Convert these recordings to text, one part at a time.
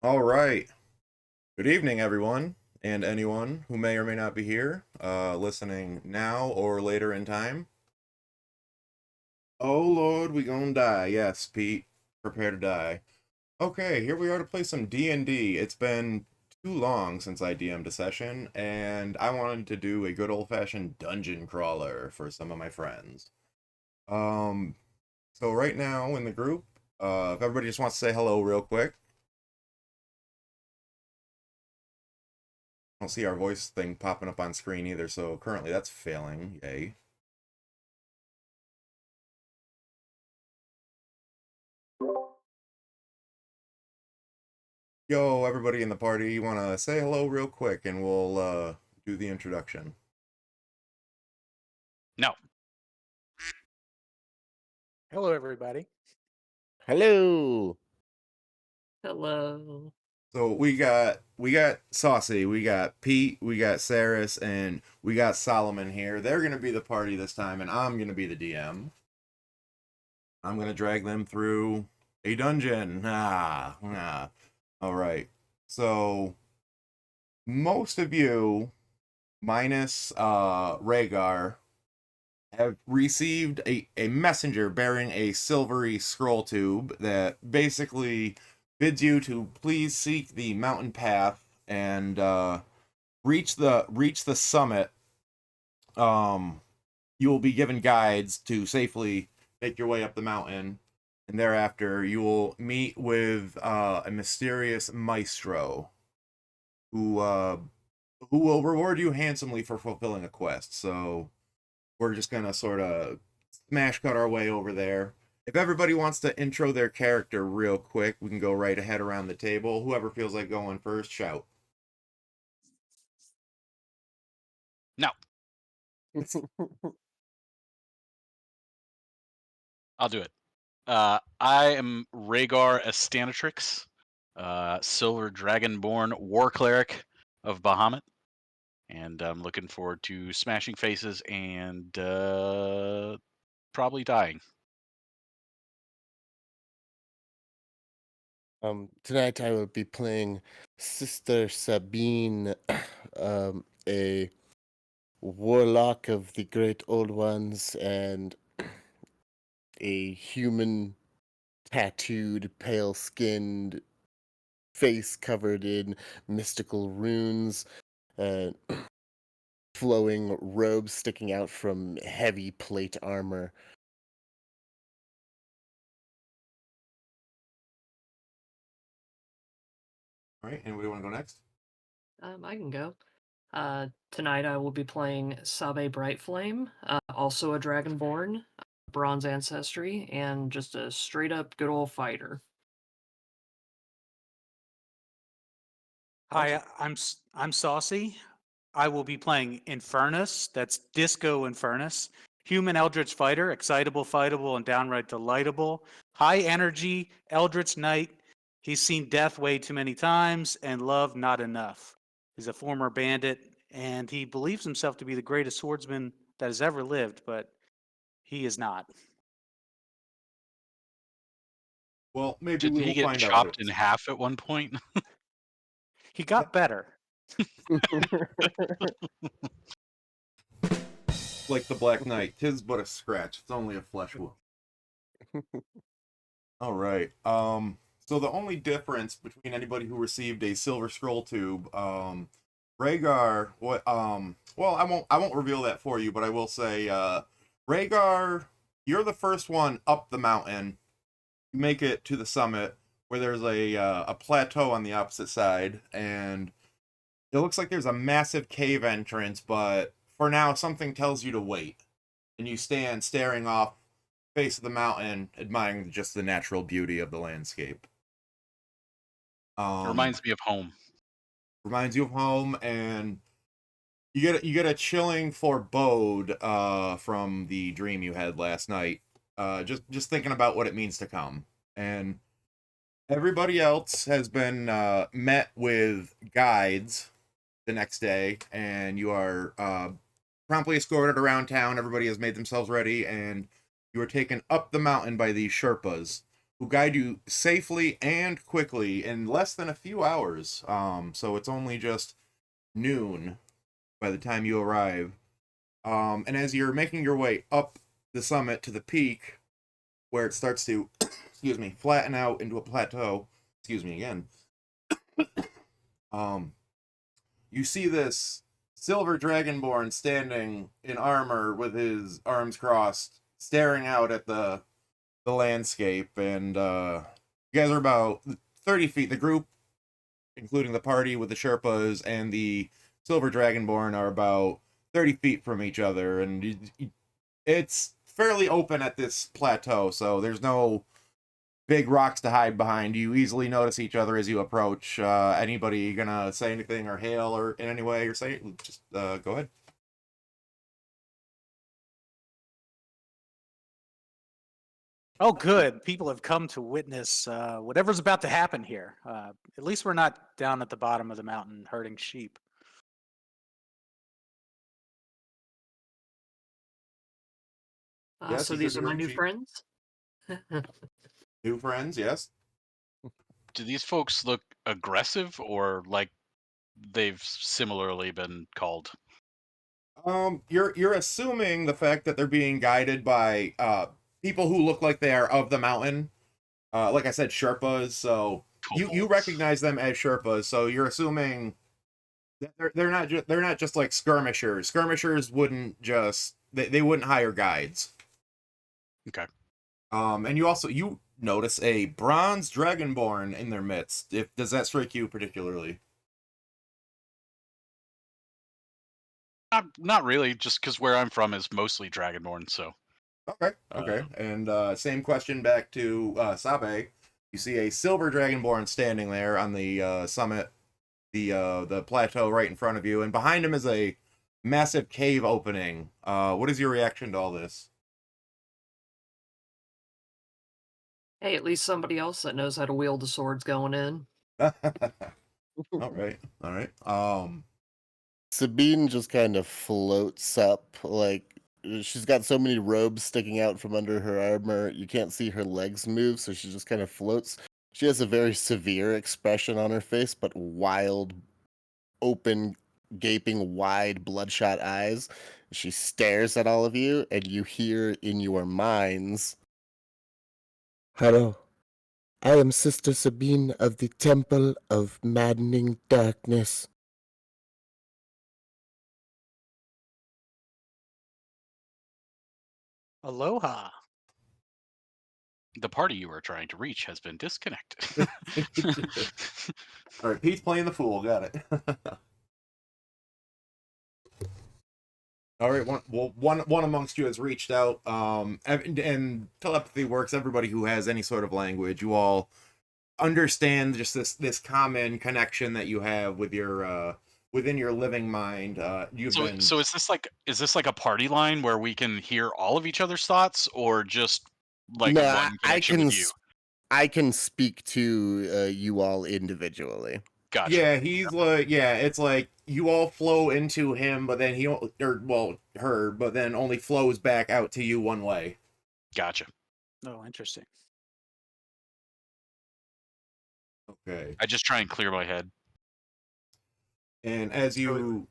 All right. Good evening, everyone, and anyone who may or may not be here, listening now or later in time. Oh Lord, we gonna die. Yes, Pete, prepare to die. Okay, here we are to play some D&D. It's been too long since I DM'd a session, and I wanted to do a good old-fashioned dungeon crawler for some of my friends. Um, so right now in the group, if everybody just wants to say hello real quick. I don't see our voice thing popping up on screen either, so currently that's failing. Yay. Yo, everybody in the party, you want to say hello real quick and we'll do the introduction. No. Hello, everybody. Hello. Hello. So we got Saucy, we got Pete, we got Saris, and we got Solomon here. They're gonna be the party this time, and I'm gonna be the DM. I'm gonna drag them through a dungeon. All right. So most of you, minus Rhaegar, have received a messenger bearing a silvery scroll tube that basically bids you to please seek the mountain path and reach the summit. You will be given guides to safely make your way up the mountain, and thereafter you will meet with a mysterious maestro who uh, who will reward you handsomely for fulfilling a quest. So we're just gonna sort of smash cut our way over there. If everybody wants to intro their character real quick, we can go right ahead around the table. Whoever feels like going first, shout. No. I'll do it. I am Rhaegar Astanatrix, Silver Dragonborn War Cleric of Bahamut, and I'm looking forward to smashing faces and probably dying. Tonight I will be playing Sister Sabine, a warlock of the Great Old Ones and a human tattooed, pale skinned face covered in mystical runes, uh, flowing robes sticking out from heavy plate armor. All right, anybody want to go next? I can go. Tonight I will be playing Sabe Brightflame, also a Dragonborn, Bronze Ancestry, and just a straight up good old fighter. Hi, I'm Saucy. I will be playing Infernus. That's Disco Infernus. Human Eldritch Fighter, excitable, fightable, and downright delightable. High energy, Eldritch Knight. He's seen death way too many times and love not enough. He's a former bandit, and he believes himself to be the greatest swordsman that has ever lived, but he is not. Well, maybe Didn't we he will get find out what it chopped in is. half at one point? He got better. Like the Black Knight, tis but a scratch. It's only a flesh wound. All right. So the only difference between anybody who received a silver scroll tube, Rhaegar, well, I won't reveal that for you, but I will say, Rhaegar, you're the first one up the mountain. You make it to the summit where there's a plateau on the opposite side, and it looks like there's a massive cave entrance, but for now something tells you to wait. And you stand staring off face of the mountain, admiring just the natural beauty of the landscape. It Um, reminds me of home. reminds you of home, and you get a chilling forebode from the dream you had last night. Just thinking about what it means to come, and everybody else has been met with guides the next day, and you are promptly escorted around town. Everybody has made themselves ready, and you are taken up the mountain by these Sherpas, who guide you safely and quickly in less than a few hours. So it's only just noon by the time you arrive. And as you're making your way up the summit to the peak, where it starts to, excuse me, flatten out into a plateau. Excuse me again. You see this silver dragonborn standing in armor with his arms crossed, staring out at the landscape, and you guys are about 30 feet. The group, including the party with the Sherpas and the silver dragonborn, are about 30 feet from each other, and it's fairly open at this plateau, so there's no big rocks to hide behind. You easily notice each other as you approach. Anybody gonna say anything or hail or in any way or say, just go ahead. Oh, good. People have come to witness whatever's about to happen here. At least we're not down at the bottom of the mountain herding sheep. Yes, So you these could are be my herding new sheep. friends. New friends, yes. Do these folks look aggressive or like they've similarly been called? You're assuming the fact that they're being guided by people who look like they are of the mountain. Like I said, Sherpas. So you Kobolds. recognize them as Sherpas. So you're assuming that they're not just like skirmishers. Skirmishers wouldn't just they wouldn't hire guides. Okay. And you notice a bronze dragonborn in their midst. Does that strike you particularly? Not really, just because where I'm from is mostly Dragonborn, so. Okay. And same question back to Sabe. You see a silver dragonborn standing there on the summit, the plateau right in front of you, and behind him is a massive cave opening. What is your reaction to all this? Hey, at least somebody else that knows how to wield the swords going in. All right. Sabine just kind of floats up, like she's got so many robes sticking out from under her armor, you can't see her legs move, so she just kind of floats. She has a very severe expression on her face, but wild, open, gaping, wide, bloodshot eyes. She stares at all of you, and you hear in your minds, "Hello, I am Sister Sabine of the Temple of Maddening Darkness." Aloha. The party you were trying to reach has been disconnected. All right, Pete's playing the fool. Got it. All right, one amongst you has reached out. And telepathy works. Everybody who has any sort of language, you all understand just this common connection that you have with your within your living mind. So is this like a party line where we can hear all of each other's thoughts, or just like No, one connection with you? I can speak to you all individually. Gotcha. Yeah, he's like, yeah, it's like you all flow into him, but then her, but then only flows back out to you one way. Gotcha. Oh, interesting. Okay. I just try and clear my head. And as you,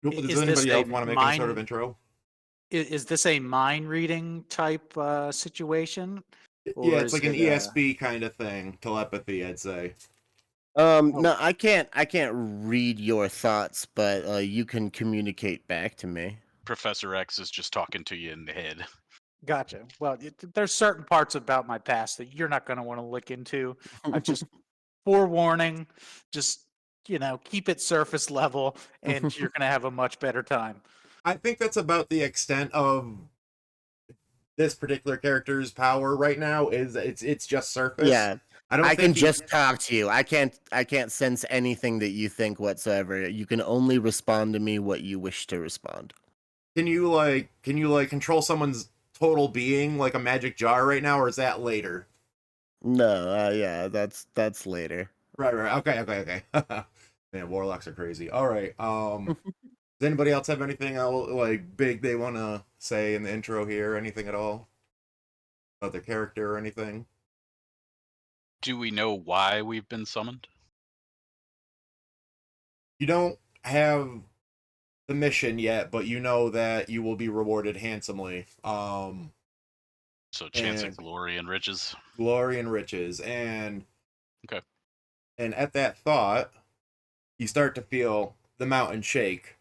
does is this anybody a else want to make any sort of mind- intro? Is this a mind reading type situation? Yeah, Or it's like is an it, ESP kind of thing, telepathy, I'd say. No, I can't read your thoughts, but you can communicate back to me. Professor X is just talking to you in the head. Gotcha. Well, there's certain parts about my past that you're not going to want to look into. I just forewarning, just keep it surface level, and you're going to have a much better time. I think that's about the extent of this particular character's power right now. Is it's just surface. Yeah. I can just talk to you. I can't sense anything that you think whatsoever. You can only respond to me what you wish to respond. Can you control someone's total being like a magic jar right now, or is that later? No, yeah, that's later. Right. Okay. Man, warlocks are crazy. All right. Does anybody else have anything else like big they want to say in the intro here? Anything at all about their character or anything? Do we know why we've been summoned? You don't have the mission yet, but you know that you will be rewarded handsomely. So chance And of glory and riches. glory and riches. And Okay. and at that thought, you start to feel the mountain shake.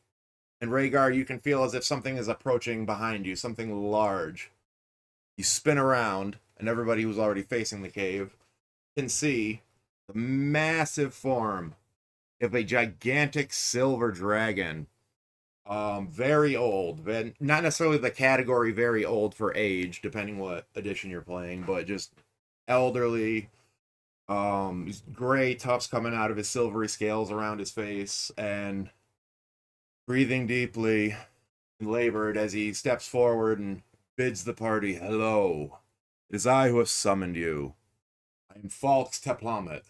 And Rhaegar, you can feel as if something is approaching behind you, something large. You spin around, and everybody who's already facing the cave can see the massive form of a gigantic silver dragon. Very old, but not necessarily the category very old for age, depending what edition you're playing, but just elderly. He's gray tufts coming out of his silvery scales around his face, and breathing deeply and labored as he steps forward and bids the party, "Hello, it is I who have summoned you. I am Falx Teplamet.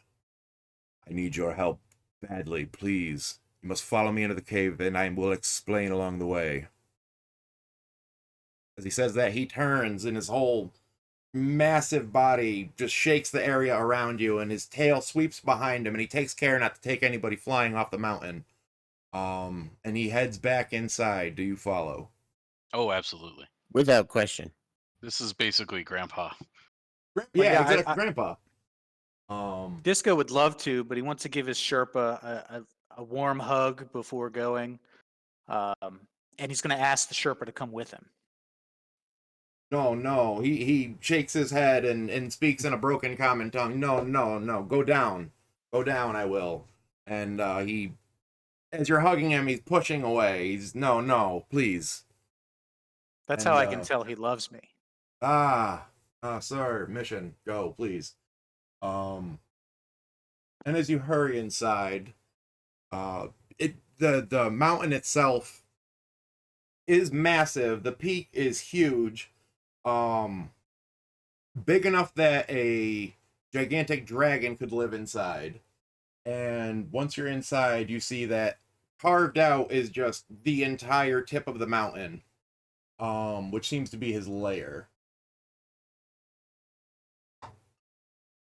I need your help badly, please. You must follow me into the cave, and I will explain along the way." As he says that, he turns, and his whole massive body just shakes the area around you, and his tail sweeps behind him, and he takes care not to take anybody flying off the mountain. And he heads back inside. Do you follow? Oh, absolutely. Without question. This is basically Grandpa. Yeah, yeah, exactly, Grandpa. Disco would love to, but he wants to give his Sherpa a warm hug before going. And he's going to ask the Sherpa to come with him. No. He shakes his head and speaks in a broken common tongue. No. Go down. Go down, I will. And he, as you're hugging him, he's pushing away. He's, no, please. That's And, how I can tell he loves me. Sir, mission, go, please. And as you hurry inside, the mountain itself is massive. The peak is huge. Big enough that a gigantic dragon could live inside. And once you're inside, you see that carved out is just the entire tip of the mountain, which seems to be his lair.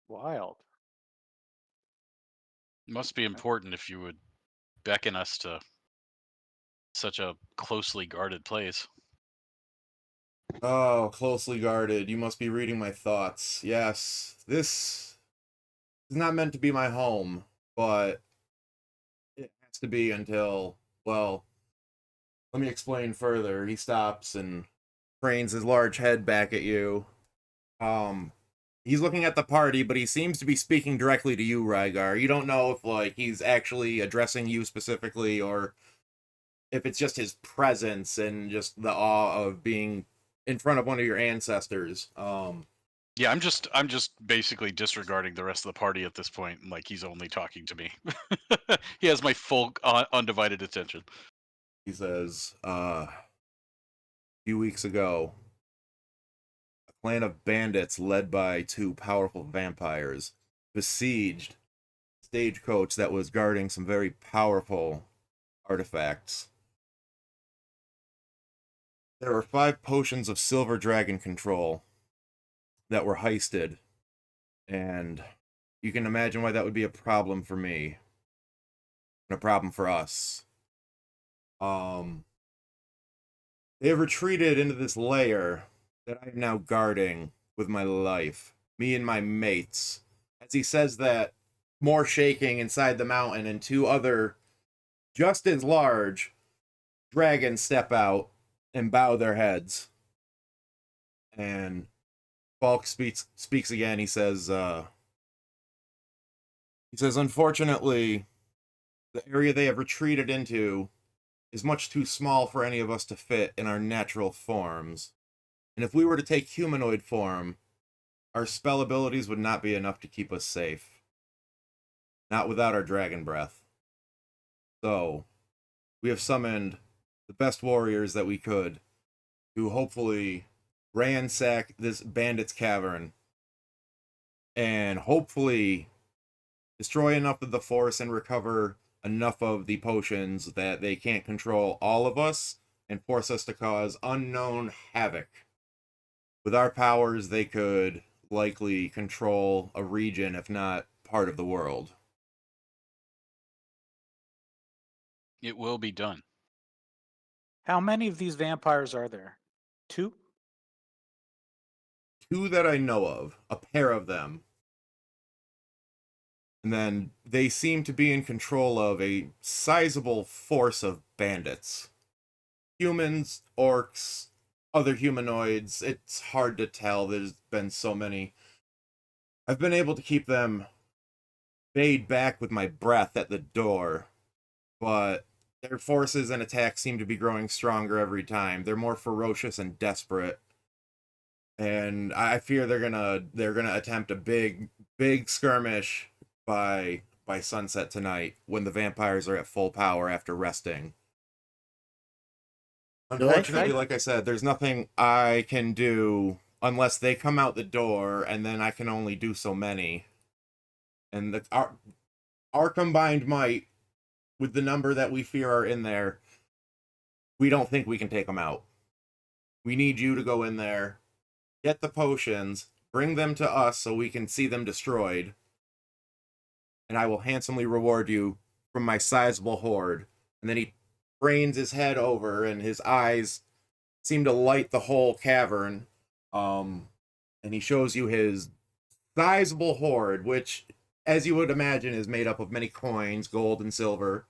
Wild. Must be important if you would beckon us to such a closely guarded place. Oh, closely guarded. You must be reading my thoughts. Yes, this is not meant to be my home, but it has to be until, well, let me explain further. He stops and cranes his large head back at you. He's looking at the party, but he seems to be speaking directly to you, Rhaegar. You don't know if, like, he's actually addressing you specifically, or if it's just his presence and just the awe of being in front of one of your ancestors. Yeah, I'm just basically disregarding the rest of the party at this point. Like he's only talking to me. He has my full undivided attention. He says, a few weeks ago, a clan of bandits led by two powerful vampires besieged a stagecoach that was guarding some very powerful artifacts. There were 5 potions of silver dragon control that were heisted, and you can imagine why that would be a problem for me, and a problem for us. They have retreated into this lair that I am now guarding with my life, me and my mates. As he says that, more shaking inside the mountain, and 2 other, just as large, dragons step out and bow their heads. And Falk speaks again. He says, unfortunately, the area they have retreated into is much too small for any of us to fit in our natural forms. And if we were to take humanoid form, our spell abilities would not be enough to keep us safe. Not without our dragon breath. So, we have summoned the best warriors that we could to hopefully ransack this bandit's cavern and hopefully destroy enough of the force and recover enough of the potions that they can't control all of us and force us to cause unknown havoc. With our powers, they could likely control a region, if not part of the world. It will be done. How many of these vampires are there? 2? Two that I know of, a pair of them. And then they seem to be in control of a sizable force of bandits. Humans, orcs, other humanoids. It's hard to tell. There's been so many. I've been able to keep them bayed back with my breath at the door, but their forces and attacks seem to be growing stronger every time. They're more ferocious and desperate. And I fear they're gonna attempt a big skirmish by sunset tonight when the vampires are at full power after resting. Unfortunately, like I said, there's nothing I can do unless they come out the door, and then I can only do so many. And our combined might, with the number that we fear are in there, we don't think we can take them out. We need you to go in there, get the potions, bring them to us so we can see them destroyed, and I will handsomely reward you from my sizable horde. And then he cranes his head over, and his eyes seem to light the whole cavern. And he shows you his sizable horde, which, as you would imagine, is made up of many coins, gold and silver.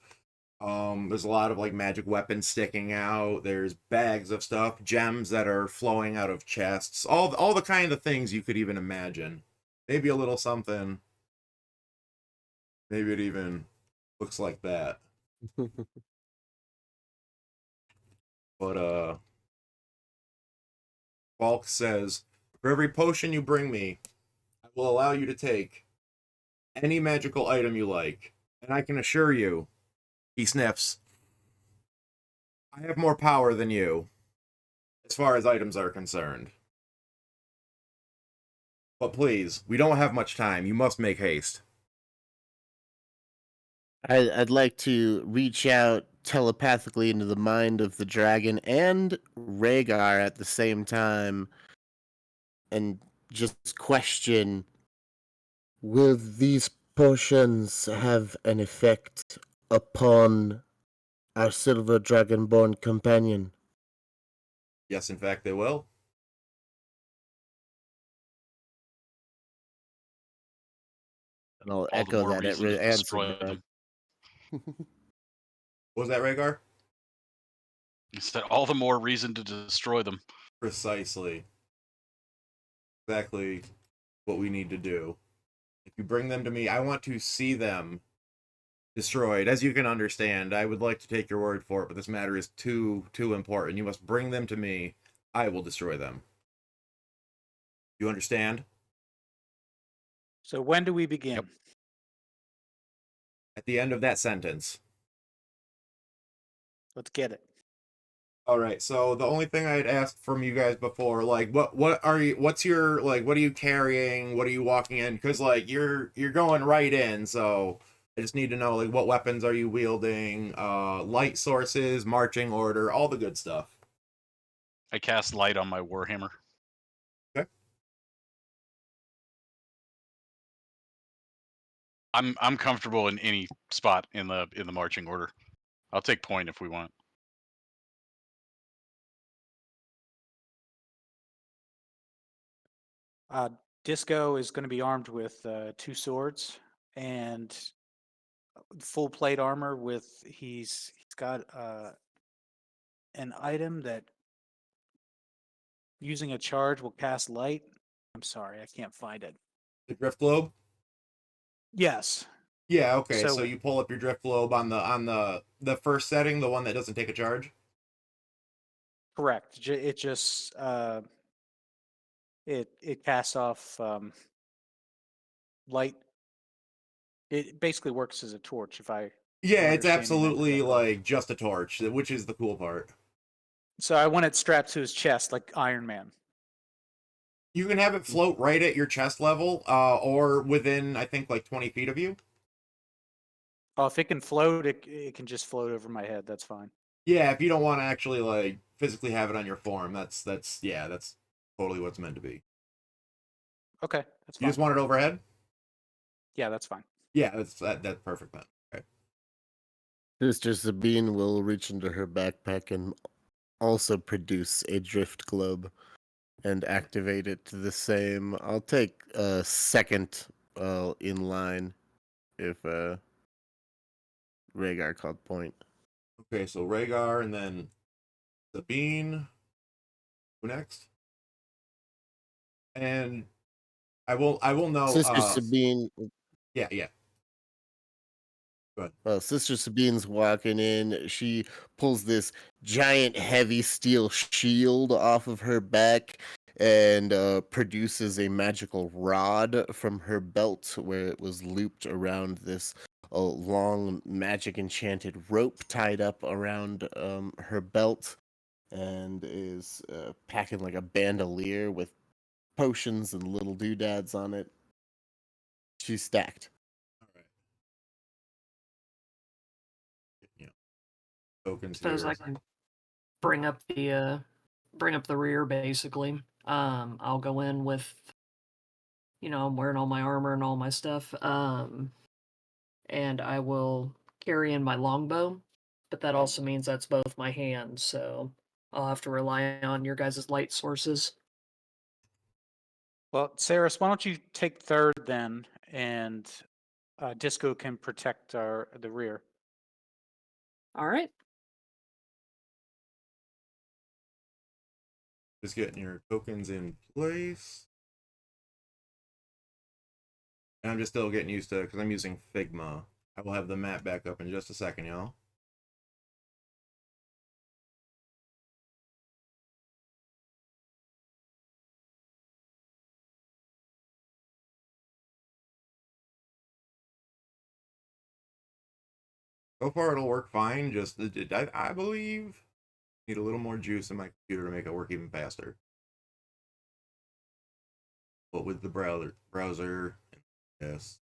There's a lot of like magic weapons sticking out. There's bags of stuff, gems that are flowing out of chests, all the kind of things you could even imagine. Maybe a little something. Maybe it even looks like that. But Falk says, for every potion you bring me, I will allow you to take any magical item you like. And I can assure you, he sniffs, I have more power than you, as far as items are concerned. But please, we don't have much time. You must make haste. I'd like to reach out telepathically into the mind of the dragon and Rhaegar at the same time and just question, will these potions have an effect upon our silver dragonborn companion? Yes, in fact, they will. And I'll All the echo more that reason to answer. destroy them. What was that, Rhaegar? You said all the more reason to destroy them. Precisely. Exactly what we need to do. If you bring them to me, I want to see them destroyed. As you can understand, I would like to take your word for it, but this matter is too important. You must bring them to me. I will destroy them. You understand? So when do we begin? Yep. At the end of that sentence. Let's get it. All right. So the only thing I'd asked from you guys before, like, what's your, like, what are you carrying? What are you walking in? Because like you're going right in, so I just need to know, like, what weapons are you wielding? Light sources, marching order, all the good stuff. I cast light on my warhammer. Okay. I'm comfortable in any spot in the marching order. I'll take point if we want. Disco is going to be armed with 2 swords and full plate armor. With he's got an item that, using a charge, will cast light. I'm sorry, I can't find it. The drift globe. Yes. Yeah. Okay. So So- you pull up your drift globe on the first setting, the one that doesn't take a charge. Correct. It just it casts off light. It basically works as a torch. If I Yeah, it's understanding that absolutely correctly. like just a torch, which is the cool part. So I want it strapped to his chest like Iron Man. You can have it float right at your chest level, or within, I think, like 20 feet of you. Oh, if it can float, it can just float over my head. That's fine. Yeah, if you don't want to actually like physically have it on your form, that's totally what it's meant to be. Okay, that's You fine. just want it overhead? Yeah, that's fine. Yeah, that's perfect then. Okay. Sister Sabine will reach into her backpack and also produce a drift globe and activate it to the same. I'll take a second in line if Rhaegar called point. Okay, so Rhaegar and then Sabine. Who next? And I will know Sister Sabine yeah. Go ahead. Sister Sabine's walking in. She pulls this giant, heavy steel shield off of her back and produces a magical rod from her belt where it was looped around this long, magic enchanted rope tied up around her belt, and is packing like a bandolier with potions and little doodads on it. She's stacked. All right. Yeah. Tokens Suppose here. I can bring up the rear basically. I'll go in with, I'm wearing all my armor and all my stuff. And I will carry in my longbow, but that also means that's both my hands, so I'll have to rely on your guys' light sources. Well, Saris, why don't you take third then, and Disco can protect the rear. All right. Just getting your tokens in place. And I'm just still getting used to it because I'm using Figma. I will have the map back up in just a second, y'all. So far, it'll work fine. Just I believe need a little more juice in my computer to make it work even faster. But with the browser, yes.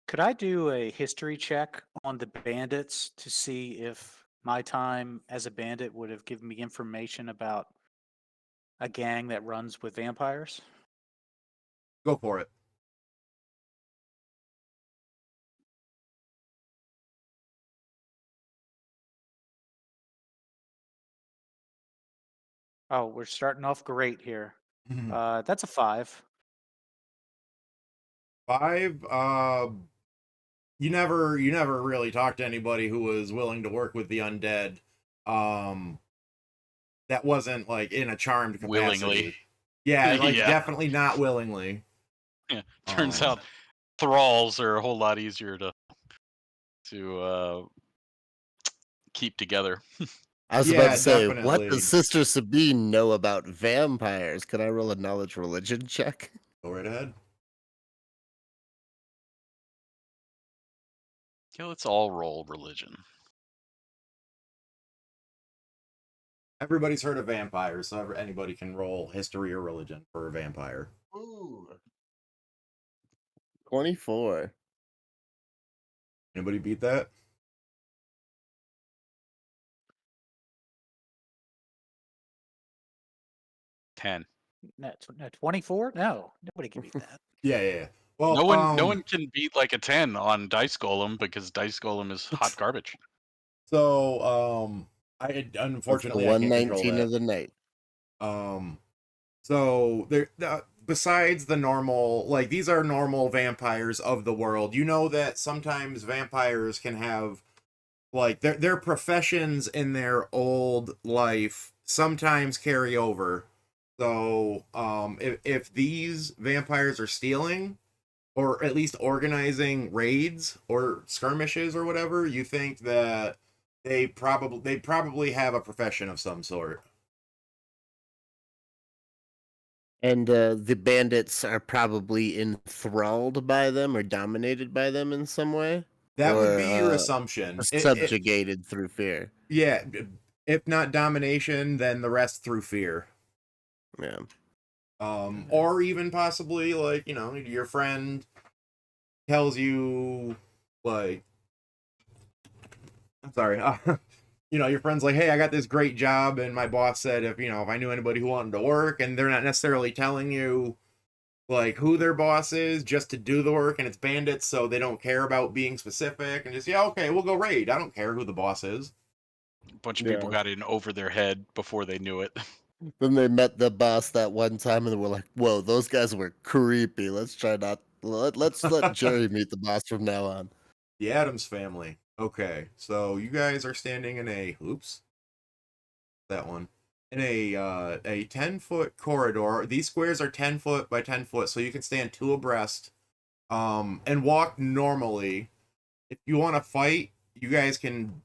Could I do a history check on the bandits to see if my time as a bandit would have given me information about a gang that runs with vampires? Go for it. Oh, we're starting off great here. That's a 5. 5. You never really talked to anybody who was willing to work with the undead. That wasn't like in a charmed capacity. Willingly. Yeah, like Yeah. definitely not willingly. Yeah. Turns out thralls are a whole lot easier to keep together. I was Yeah, about to say, what definitely. does Sister Sabine know about vampires? Can I roll a knowledge religion check? Go right ahead. Yeah, let's all roll religion. Everybody's heard of vampires, so anybody can roll history or religion for a vampire. Ooh. 24. Anybody beat that? $10. No, 24? No, nobody can beat that. Yeah. Well, no one can beat like a 10 on Dice Golem because Dice Golem is hot garbage. So, I unfortunately I can't control 119 that. of the night. So there, besides the normal, like these are normal vampires of the world. You know that sometimes vampires can have, like their professions in their old life sometimes carry over. So, if these vampires are stealing, or at least organizing raids or skirmishes or whatever, you think that they probably have a profession of some sort. And the bandits are probably enthralled by them or dominated by them in some way? That would Or, be your assumption. subjugated through fear. Yeah, if not domination, then the rest through fear. Yeah. Or even possibly like, you know, your friend tells you like, I'm sorry, you know, your friend's like, hey, I got this great job, and my boss said if, you know, if I knew anybody who wanted to work, and they're not necessarily telling you like who their boss is just to do the work, and it's bandits, so they don't care about being specific, and just, yeah, okay, we'll go raid. I don't care who the boss is. A bunch of people Yeah. got in over their head before they knew it. Then they met the boss that one time and they were like, "Whoa, those guys were creepy. Let's try not. Let's let Jerry meet the boss from now on." The Adams family. Okay, so you guys are standing in a that one in a 10-foot corridor. These squares are 10 foot by 10 foot, so you can stand two abreast, and walk normally. If you want to fight, you guys can.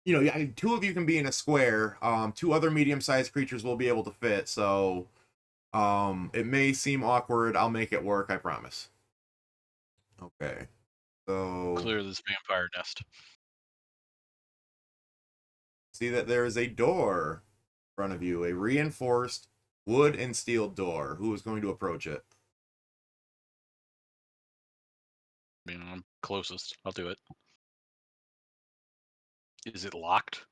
You know, two of you can be in a square. Two other medium-sized creatures will be able to fit. So, it may seem awkward. I'll make it work. I promise. Okay. So Clear this vampire nest. see that there is a door in front of you, a reinforced wood and steel door. Who is going to approach it? I mean, I'm closest. I'll do it. Is it locked?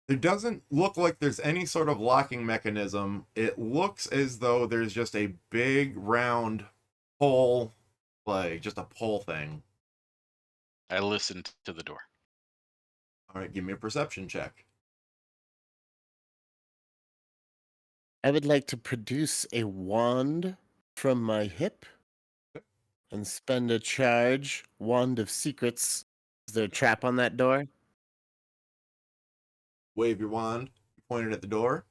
There doesn't look like there's any sort of locking mechanism. It looks as though there's just a big round hole, like just a pole thing. I listened to the door. All right, give me a perception check. I would like to produce a wand from my hip and spend a charge. Wand of Secrets. Is there a trap on that door? Wave your wand, point it at the door,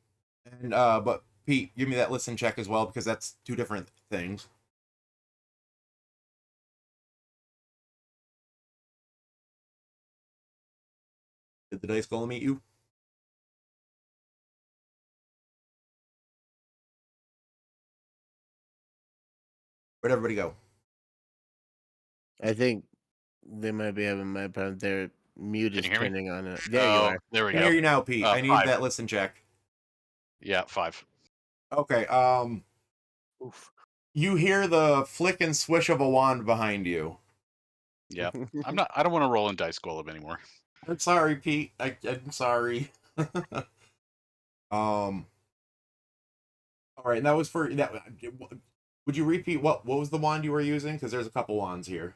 and but Pete, give me that listen check as well, because that's two different things. Did the dice golem meet you? Where'd everybody go? I think they might be having my problem. Their mute Can is you hear me? turning on. There you Oh, are. there we I can go. hear you now, Pete. I need 5. that listen check. Yeah, 5. Okay. Oof. You hear the flick and swish of a wand behind you. Yeah. I don't want to roll in dice golem anymore. I'm sorry, Pete. I'm sorry. All right, and that was for that. Would you repeat what was the wand you were using? Because there's a couple wands here.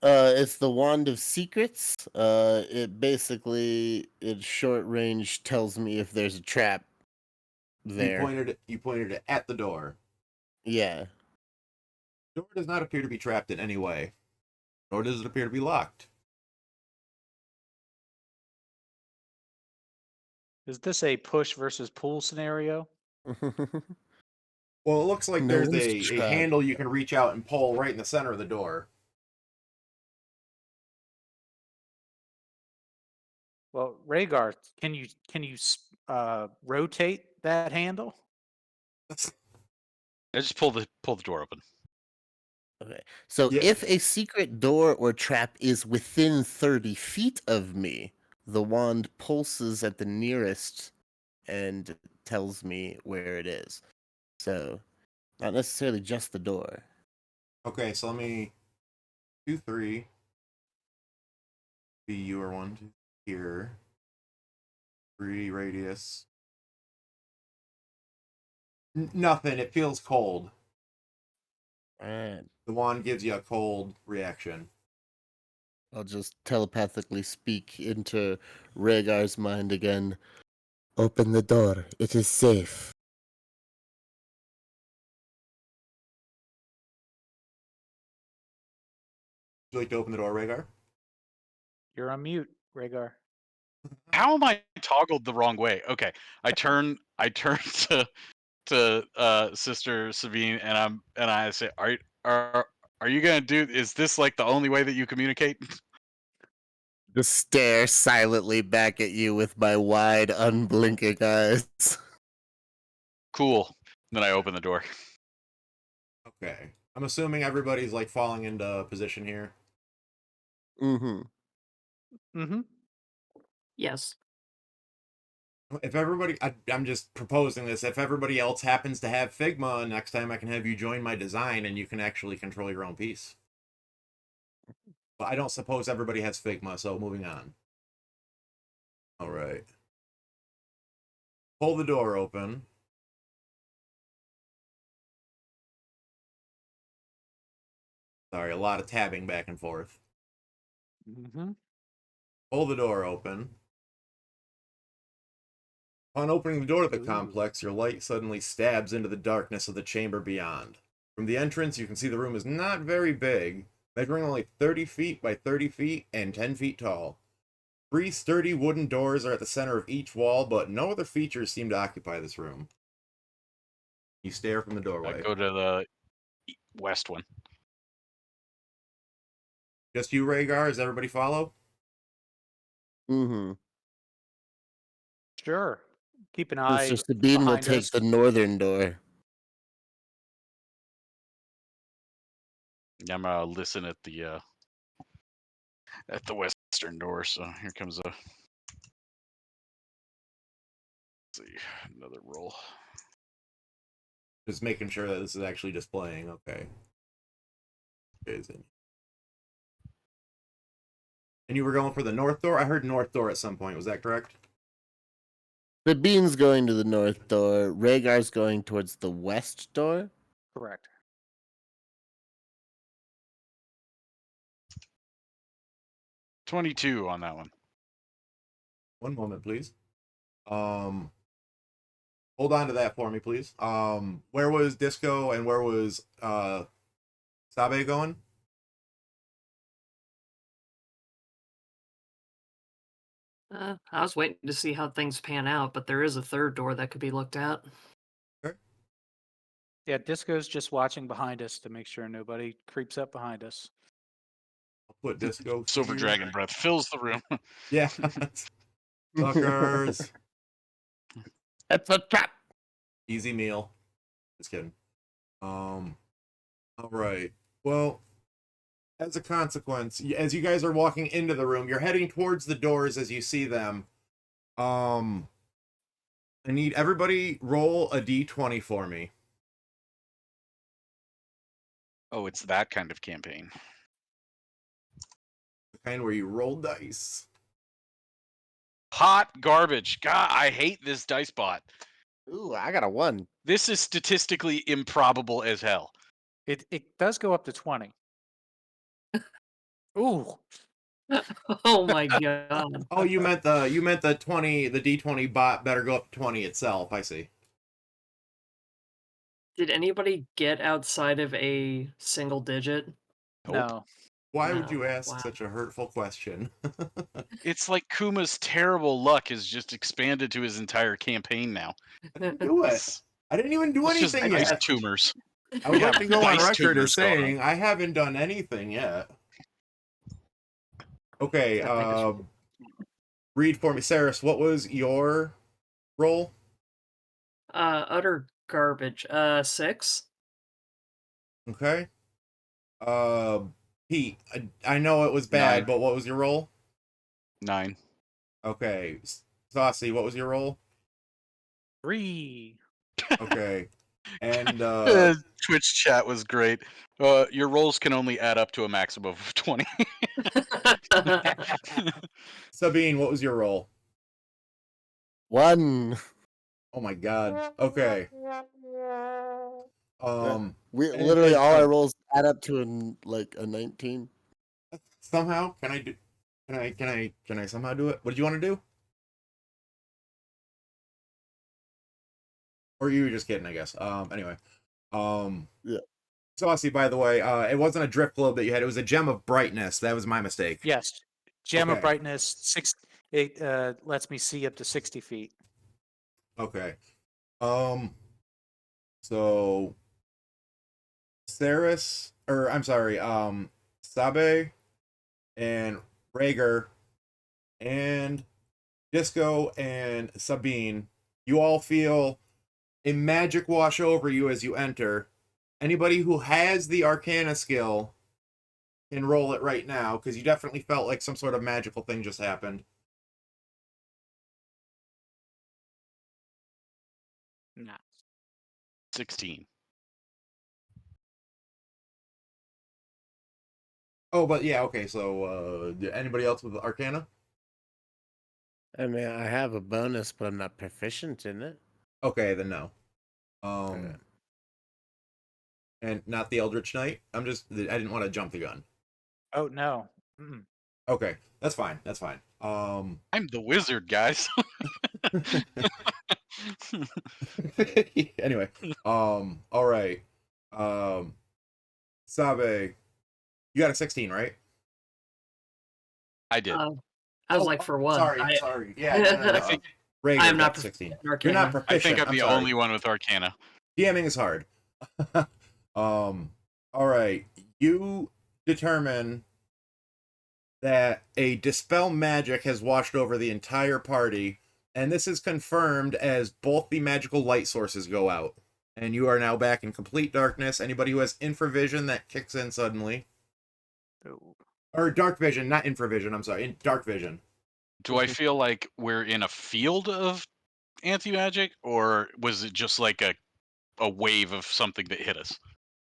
It's the Wand of Secrets. It basically, its short range tells me if there's a trap there. You pointed it at the door. Yeah. The door does not appear to be trapped in any way, nor does it appear to be locked. Is this a push versus pull scenario? Well, it looks like No there's one's a trapped. handle you can reach out and pull right in the center of the door. Well, Rhaegar, can you rotate that handle? I just pull the door open. Okay. So Yeah. if a secret door or trap is within 30 feet of me, the wand pulses at the nearest and tells me where it is. So, not necessarily just the door. Okay, so let me 2, 3. Be you are 1, 2 here. 3 radius. Nothing. It feels cold. Alright. The wand gives you a cold reaction. I'll just telepathically speak into Rhaegar's mind again. Open the door. It is safe. Would you like to open the door, Rhaegar? You're on mute, Rhaegar. How am I toggled the wrong way? Okay. I turn to Sister Sabine and I say, are you gonna do, is this like the only way that you communicate? Just stare silently back at you with my wide, unblinking eyes. Cool. Then I open the door. Okay. I'm assuming everybody's like falling into position here. Mm-hmm. Mm-hmm. Yes. If everybody, I'm just proposing this. If everybody else happens to have Figma, next time I can have you join my design and you can actually control your own piece. But I don't suppose everybody has Figma, so moving on. All right. Pull the door open. Sorry, a lot of tabbing back and forth. Mm-hmm. Pull the door open. Upon opening the door to the Ooh. complex, your light suddenly stabs into the darkness of the chamber beyond. From the entrance, you can see the room is not very big, measuring only 30 feet by 30 feet and 10 feet tall. 3 sturdy wooden doors are at the center of each wall, but no other features seem to occupy this room. You stare from the doorway. Go to the west one. Just you, Rhaegar? Does everybody follow? Mm-hmm. Sure. Keep an eye Mr. Sabine will behind take us. the northern door. I'm gonna listen at the western door. So here comes a. Let's see, another roll. Just making sure that this is actually displaying. Okay. And you were going for the north door? I heard north door at some point. Was that correct? Sabine's going to the north door. Rhaegar's going towards the west door. Correct. $22 on that one. One moment, please. Hold on to that for me, please. Where was Disco and where was Sabe going? I was waiting to see how things pan out, but there is a third door that could be looked at. Yeah, Disco's just watching behind us to make sure nobody creeps up behind us. I'll put Disco. Silver here. Dragon breath fills the room. Yeah. Suckers. That's a trap. Easy meal. Just kidding. All right. Well, as a consequence, as you guys are walking into the room, you're heading towards the doors as you see them. I need everybody roll a d20 for me. Oh, it's that kind of campaign. The kind where you roll dice. Hot garbage. God, I hate this dice bot. Ooh, I got a 1. This is statistically improbable as hell. It does go up to 20. Ooh. Oh my god. Oh, you meant the 20, the d20 bot better go up to 20 itself. I see. Did anybody get outside of a single digit? Nope. No. Why would No, you ask wow. such a hurtful question? It's like Kuma's terrible luck has just expanded to his entire campaign now. Do it. I didn't even do It's just anything dice yet. tumors. I would We like have to go on dice record tumors as going on. saying I haven't done anything yet. Okay, I think it's- read for me, Saris. What was your roll? Utter garbage. 6. Okay. Pete, I know it was bad, 9. but what was your roll? 9. Okay. Saucy, what was your roll? 3. Okay. And Twitch chat was great. Your rolls can only add up to a maximum of 20. Sabine, what was your roll? 1. Oh my god. Okay. We and- literally and, all our rolls add up to a 19. somehow can I somehow do it? What did you want to do? Or you were just kidding, I guess. Anyway. Yeah. Saucy, by the way, it wasn't a drift globe that you had, it was a gem of brightness. That was my mistake. Yes. Gem Okay. of brightness. It lets me see up to 60 feet. Okay. So Saris, or I'm sorry, Sabe and Rhaegar and Disco and Sabine, you all feel a magic wash over you as you enter. Anybody who has the Arcana skill can roll it right now, because you definitely felt like some sort of magical thing just happened. Nah. 16. Oh, but yeah, okay. So, anybody else with Arcana? I mean, I have a bonus, but I'm not proficient in it. Okay, then no. Okay. And not the Eldritch Knight. I didn't want to jump the gun. Oh no. Mm-mm. Okay, that's fine. That's fine. I'm the wizard, guys. Anyway, all right. Sabe, you got a 16, right? I did. I was Oh, like, oh, for one, sorry. Yeah, no. I think Rhaegar I am not got 16. proficient in You're not Arcana. proficient. I think I'm the sorry. only one with Arcana. DMing is hard. All right. You determine that a dispel magic has washed over the entire party, and this is confirmed as both the magical light sources go out. And you are now back in complete darkness. Anybody who has infravision, that kicks in suddenly. Oh. Or dark vision, not infravision, I'm sorry, in dark vision. Do I feel like we're in a field of anti-magic, or was it just like a wave of something that hit us?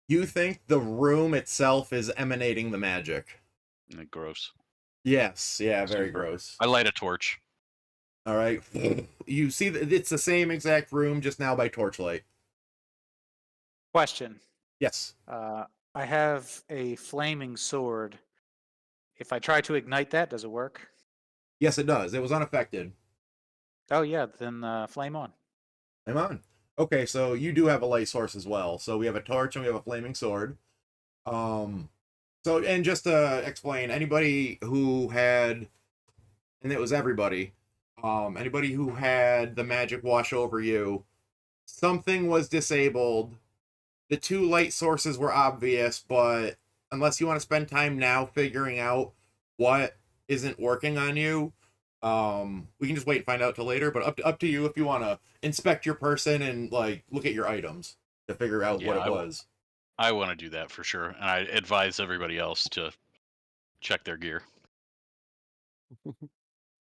You think the room itself is emanating the magic. Gross. Yes, yeah, very Super. gross. I light a torch. All right. You see that it's the same exact room, just now by torchlight. Question. Yes. I have a flaming sword. If I try to ignite that, does it work? Yes, it does. It was unaffected. Oh yeah, then flame on. I'm on. Okay, so you do have a light source as well. So we have a torch and we have a flaming sword. So and just to explain, anybody who had, and it was everybody, anybody who had the magic wash over you, something was disabled. The two light sources were obvious, but unless you want to spend time now figuring out what isn't working on you, we can just wait and find out till later. But up to you if you want to inspect your person and like look at your items to figure out what it was. I want to do that for sure, and I advise everybody else to check their gear. I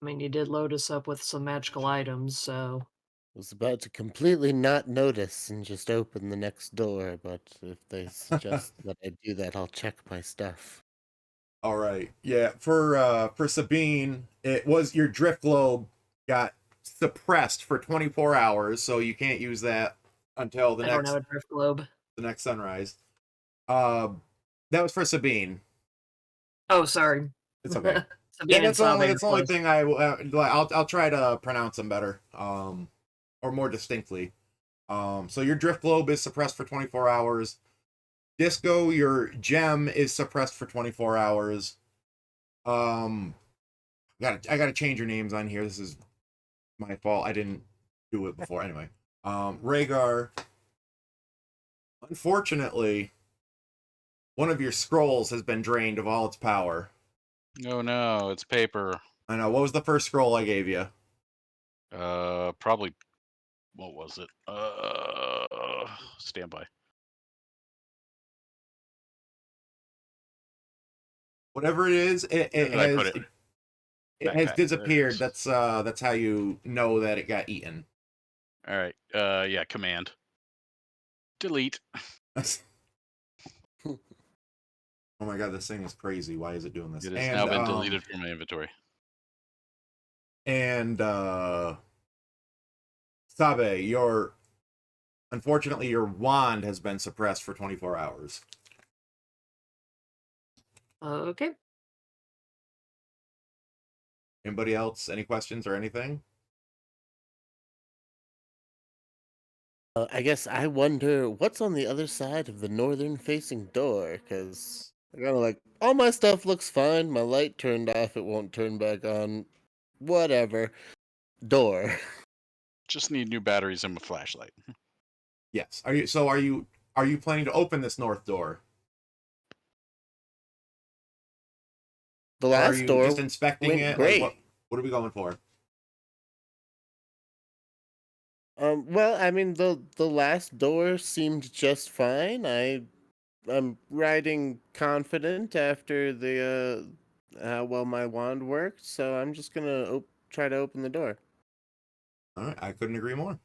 mean, you did load us up with some magical items, so I was about to completely not notice and just open the next door, but if they suggest that I do that, I'll check my stuff. All right, yeah. For Sabine, it was your drift globe got suppressed for 24 hours, so you can't use that until I don't have a drift globe. the next sunrise. That was for Sabine. Oh, sorry. It's okay. Sabine and That's the Sabe are only close. thing I'll try to pronounce them better, or more distinctly. So your drift globe is suppressed for 24 hours. Disco, your gem is suppressed for 24 hours. I gotta change your names on here. This is my fault. I didn't do it before. Anyway, Rhaegar. Unfortunately, one of your scrolls has been drained of all its power. Oh no, it's paper. I know. What was the first scroll I gave you? Probably. What was it? Stand by. Whatever it is, it Where did I put has it? it has Backpack. There it disappeared. is. That's how you know that it got eaten. All right. Yeah. Command. Delete. Oh my god, this thing is crazy. Why is it doing this? It has now been deleted from my inventory. And Sabe, unfortunately your wand has been suppressed for 24 hours. Okay. Anybody else? Any questions or anything? I guess I wonder what's on the other side of the northern-facing door, because I kind of like, all my stuff looks fine. My light turned off, it won't turn back on. Whatever. Door. Just need new batteries and a flashlight. Yes. Are you planning to open this north door? The Or are last you door just inspecting went it? great. Like, what are we going for? Well, I mean, the last door seemed just fine. I'm riding confident after the how well my wand worked, so I'm just gonna try to open the door. All right, I couldn't agree more.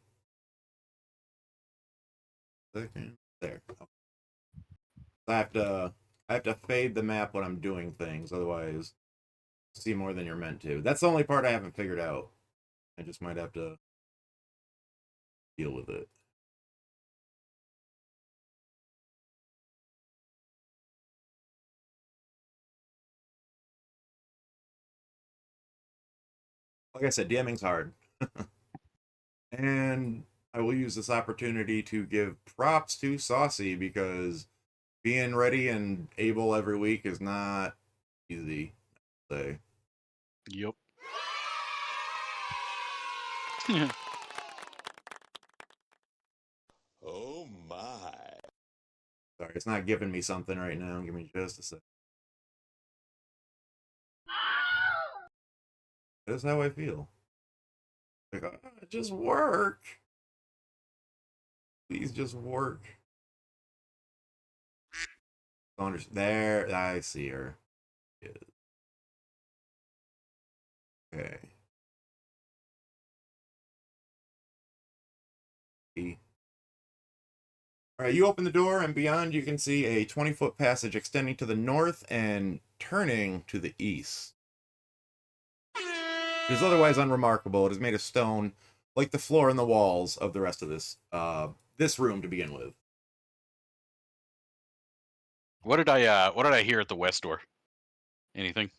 Second. There. I have to fade the map when I'm doing things, otherwise see more than you're meant to. That's the only part I haven't figured out. I just might have to deal with it. Like I said, DMing's hard. And I will use this opportunity to give props to Saucy because being ready and able every week is not easy. Say. Yep. Oh my. Sorry, it's not giving me something right now. Give me just a sec. That's how I feel. Like, just work. Please just work. There, I see her. Okay. All right, you open the door, and beyond you can see a 20-foot passage extending to the north and turning to the east. It is otherwise unremarkable. It is made of stone, like the floor and the walls of the rest of this room to begin with. What did I hear at the west door? Anything?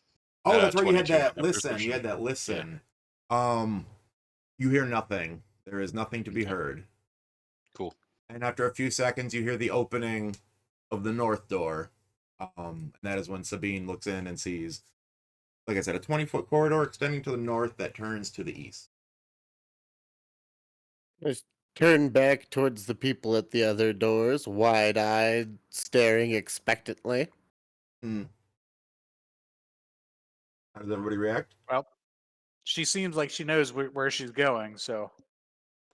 Oh, that's right. You had 22 that after listen. pushing. You had that listen. You hear nothing. There is nothing to be Okay. heard. Cool. And after a few seconds, you hear the opening of the north door. And that is when Sabine looks in and sees, like I said, a 20-foot corridor extending to the north that turns to the east. Just turn back towards the people at the other doors, wide-eyed, staring expectantly. How does everybody react? Well, she seems like she knows where she's going, so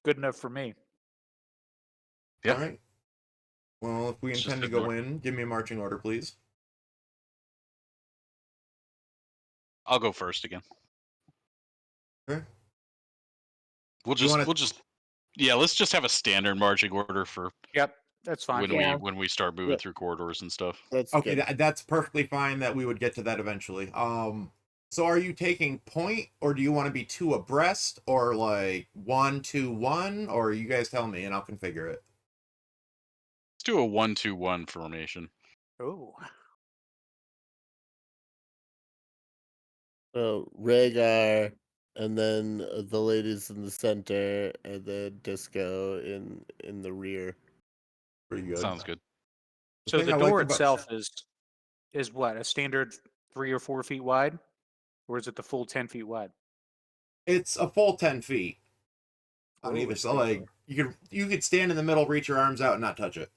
good enough for me. Yeah. All right. Well, if we It's just intend to head go north. in, give me a marching order, please. I'll go first again. Okay. We'll You wanna- just yeah, let's just have a standard marching order for Yep, that's fine. Yeah. when we start moving Yeah. through corridors and stuff. That's Okay, good. that's perfectly fine that we would get to that eventually. So are you taking point, or do you want to be two abreast, or like 1, 2, 1, or you guys tell me and I'll configure it? Let's do a 1-2-1 formation. Oh, So Rhaegar, and then the ladies in the center, and then Disco in the rear. Pretty good. Sounds good. so thing the I like door about- itself is what, a standard 3 or 4 feet wide, or is it the full 10 feet wide? It's a full 10 feet on Ooh, either it's side. pretty Like you could stand in the middle, reach your arms out, and not touch it.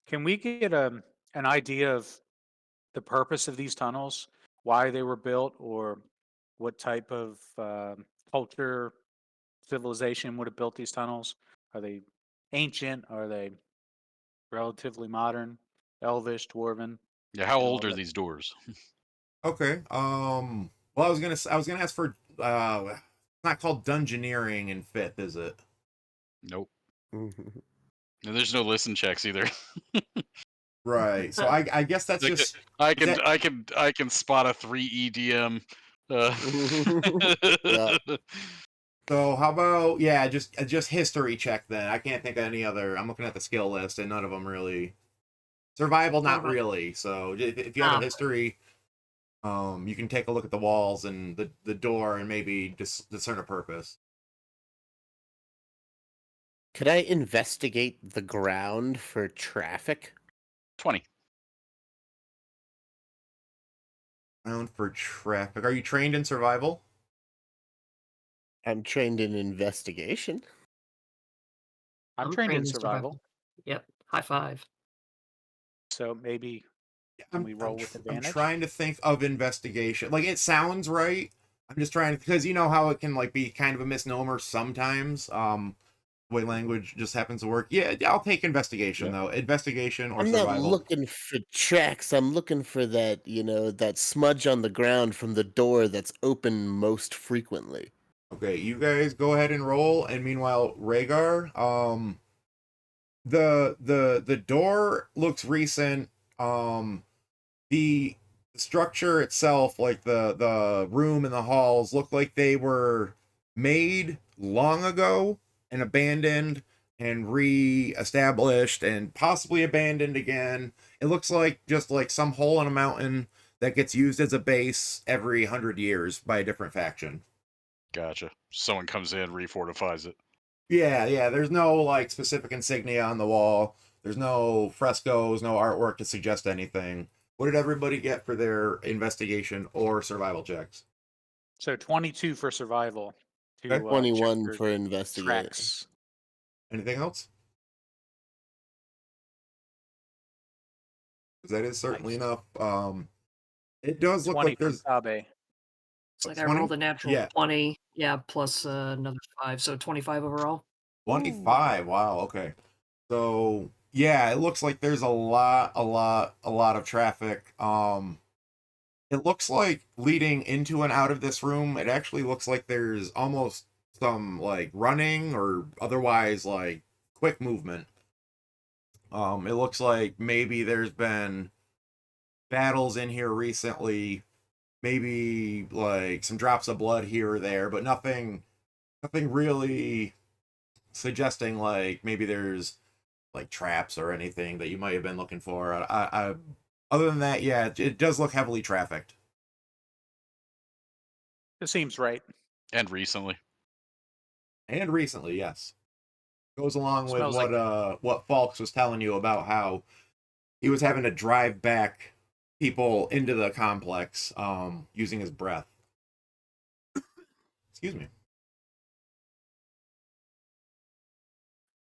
Can we get an idea of the purpose of these tunnels, why they were built, or what type of culture, civilization would have built these tunnels? Are they ancient? Are they relatively modern? Elvish, dwarven? Yeah, how and all old are that? these doors? Okay. Well, I was gonna ask for it's not called dungeoneering in 5th, is it? Nope. And there's no listen checks either. Right. So I guess that's Like, just I that- can spot a 3 EDM. Yeah. So how about just history check then? I can't think of any other. I'm looking at the skill list and none of them really. Survival, not Alright. really. So if you have a Ah. history, you can take a look at the walls and the door and maybe just discern a purpose. Could I investigate the ground for traffic? 20. Round for traffic. Are you trained in survival? I'm trained in investigation. I'm trained in survival, Yep. High five. so maybe Can we roll with I'm advantage? trying to think of investigation. Like it sounds right. I'm just trying to, because you know how it can like be kind of a misnomer sometimes. The way language just happens to work. Yeah, I'll take investigation though. Investigation or I'm survival. not looking for tracks. I'm looking for that, that smudge on the ground from the door that's open most frequently. Okay, you guys go ahead and roll, and meanwhile, Rhaegar, the door looks recent. The structure itself, like the room and the halls, look like they were made long ago and abandoned and re-established and possibly abandoned again. It looks like just like some hole in a mountain that gets used as a base every 100 years by a different faction. Gotcha. Someone comes in, refortifies it. Yeah. There's no like specific insignia on the wall. There's no frescoes, no artwork to suggest anything. What did everybody get for their investigation or survival checks? So 22 for survival. To Okay. check 21 your for investigate. tracks. Anything else? Because that is certainly Nice. enough. It does look 20 like for there's Sabe. It's like I 20? rolled a natural Yeah. 20, yeah, plus another 5, so 25 overall. 25. Wow. Okay. So yeah, it looks like there's a lot of traffic. It looks like leading into and out of this room, it actually looks like there's almost some like running or otherwise like quick movement. It looks like maybe there's been battles in here recently, maybe like some drops of blood here or there, but nothing really suggesting like maybe there's like traps or anything that you might have been looking for. Other than that, yeah, it does look heavily trafficked. It seems right. And recently. And recently, yes. Goes along with Smells like what Falks was telling you about how he was having to drive back people into the complex using his breath. Excuse me.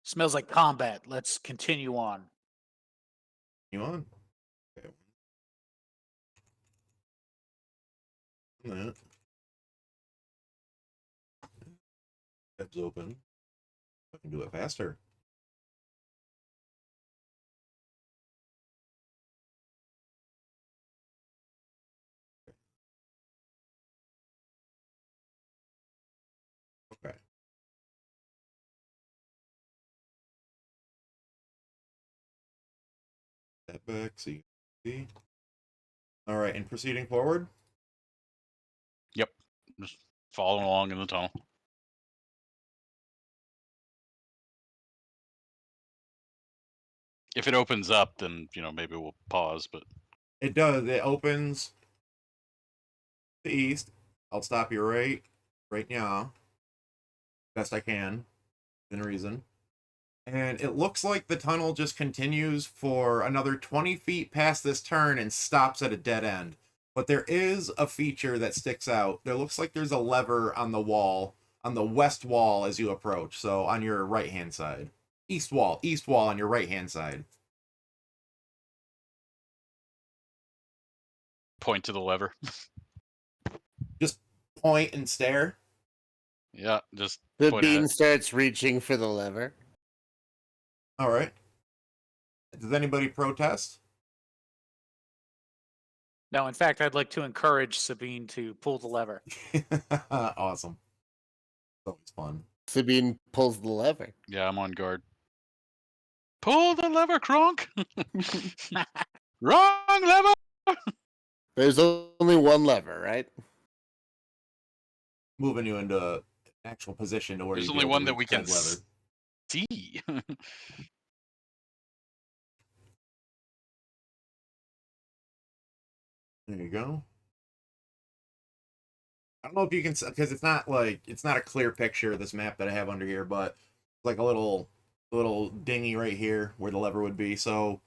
smells like combat. Let's continue on. You on? Okay. That. Tabs open. I can do it faster. Okay. Step back, see. All right, and proceeding forward. Yep. Just following along in the tunnel. If it opens up, then maybe we'll pause. But It does. It opens to the east. I'll stop you right now. Best I can, in reason. And it looks like the tunnel just continues for another 20 feet past this turn and stops at a dead end. But there is a feature that sticks out. There looks like there's a lever on the wall, on the west wall as you approach. So on your right hand side. East wall on your right hand side. point to the lever. Just point and stare. Yeah, just The point at bean it. starts reaching for the lever. All right. Does anybody protest? No, in fact, I'd like to encourage Sabine to pull the lever. Awesome. It's always fun. Sabine pulls the lever. Yeah, I'm on guard. Pull the lever, Kronk! Wrong lever! There's only one lever, right? Moving you into actual position to where There's you only one that we can see. There you go. I don't know if you can, because it's not a clear picture of this map that I have under here, but it's like a little dinghy right here where the lever would be. So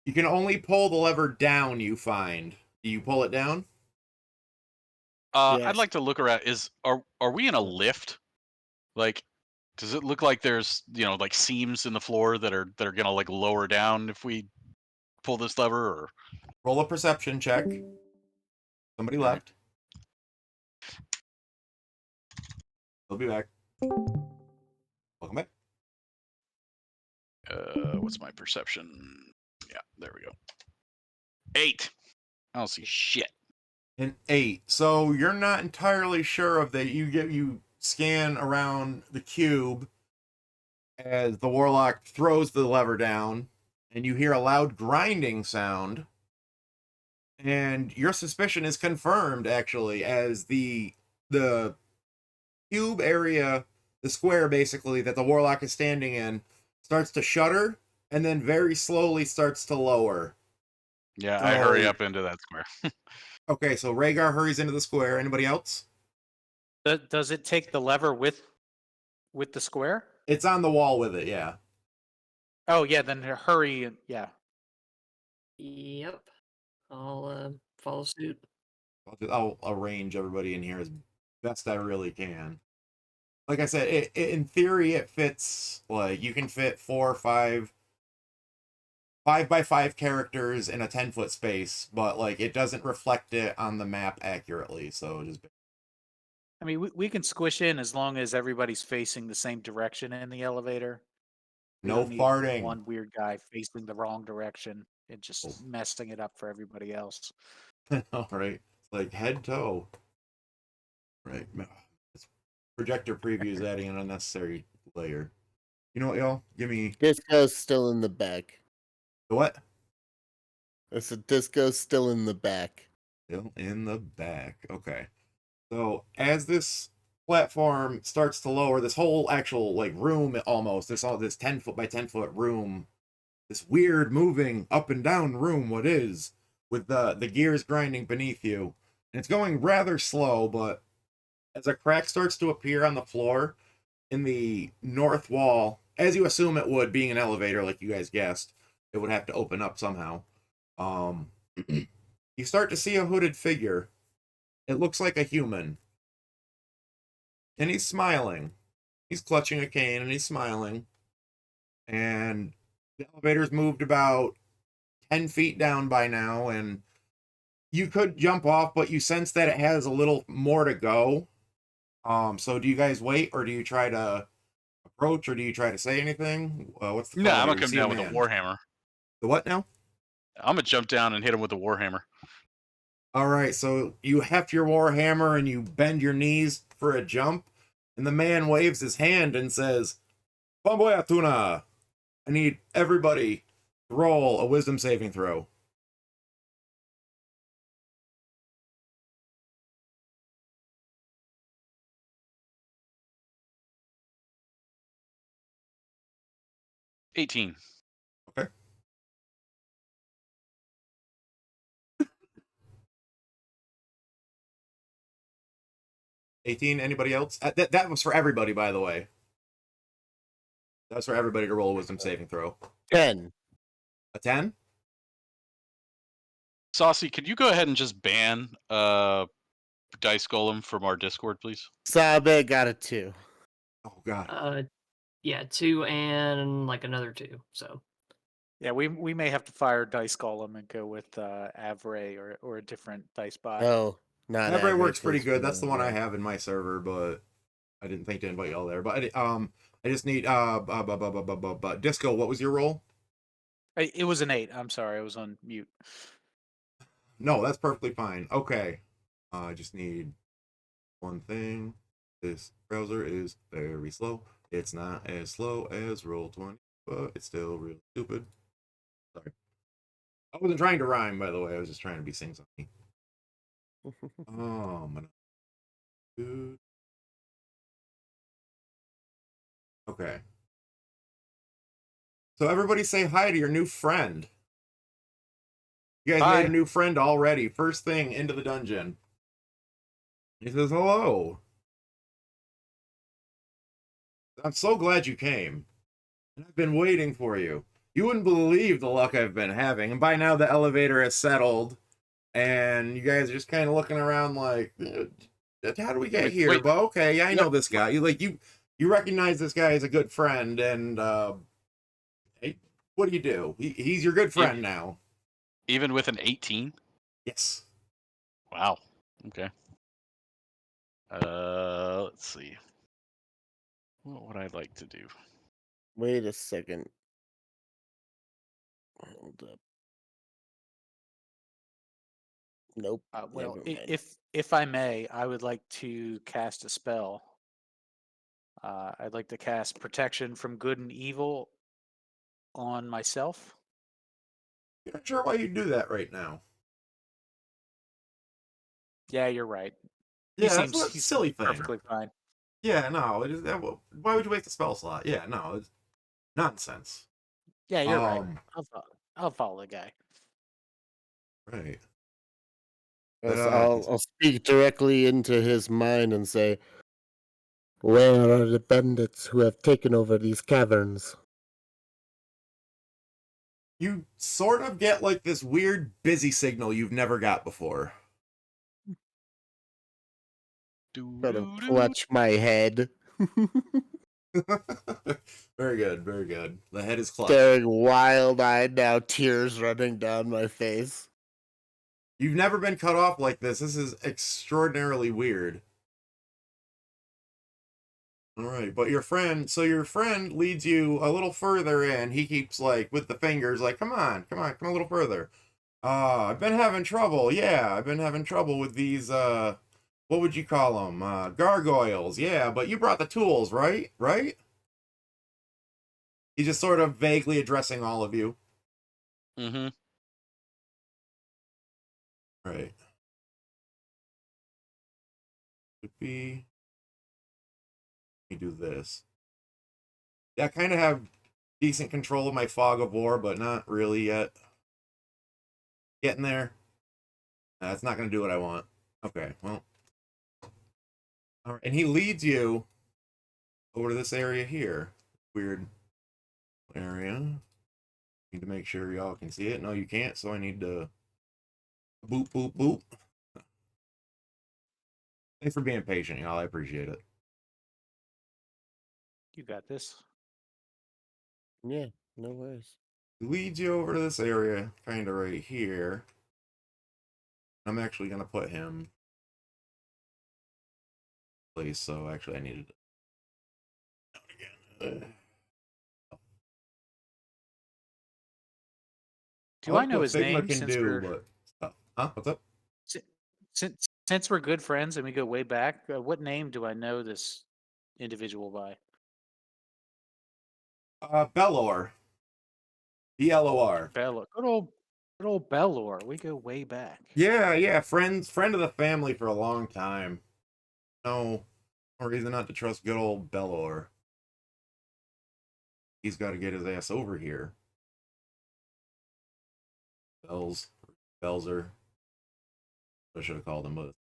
you can only pull the lever down. You find. Do you pull it down? I'd Yes. like to look around. Are we in a lift? Like, does it look like there's like seams in the floor that are gonna like lower down if we pull this lever? Or Roll a perception check. Somebody All right. left. They'll be back. Welcome back. What's my perception? Yeah, there we go. 8. I don't see shit. An 8. So you're not entirely sure of that. You scan around the cube, as the warlock throws the lever down, and you hear a loud grinding sound. And your suspicion is confirmed, actually, as the cube area, the square basically that the warlock is standing in, starts to shudder and then very slowly starts to lower. Yeah, I hurry So- up into that square. Okay, so Rhaegar hurries into the square. Anybody else? Does it take the lever with the square? It's on the wall with it, yeah. Oh yeah, then hurry and yeah. Yep. I'll follow suit. I'll arrange everybody in here as best I really can. Like I said, in theory, it fits. Like you can fit 4 or 5 by 5 characters in a 10-foot space, but like it doesn't reflect it on the map accurately. So just I mean, we can squish in as long as everybody's facing the same direction in the elevator. We no don't need farting. one weird guy facing the wrong direction and Oh. just messing it up for everybody else. All right, it's like head toe. Right, this projector preview is adding an unnecessary layer. You know what, y'all? Give me Disco's still in the back. the what? I said Disco's still in the back. Still in the back. Okay. So as this platform starts to lower, this whole actual like room almost, this 10-foot by 10-foot room, this weird moving up and down room, what is, with the gears grinding beneath you. And it's going rather slow, but as a crack starts to appear on the floor in the north wall, as you assume it would, being an elevator, like you guys guessed, it would have to open up somehow. You start to see a hooded figure. It looks like a human. And he's smiling. He's clutching a cane and he's smiling. And the elevator's moved about 10 feet down by now. And you could jump off, but you sense that it has a little more to go. So do you guys wait, or do you try to approach, or do you try to say anything? What's the No, call I'm here? gonna You come see down with man. a warhammer. The what now? I'm gonna jump down and hit him with a warhammer. All right, so you heft your warhammer and you bend your knees for a jump, and the man waves his hand and says, "Bomboya tuna." I need everybody to roll a wisdom saving throw. $18. Okay. $18. Anybody else? That was for everybody, by the way. That's for everybody to roll a wisdom saving throw. 10. A 10? Saucy, could you go ahead and just ban Dice Golem from our Discord, please? Sabe got a 2. Oh god. Yeah, 2 and like another 2. So Yeah, we may have to fire Dice Golem and go with Avray or a different dice bot. Oh, not Avray average, works pretty please, good. That's the one I yeah. have in my server, but I didn't think to invite y'all there. But I just need Disco. What was your roll? It was an 8. I'm sorry, I was on mute. No, that's perfectly fine. Okay, I just need one thing. This browser is very slow. It's not as slow as Roll20, but it's still real stupid. Sorry. I wasn't trying to rhyme, by the way. I was just trying to be sing-songy. Oh, my. Good. Okay. So everybody say hi to your new friend. You guys Hi. made a new friend already. First thing into the dungeon. He says, hello. I'm so glad you came. I've been waiting for you. You wouldn't believe the luck I've been having. And by now the elevator has settled. And you guys are just kind of looking around like, how do we get here? wait. But okay, yeah, I know this guy. You recognize this guy as a good friend, and hey, what do? He's your good friend now. Even with an 18? Yes. Wow. Okay. Let's see. What would I like to do? Wait a second. Hold up. Nope. Well, never mind. if I may, I would like to cast a spell. I'd like to cast Protection from Good and Evil on myself. You're not sure why you do that right now. Yeah, you're right. Yeah, He that's seems a he's silly thing. perfectly fine. Yeah, no. Why would you waste a spell slot? Yeah, no, it's nonsense. Yeah, you're right. Um, I'll follow the guy. Right. Yes, But, I'll speak directly into his mind and say, "Where are the bandits who have taken over these caverns?" you sort of get like this weird busy signal you've never got before. Gotta clutch my head, Very good, very good. The head is clutched. staring wild-eyed now, tears running down my face. You've never been cut off like this. This is extraordinarily weird. All right, but your friend leads you a little further in. He keeps like with the fingers, like, come on, come a little further. I've been having trouble. Yeah, I've been having trouble with these, what would you call them? Gargoyles. Yeah, but you brought the tools, right? Right? He's just sort of vaguely addressing all of you. Mm-hmm. Right. Could be. Let me do this. Yeah, I kind of have decent control of my fog of war, but not really yet. Getting there. That's not going to do what I want. Okay, well. All right, and he leads you over to this area here. Weird area. Need to make sure y'all can see it. No, you can't, so I need to boop, boop, boop. Thanks for being patient, y'all. I appreciate it. You got this. Yeah, no worries. He leads you over to this area, kind of right here. I'm actually going to put him in place, so actually I needed to down again. Do I like know what his Figma name can since do, we're but huh? What's up? since we're good friends and we go way back? What name do I know this individual by? Belor. BLOR. Bella. Good old Bellor. We go way back. Yeah, friend of the family for a long time. No reason not to trust good old Belor. He's got to get his ass over here. Belzer. I should have called him, but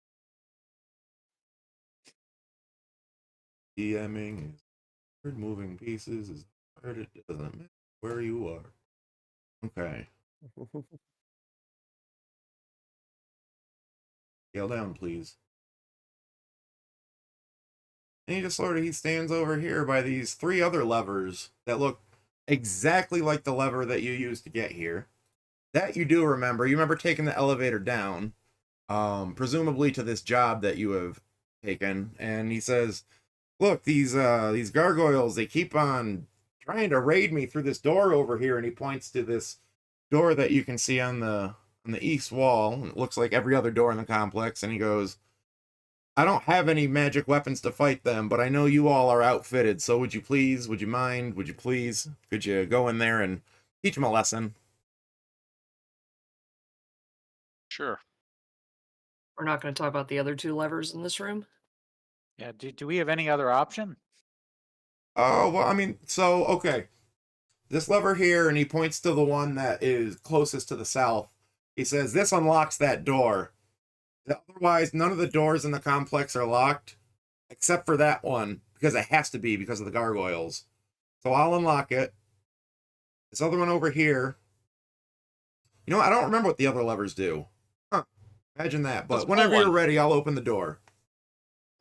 DMing is hard, moving pieces is hard. It doesn't matter where you are. Okay. Scale down, please. And he stands over here by these three other levers that look exactly like the lever that you used to get here. That you do remember. You remember taking the elevator down, presumably to this job that you have taken. And he says, "Look, these gargoyles, they keep on trying to raid me through this door over here." And he points to this door that you can see on the east wall. It looks like every other door in the complex. And he goes, "I don't have any magic weapons to fight them, but I know you all are outfitted. So would you mind, could you go in there and teach them a lesson?" Sure. We're not going to talk about the other two levers in this room. Yeah. Do we have any other option? Oh, well, I mean, so, okay. This lever here, and he points to the one that is closest to the south. He says, "This unlocks that door. Otherwise, none of the doors in the complex are locked, except for that one, because it has to be because of the gargoyles. So I'll unlock it. This other one over here. You know, I don't remember what the other levers do. Huh. Imagine that. But Let's pull whenever you're one. ready, I'll open the door."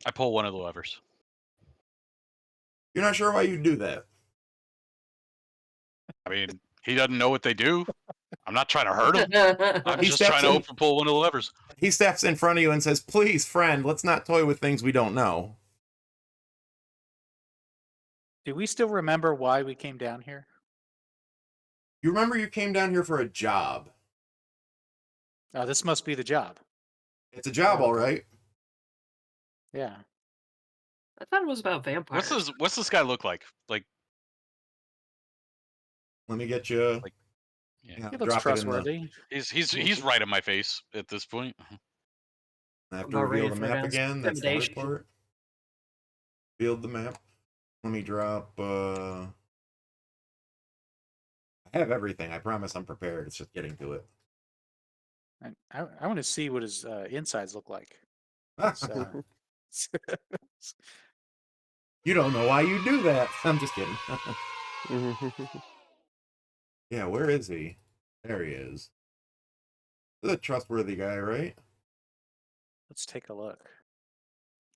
I pull one of the levers. You're not sure why you do that. I mean, he doesn't know what they do. I'm not trying to hurt him. I'm He just steps trying to in- pull one of the levers. He steps in front of you and says, "Please, friend, let's not toy with things we don't know." Do we still remember why we came down here? You remember you came down here for a job. Oh, this must be the job. It's a job, Okay. all right. Yeah. I thought it was about vampires. What's this guy look like? Like, Let me get you. Like, yeah. Yeah, He looks drop it in the. trustworthy. he's right in my face at this point. I have to About reveal ready the for map advanced again. That's the hard intimidation. part. Revealed the map. Let me drop. I have everything. I promise I'm prepared. It's just getting to it. I want to see what his insides look like. It's, You don't know why you do that. I'm just kidding. Yeah, where is he? There he is. This is a trustworthy guy, right? let's take a look.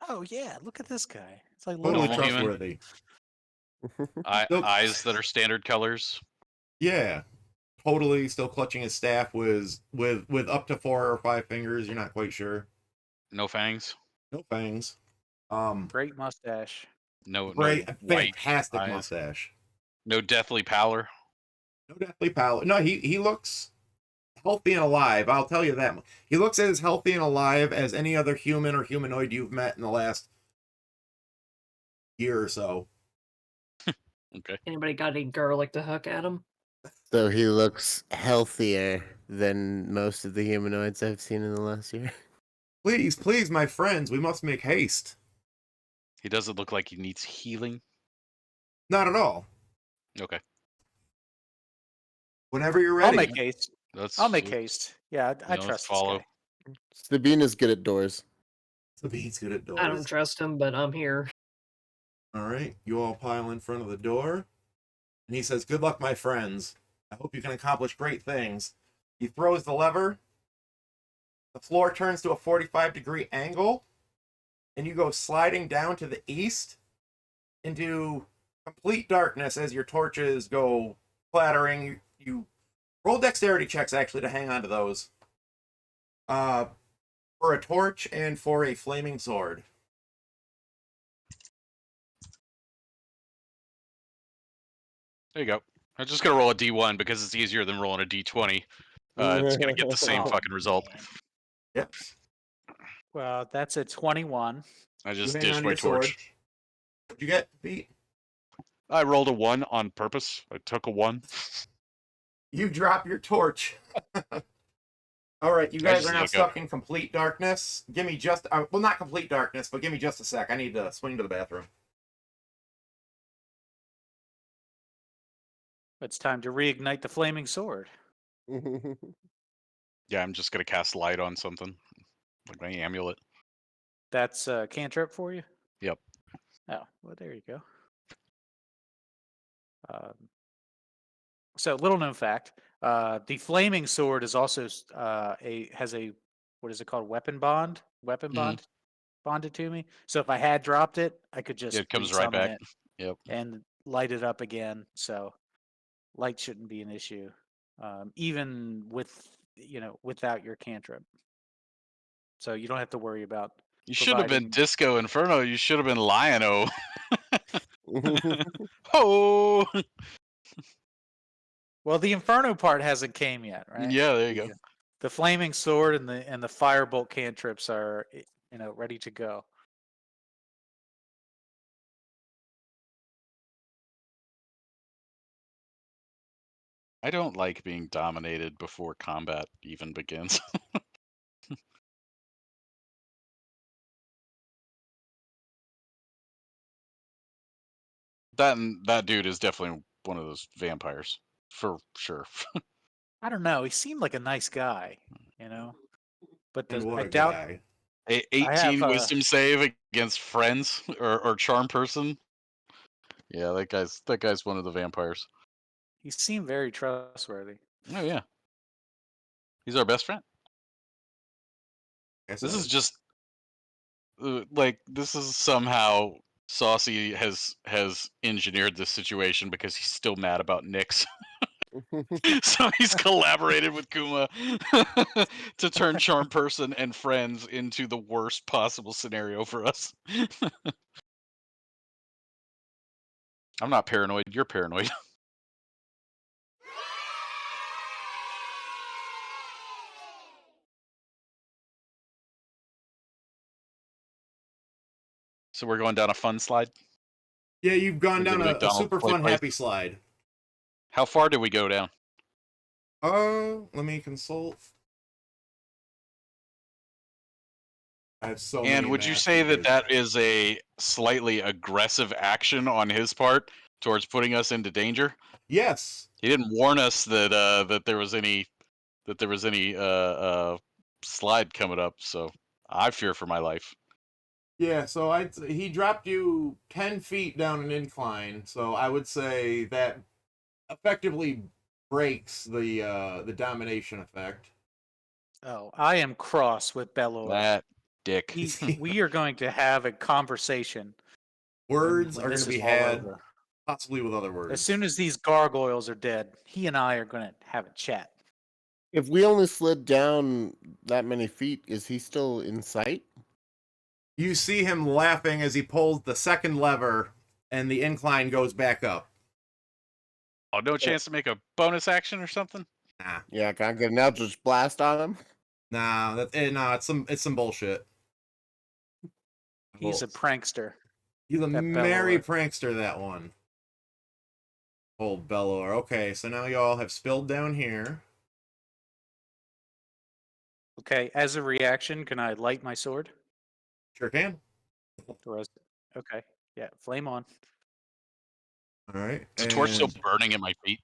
Oh yeah, look at this guy. It's like Totally Normal human. trustworthy. Still- Eyes that are standard colors. Yeah, totally. Still clutching his staff with up to 4 or 5 fingers. You're not quite sure. No fangs. No fangs. great mustache. No Great, white fantastic eyes. mustache. No deathly pallor. No deathly pallor. No, he looks healthy and alive. I'll tell you that. He looks as healthy and alive as any other human or humanoid you've met in the last year or so. Okay. Anybody got any garlic to hook at him? So he looks healthier than most of the humanoids I've seen in the last year. Please, please, my friends, we must make haste. He doesn't look like he needs healing. Not at all. Okay. Whenever you're ready. I'll make haste. I'll make Let's haste. Yeah, I let's trust follow. this guy. Sabine is good at doors. Sabine's good at doors. I don't trust him, but I'm here. All right, you all pile in front of the door. And he says, "Good luck, my friends. I hope you can accomplish great things." He throws the lever. The floor turns to a 45-degree angle. And you go sliding down to the east into complete darkness as your torches go clattering. You roll dexterity checks, actually, to hang on to those. For a torch and for a flaming sword. There you go. I'm just gonna roll a D1 because it's easier than rolling a D20. It's gonna get the same Oh, fucking result. man. Yep. Well, that's a 21. I You just hang dished on to my your sword. torch. What'd you get, Pete? I rolled a 1 on purpose. I took a 1. You drop your torch. All right, you I guys just are now look stuck up. in complete darkness. Give me just, well, not complete darkness, but give me just a sec. I need to swing to the bathroom. It's time to reignite the flaming sword. Yeah, I'm just gonna cast light on something. Like my amulet. That's a cantrip for you? Yep. Oh, well, there you go. So, little known fact: the flaming sword is also has a what is it called? Weapon bond. Weapon Mhm. bond bonded to me. So if I had dropped it, I could just It comes right resummon back. it Yep. and light it up again. So light shouldn't be an issue, even with without your cantrip. So you don't have to worry about. You should have been providing- Disco Inferno. You should have been Lion-O. Oh. Well, the Inferno part hasn't came yet, right? Yeah, there you go. The flaming sword and the firebolt cantrips are ready to go. I don't like being dominated before combat even begins. That dude is definitely one of those vampires, for sure. I don't know. He seemed like a nice guy, but And what I a doubt. guy. A I have 18 wisdom save against friends or charm person. Yeah, that guy's one of the vampires. He seemed very trustworthy. Oh yeah, he's our best friend. Guess This that is just this is somehow Saucy has engineered this situation because he's still mad about Nyx. So he's collaborated with Kuma to turn charm person and friends into the worst possible scenario for us. I'm not paranoid, you're paranoid. So we're going down a fun slide. Yeah, you've gone We're down doing a McDonald's super play fun, place. happy slide. How far do we go down? Let me consult. I have so many. And would you maps say that here. that is a slightly aggressive action on his part towards putting us into danger? Yes. He didn't warn us that that there was any slide coming up, so I fear for my life. Yeah, so he dropped you 10 feet down an incline, so I would say that effectively breaks the domination effect. Oh, I am cross with Belor. That dick. We are going to have a conversation. Words when are going this to is be all had, over. possibly with other words. As soon as these gargoyles are dead, he and I are going to have a chat. If we only slid down that many feet, is he still in sight? You see him laughing as he pulls the second lever, and the incline goes back up. Oh, no chance to make a bonus action or something? Nah, Yeah, can I get an Eldritch Blast on him? nah, it's some bullshit. He's a prankster. He's a that merry Belor. prankster, that one. Old Belor. Okay, so now y'all have spilled down here. Okay, as a reaction, can I light my sword? Sure can. Okay, yeah, flame on. All right. Is the torch still and- burning at my feet?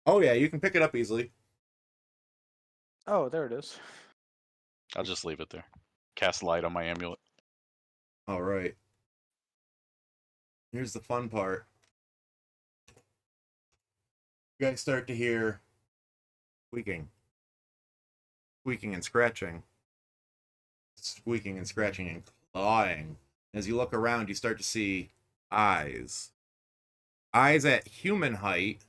Oh yeah, you can pick it up easily. Oh, there it is. I'll just leave it there. Cast light on my amulet. All right. Here's the fun part. You guys start to hear squeaking. Squeaking and scratching. Squeaking and scratching and clawing. As you look around, you start to see eyes. Eyes at human height.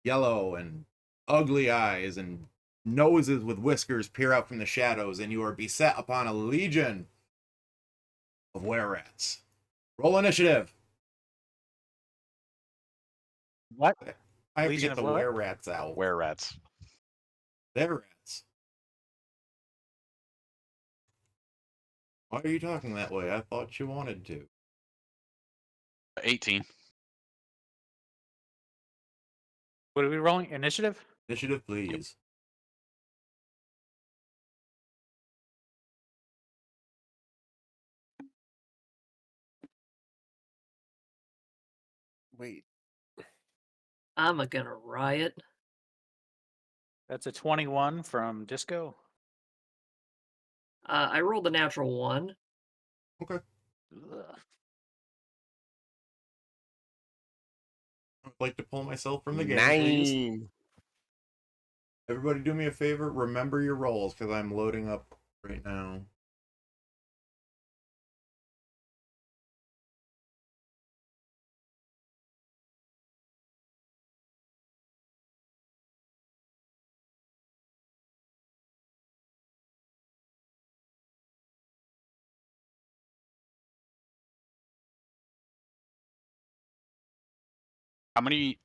Yellow and ugly eyes, and noses with whiskers peer out from the shadows, and you are beset upon a legion of were-rats. Roll initiative. What? I have Legion to of get the what? were-rats out. Were-rats. They're rats. Why are you talking that way? I thought you wanted to. 18. What are we rolling? Initiative? Initiative, please. Wait. I'm gonna riot. That's a 21 from Disco. I rolled a natural 1. Okay. Ugh. I'd like to pull myself from the game, please. 9. Everybody do me a favor. Remember your rolls, because I'm loading up right now.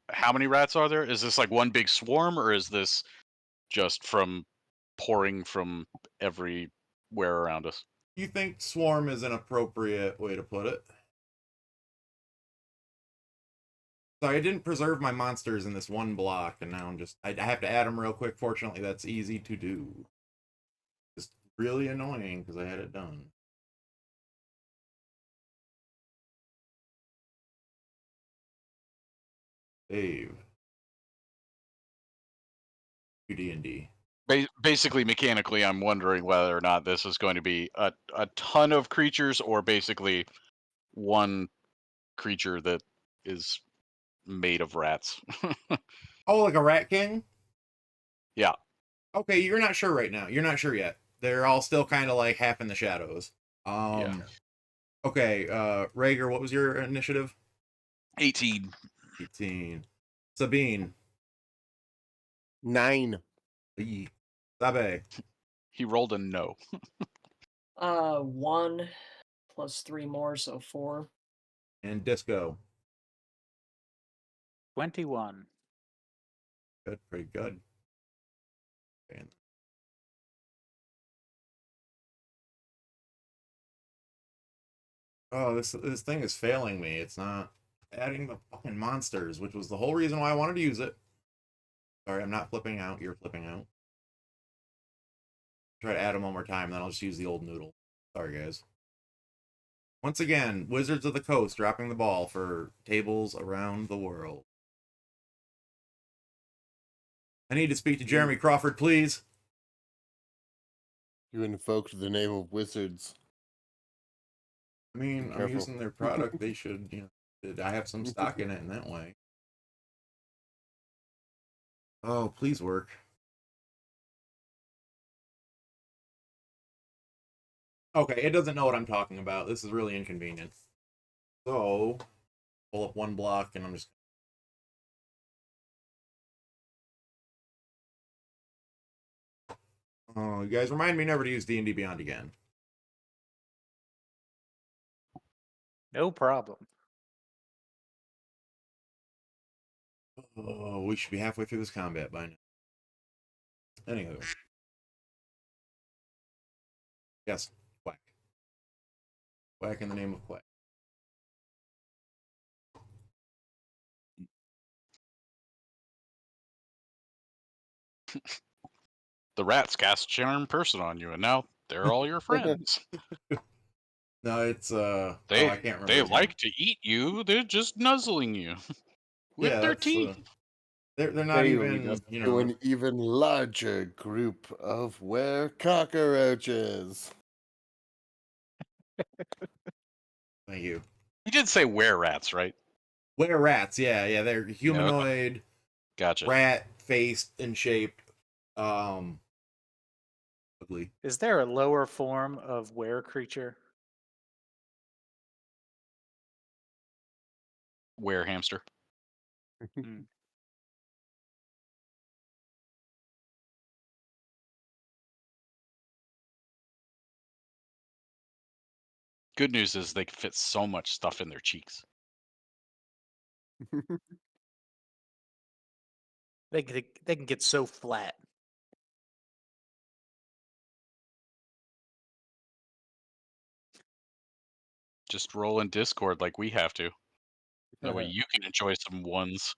How many rats are there? Is this like one big swarm, or is this just from pouring from everywhere around us? You think swarm is an appropriate way to put it? Sorry, I didn't preserve my monsters in this one block, and now I have to add them real quick. Fortunately, that's easy to do. It's really annoying because I had it done. Save. D&D. Basically, mechanically, I'm wondering whether or not this is going to be a ton of creatures, or basically one creature that is made of rats. Oh, like a rat king? Yeah. Okay, you're not sure right now. You're not sure yet. They're all still kind of like half in the shadows. Yeah. Okay, Rager, what was your initiative? 18. 18. Sabine. 9. Sabe. He rolled a no. 1 plus 3 more, so 4. And Disco. 21. Good, pretty good. And Oh, this thing is failing me. It's not adding the fucking monsters, which was the whole reason why I wanted to use it. Sorry, I'm not flipping out. You're flipping out. Try to add them one more time, then I'll just use the old noodle. Sorry, guys. Once again, Wizards of the Coast dropping the ball for tables around the world. I need to speak to Jeremy Crawford, please. You invoked the name of wizards. I mean, Be I'm careful. using their product. They should, I have some stock in it in that way. Oh, please work. Okay, it doesn't know what I'm talking about. This is really inconvenient. So, pull up one block, and I'm just... Oh, you guys remind me never to use D&D Beyond again. No problem. Oh, we should be halfway through this combat by now. Anywho. Yes, Quack. Quack in the name of Quack. The rats cast charm person on you, and now they're all your friends. No, it's oh, They I can't remember. they his name. like to eat you. They're just nuzzling you with Yeah, their that's, teeth. they're not They even, lead us you to know. an even larger group of were cockroaches. Thank you. You did say were rats, right? Were rats? Yeah, they're okay. humanoid, Gotcha. rat faced and shaped. Ugly. Is there a lower form of were creature? Were hamster. Hmm. Good news is they can fit so much stuff in their cheeks. They can get so flat. Just roll in Discord like we have to. That way you can enjoy some ones.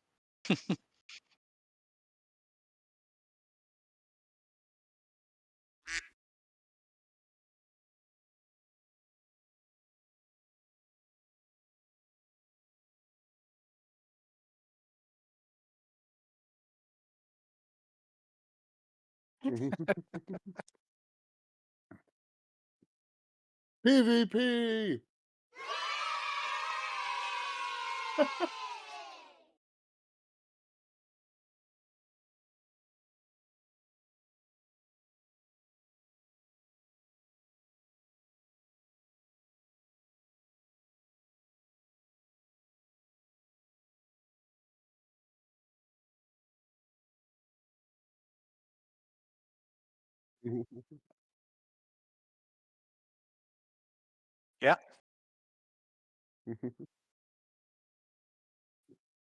PvP! Yeah.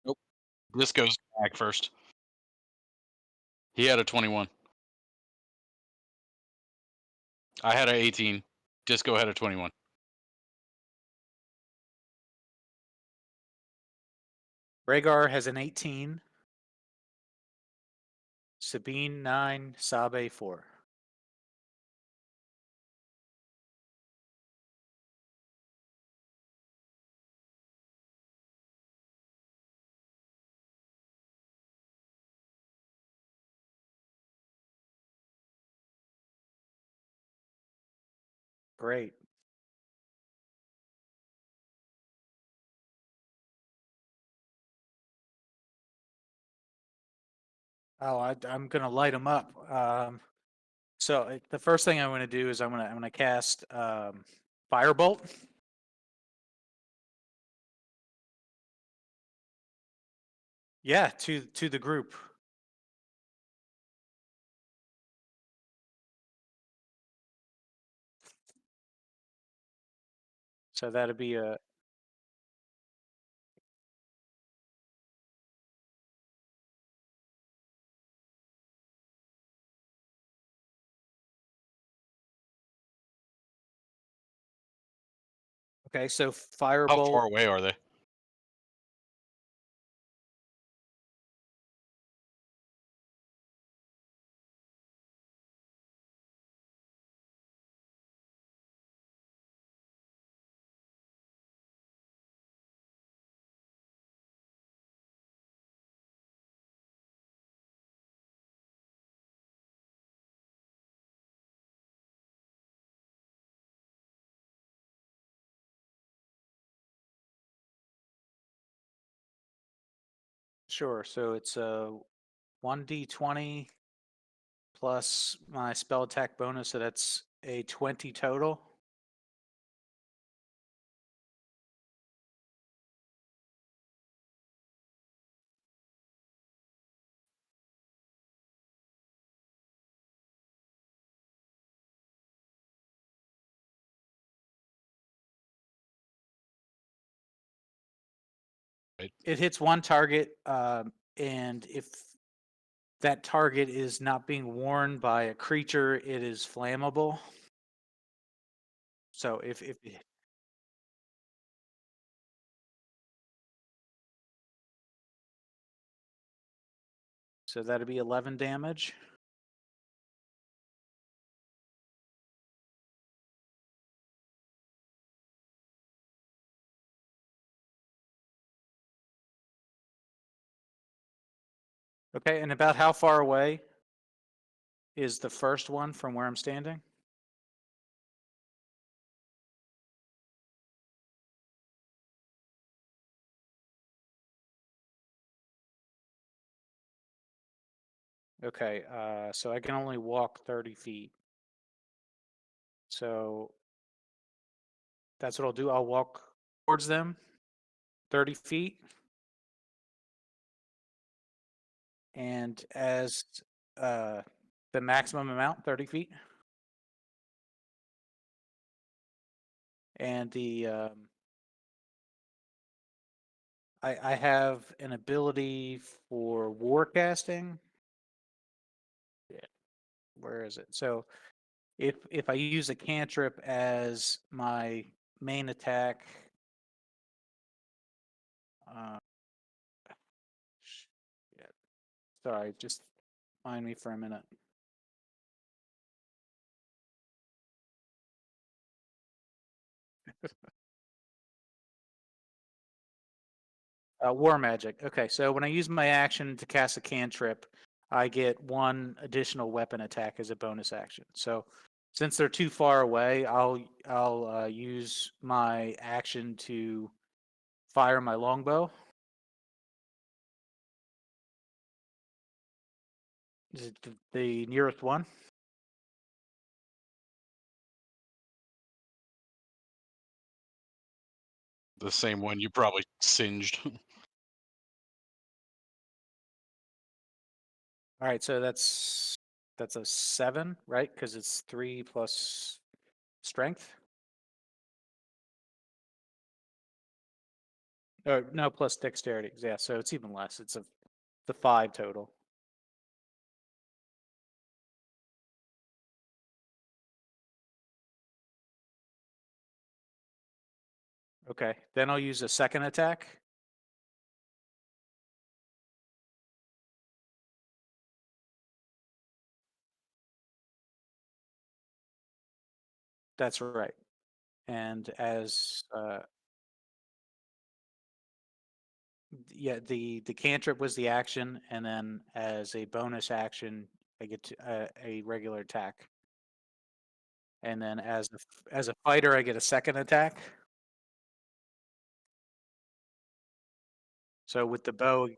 Nope. This goes back first. He had a 21. I had a 18. Disco had a 21. Rhaegar has an 18. Sabine 9. Sabe 4. Great. Oh, I'm gonna light them up. So the first thing I'm gonna do is I'm gonna cast Firebolt. Yeah, to the group. So that'd be a Okay, so How firebolt. far away are they? Sure. So it's a 1d20 plus my spell attack bonus, so that's a 20 total. Right. It hits one target, and if that target is not being worn by a creature, it is flammable. So if so that'd be 11 damage. Okay, and about how far away is the first one from where I'm standing? Okay, so I can only walk 30 feet. So that's what I'll do. I'll walk towards them 30 feet. And as the maximum amount, 30 feet. And the I have an ability for warcasting. Yeah, where is it? So if I use a cantrip as my main attack, shit. Sorry, just mind me for a minute. War magic. Okay, so when I use my action to cast a cantrip, I get one additional weapon attack as a bonus action. So since they're too far away, I'll use my action to fire my longbow. Is it the nearest one? The same one you probably singed. All right, so that's a 7, right? Because it's 3 plus strength. Or no, plus dexterity. Yeah, so it's even less. It's the 5 total. Okay, then I'll use a second attack. That's right. And as yeah, the cantrip was the action, and then as a bonus action, I get to, a regular attack. And then as a fighter, I get a second attack. So with the bow,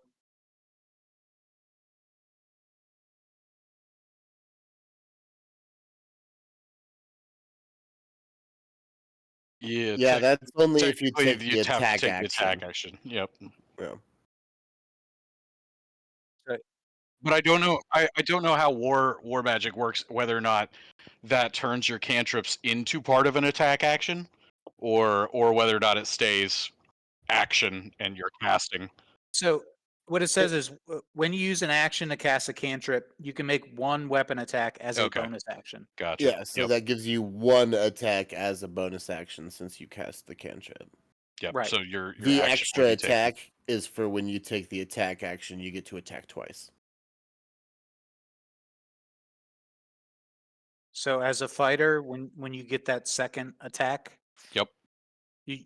Yeah, Yeah, that's only if you technically take you the have to attack take the attack action. action. Yep. Yeah. But I don't know. I don't know how war magic works. Whether or not that turns your cantrips into part of an attack action, or whether or not it stays action and you're casting. so What it says is when you use an action to cast a cantrip, you can make one weapon attack as a Okay. bonus action. Gotcha. Yeah, so Yep. that gives you one attack as a bonus action since you cast the cantrip. Yep. Right. So your The action extra would be taken. attack is for when you take the attack action, you get to attack twice. So as a fighter, when you get that second attack, Yep. you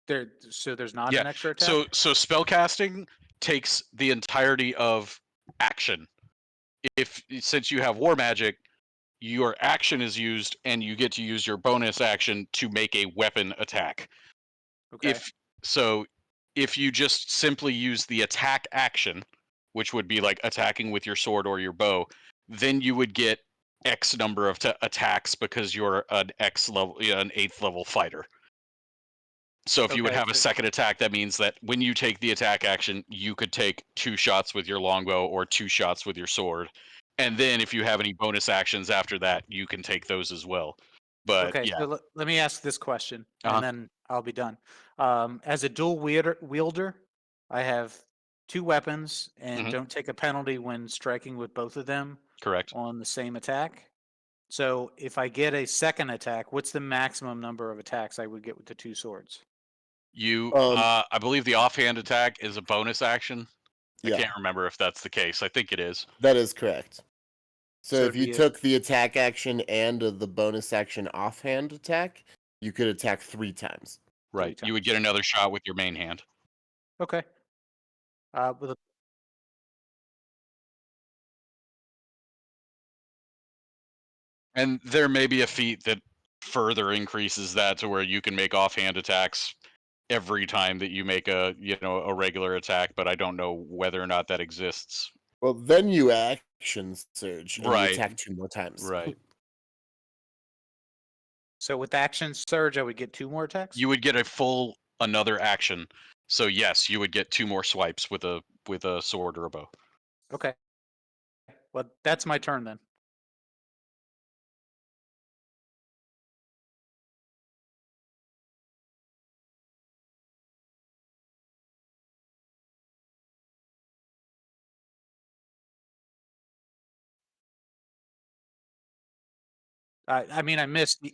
there's not Yeah. an extra attack. So spellcasting takes the entirety of action. Since you have war magic, your action is used and you get to use your bonus action to make a weapon attack. Okay. If you just simply use the attack action, which would be like attacking with your sword or your bow, then you would get X number of attacks because you're an X level, an 8th level fighter. So if you would Okay, have a so- second attack, that means that when you take the attack action, you could take 2 shots with your longbow or 2 shots with your sword. And then if you have any bonus actions after that, you can take those as well. But Okay, yeah, so let me ask this question, Uh-huh. and then I'll be done. As a dual wielder, I have 2 weapons and Mhm. don't take a penalty when striking with both of them correct. on the same attack. So if I get a second attack, what's the maximum number of attacks I would get with the 2 swords? I believe the offhand attack is a bonus action. I Yeah, can't remember if that's the case. I think it is. that is correct. So So if it'd you be a- took the attack action and the bonus action offhand attack, you could attack 3 times. Right. You would times. get another shot with your main hand. Okay. With a And there may be a feat that further increases that to where you can make offhand attacks every time that you make a regular attack, but I don't know whether or not that exists. Well, then you action surge and you Right. attack 2 more times. Right. So with action surge, I would get 2 more attacks? You would get a full another action. So yes, you would get 2 more swipes with a sword or a bow. Okay. Well, that's my turn then. I mean, I missed.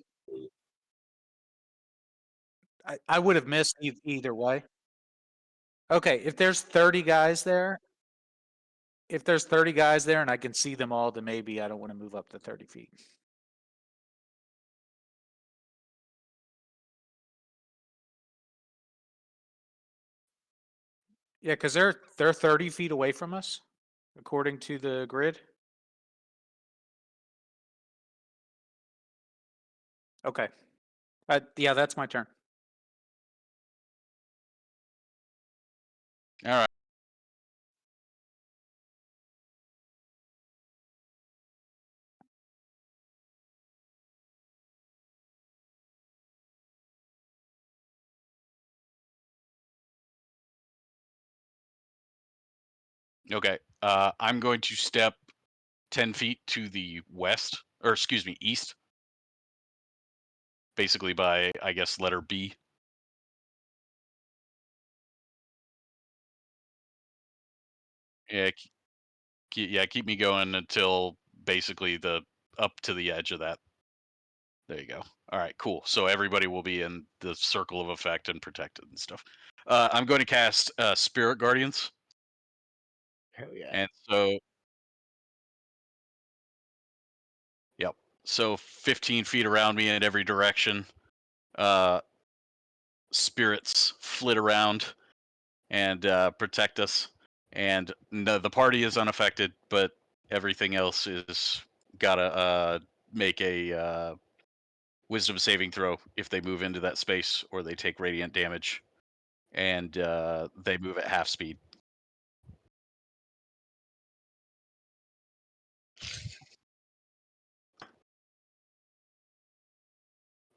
I would have missed either way. Okay, if there's 30 guys there, and I can see them all, then maybe I don't want to move up to 30 feet. Yeah, because they're 30 feet away from us, according to the grid. Okay. Yeah, that's my turn. All right. Okay. I'm going to step 10 feet to the west, or excuse me, east. Basically by, I guess, letter B. Yeah, keep me going until basically the up to the edge of that. There you go. All right, cool. So everybody will be in the circle of effect and protected and stuff. I'm going to cast Spirit Guardians. Hell yeah. And so, yep. So 15 feet around me in every direction. Spirits flit around and protect us. And no, the party is unaffected, but everything else is gotta make a wisdom saving throw if they move into that space or they take radiant damage. And they move at half speed.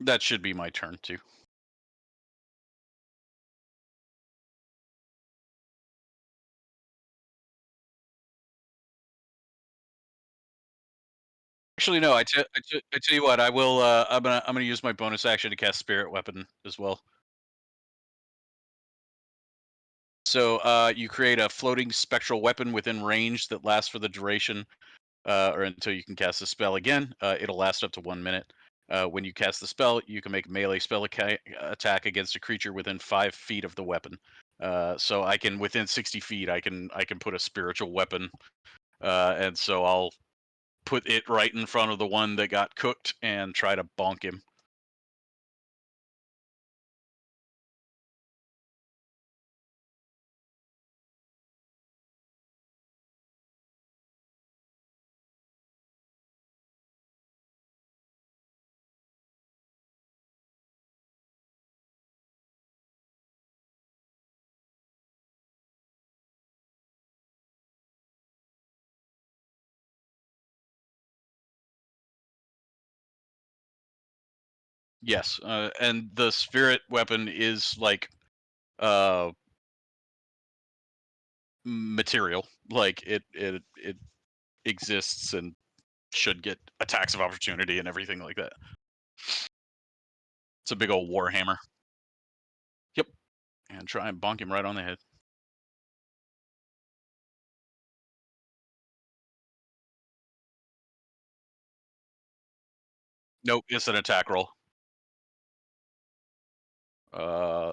That should be my turn too. Actually, no. I tell you what. I will. I'm gonna use my bonus action to cast Spirit Weapon as well. So you create a floating spectral weapon within range that lasts for the duration, or until you can cast the spell again. It'll last up to 1 minute. When you cast the spell, you can make a melee spell attack against a creature within 5 feet of the weapon. So I can, within 60 feet, I can put a spiritual weapon, and so I'll put it right in front of the one that got cooked and try to bonk him. Yes, and the spirit weapon is like uh material. Like it exists and should get attacks of opportunity and everything like that. It's a big old warhammer. Yep, and try and bonk him right on the head. Nope, it's an attack roll. Uh,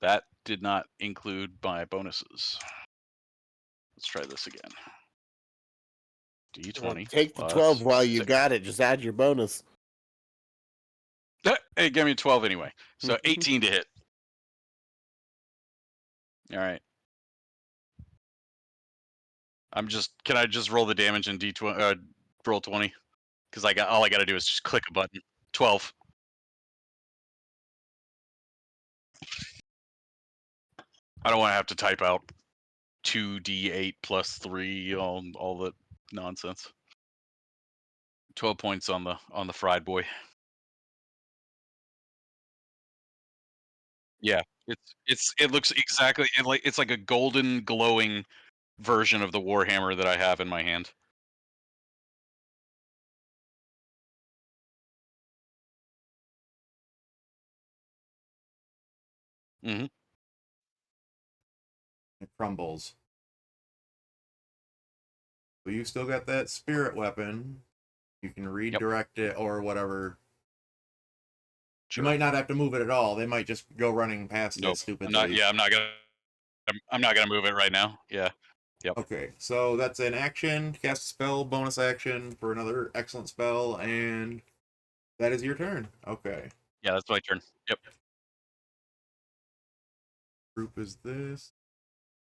that did not include my bonuses. Let's try this again. D20 Take the plus 12 while you 6. got it. Just add your bonus. Hey, give me 12 anyway. So 18 to hit. All right. Can I just roll the damage in D20, roll 20? Because all I got to do is just click a button. 12. I don't want to have to type out 2d8 plus 3, all the nonsense. 12 points on the fried boy. Yeah, it looks exactly it's like a golden glowing version of the warhammer that I have in my hand. Hmm. It crumbles. But you still got that spirit weapon. You can redirect it or whatever. Sure. You might not have to move it at all. They might just go running past Nope. it stupidly. I'm not gonna move it right now. Yeah. Yep. Okay, so that's an action, cast a spell, bonus action for another excellent spell, and that is your turn. Okay. Yeah, that's my turn. Yep. Group is this.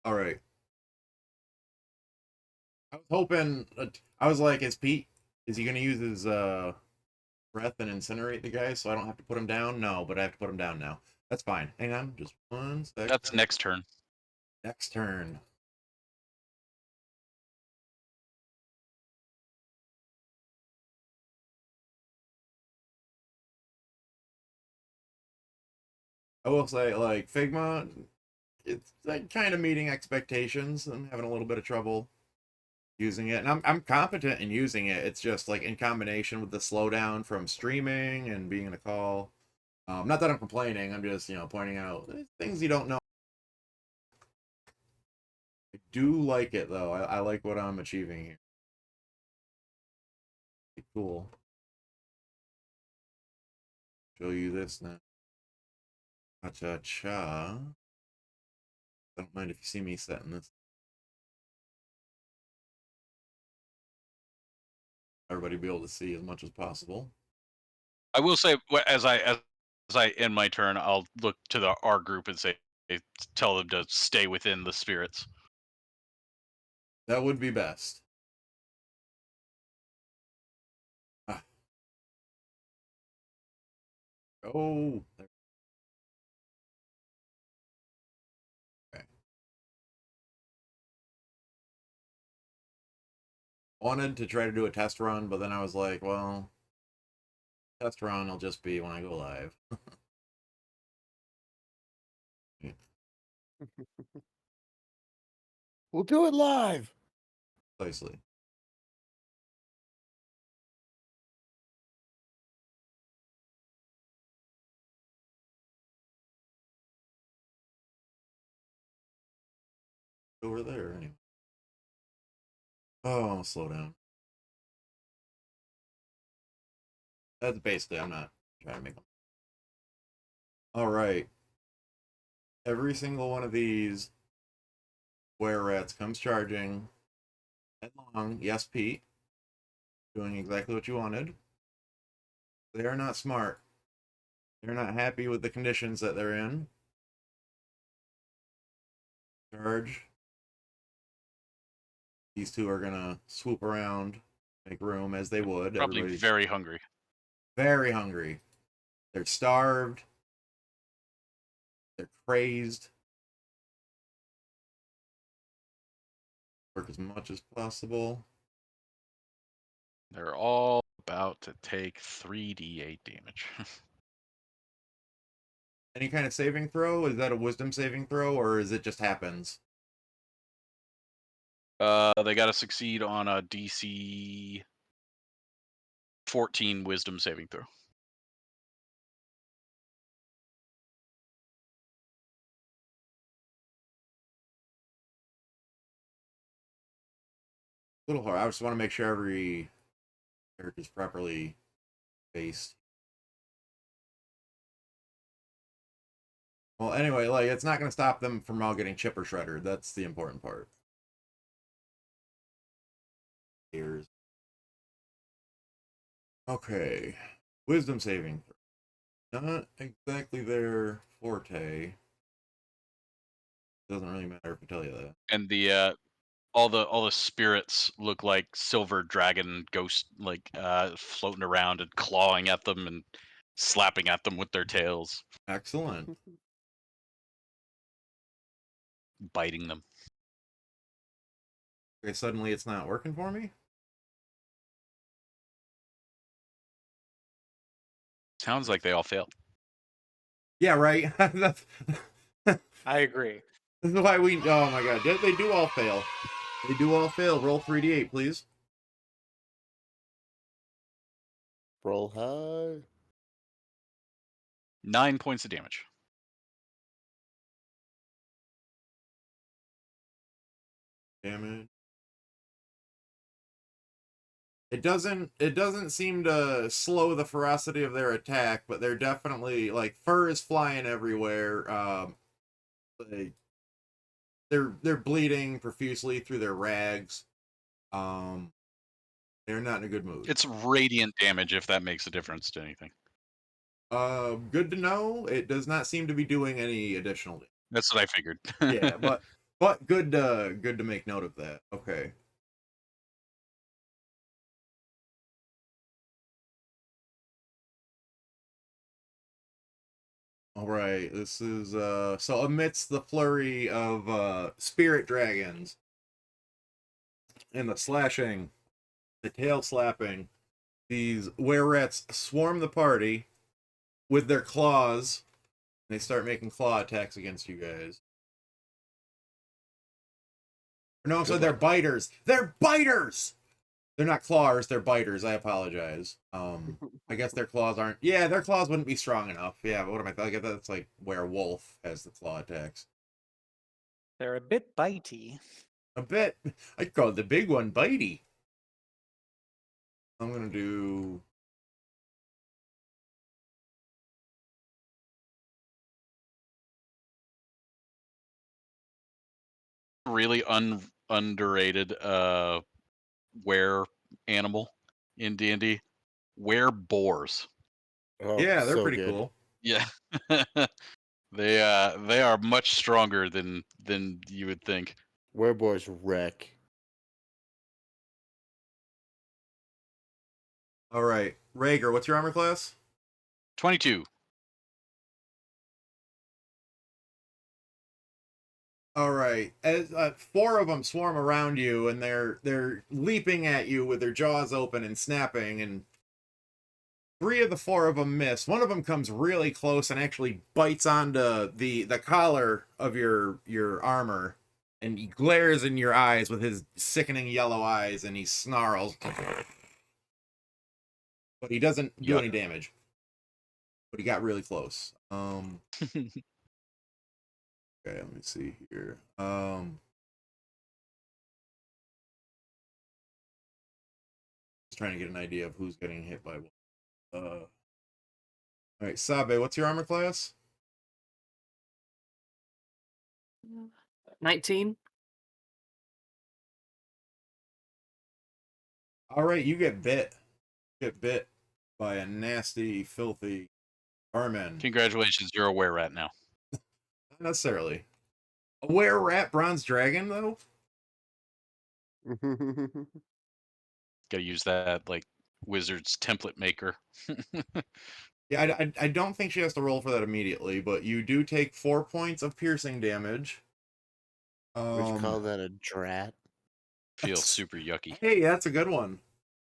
All right. I was hoping. I was like, is he gonna use his breath and incinerate the guy so I don't have to put him down? No, but I have to put him down now. That's fine. Hang on, just 1 second. That's next turn. Next turn. I will say, like, Figma, it's like kind of meeting expectations. I'm having a little bit of trouble using it, and I'm competent in using it. It's just like in combination with the slowdown from streaming and being in a call. Not that I'm complaining. I'm just pointing out things you don't know. I do like it though. I like what I'm achieving here. Cool. Show you this now. Cha cha. I don't mind if you see me setting this. Everybody be able to see as much as possible. I will say, as I end my turn, I'll look to our group and say, tell them to stay within the spirits. That would be best. Ah. Oh. Okay. Wanted to try to do a test run, but then I was like, well, test run will just be when I go live. Yeah. We'll do it live. Precisely. over there anyway. Oh, slow down. That's basically, I'm not trying to make them. All right. Every single one of these were rats comes charging headlong. Yes, Pete. Doing exactly what you wanted. They are not smart. They're not happy with the conditions that they're in. Charge. These two are gonna swoop around, make room as they would. Probably Everybody's very hungry. very hungry. They're starved. They're crazed. Work as much as possible. They're all about to take 3d8 damage. Any kind of saving throw? Is that a wisdom saving throw, or is it just happens? They got to succeed on a DC 14 wisdom saving throw. A little hard. I just want to make sure every character is properly based. Well, anyway, like it's not going to stop them from all getting chipper shreddered. That's the important part. Here's okay. Wisdom saving throw. Not exactly their forte. Doesn't really matter if I tell you that. And the all the spirits look like silver dragon ghost, like floating around and clawing at them and slapping at them with their tails, Excellent. biting them. Okay, suddenly it's not working for me. Sounds like they all failed. Yeah, right. That's I agree. this is why we. Oh my god, they do all fail. They do all fail. Roll 3d8, please. Roll high. 9 points of damage. Damage. It doesn't seem to slow the ferocity of their attack, but they're definitely like fur is flying everywhere. They're bleeding profusely through their rags. They're not in a good mood. It's radiant damage, if that makes a difference to anything. Good to know. It does not seem to be doing any additional damage. That's what I figured. Yeah, but good to make note of that. Okay. All right, this is so amidst the flurry of spirit dragons and the slashing, the tail slapping, these were-rats swarm the party with their claws. And they start making claw attacks against you guys. No, so they're biters. They're biters. They're not clawers, they're biters. I apologize. I guess their claws aren't. Yeah, their claws wouldn't be strong enough. Yeah, but what am I thinking? That's like where Wolf has the claw attacks. They're a bit bitey. A bit. I call the big one bitey. I'm gonna do. Really underrated were animal in D&D. Were boars. Oh, Yeah, they're so pretty good. cool. Yeah. They are much stronger than you would think. Wereboars wreck. All right, Rhaegar, what's your armor class? 22. All right, as four of them swarm around you, and they're leaping at you with their jaws open and snapping, and three of the four of them miss. One of them comes really close and actually bites onto the collar of your armor, and he glares in your eyes with his sickening yellow eyes, and he snarls. But he doesn't do any damage. But he got really close. Okay, let me see here. trying to get an idea of who's getting hit by what. All right, Sabe, what's your armor class? 19. All right, you get bit. Get bit by a nasty, filthy vermin. Congratulations, you're a were rat now. Not necessarily. A were rat bronze dragon, though? Gotta use that like wizard's template maker. Yeah, I don't think she has to roll for that immediately, but you do take 4 points of piercing damage. Would you call that a drat? Feels super yucky. Hey, that's a good one.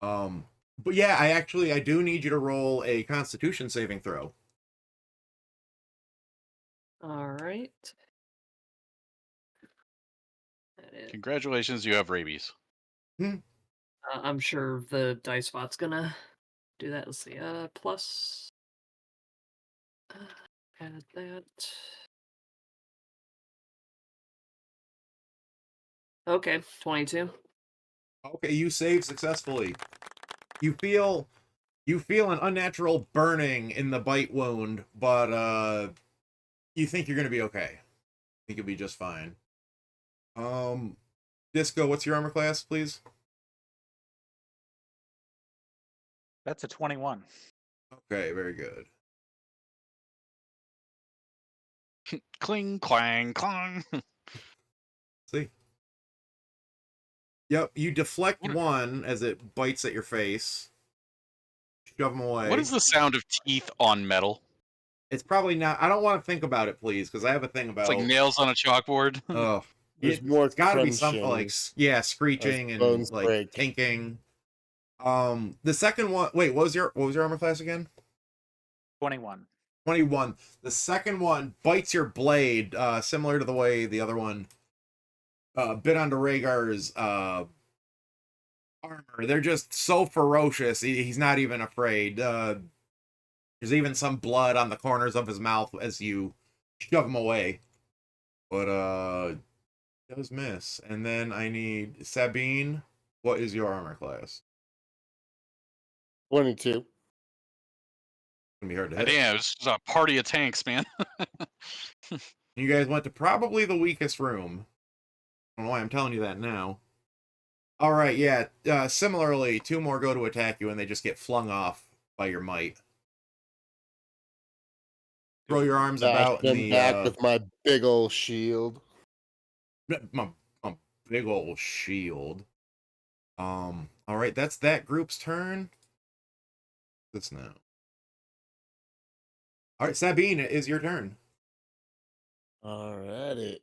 But yeah, I do need you to roll a Constitution saving throw. All right. That is, Congratulations, you have rabies. I'm sure the dice bot's gonna do that. Let's see. Plus. Add that. Okay, 22. Okay, you save successfully. You feel an unnatural burning in the bite wound, but you think you're gonna be okay. I think you'll be just fine. Disco, what's your armor class, please? That's a 21. Okay, very good. Cling, clang, clang. See? Yep, you deflect What- one as it bites at your face. Shove them away. What is the sound of teeth on metal? It's probably not. I don't want to think about it, please, because I have a thing about. It's like nails on a chalkboard. Oh, There's more It's got to be something crunching like screeching and bones like break. tinking. The second one. Wait, what was your armor class again? 21. 21. The second one bites your blade, similar to the way the other one bit onto Rhaegar's armor. They're just so ferocious. He's not even afraid. There's even some blood on the corners of his mouth as you shove him away. But does miss. And then I need Sabine. What is your armor class? 22. It's gonna be hard to hit. Damn, this is a party of tanks, man. You guys went to probably the weakest room. I don't know why I'm telling you that now. All right, yeah. Similarly, 2 more go to attack you, and they just get flung off by your might. Throw your arms about in Them the back with my big old shield. my big old shield. All right, that's that group's turn. This now. All right, Sabine, it is your turn. Alrighty.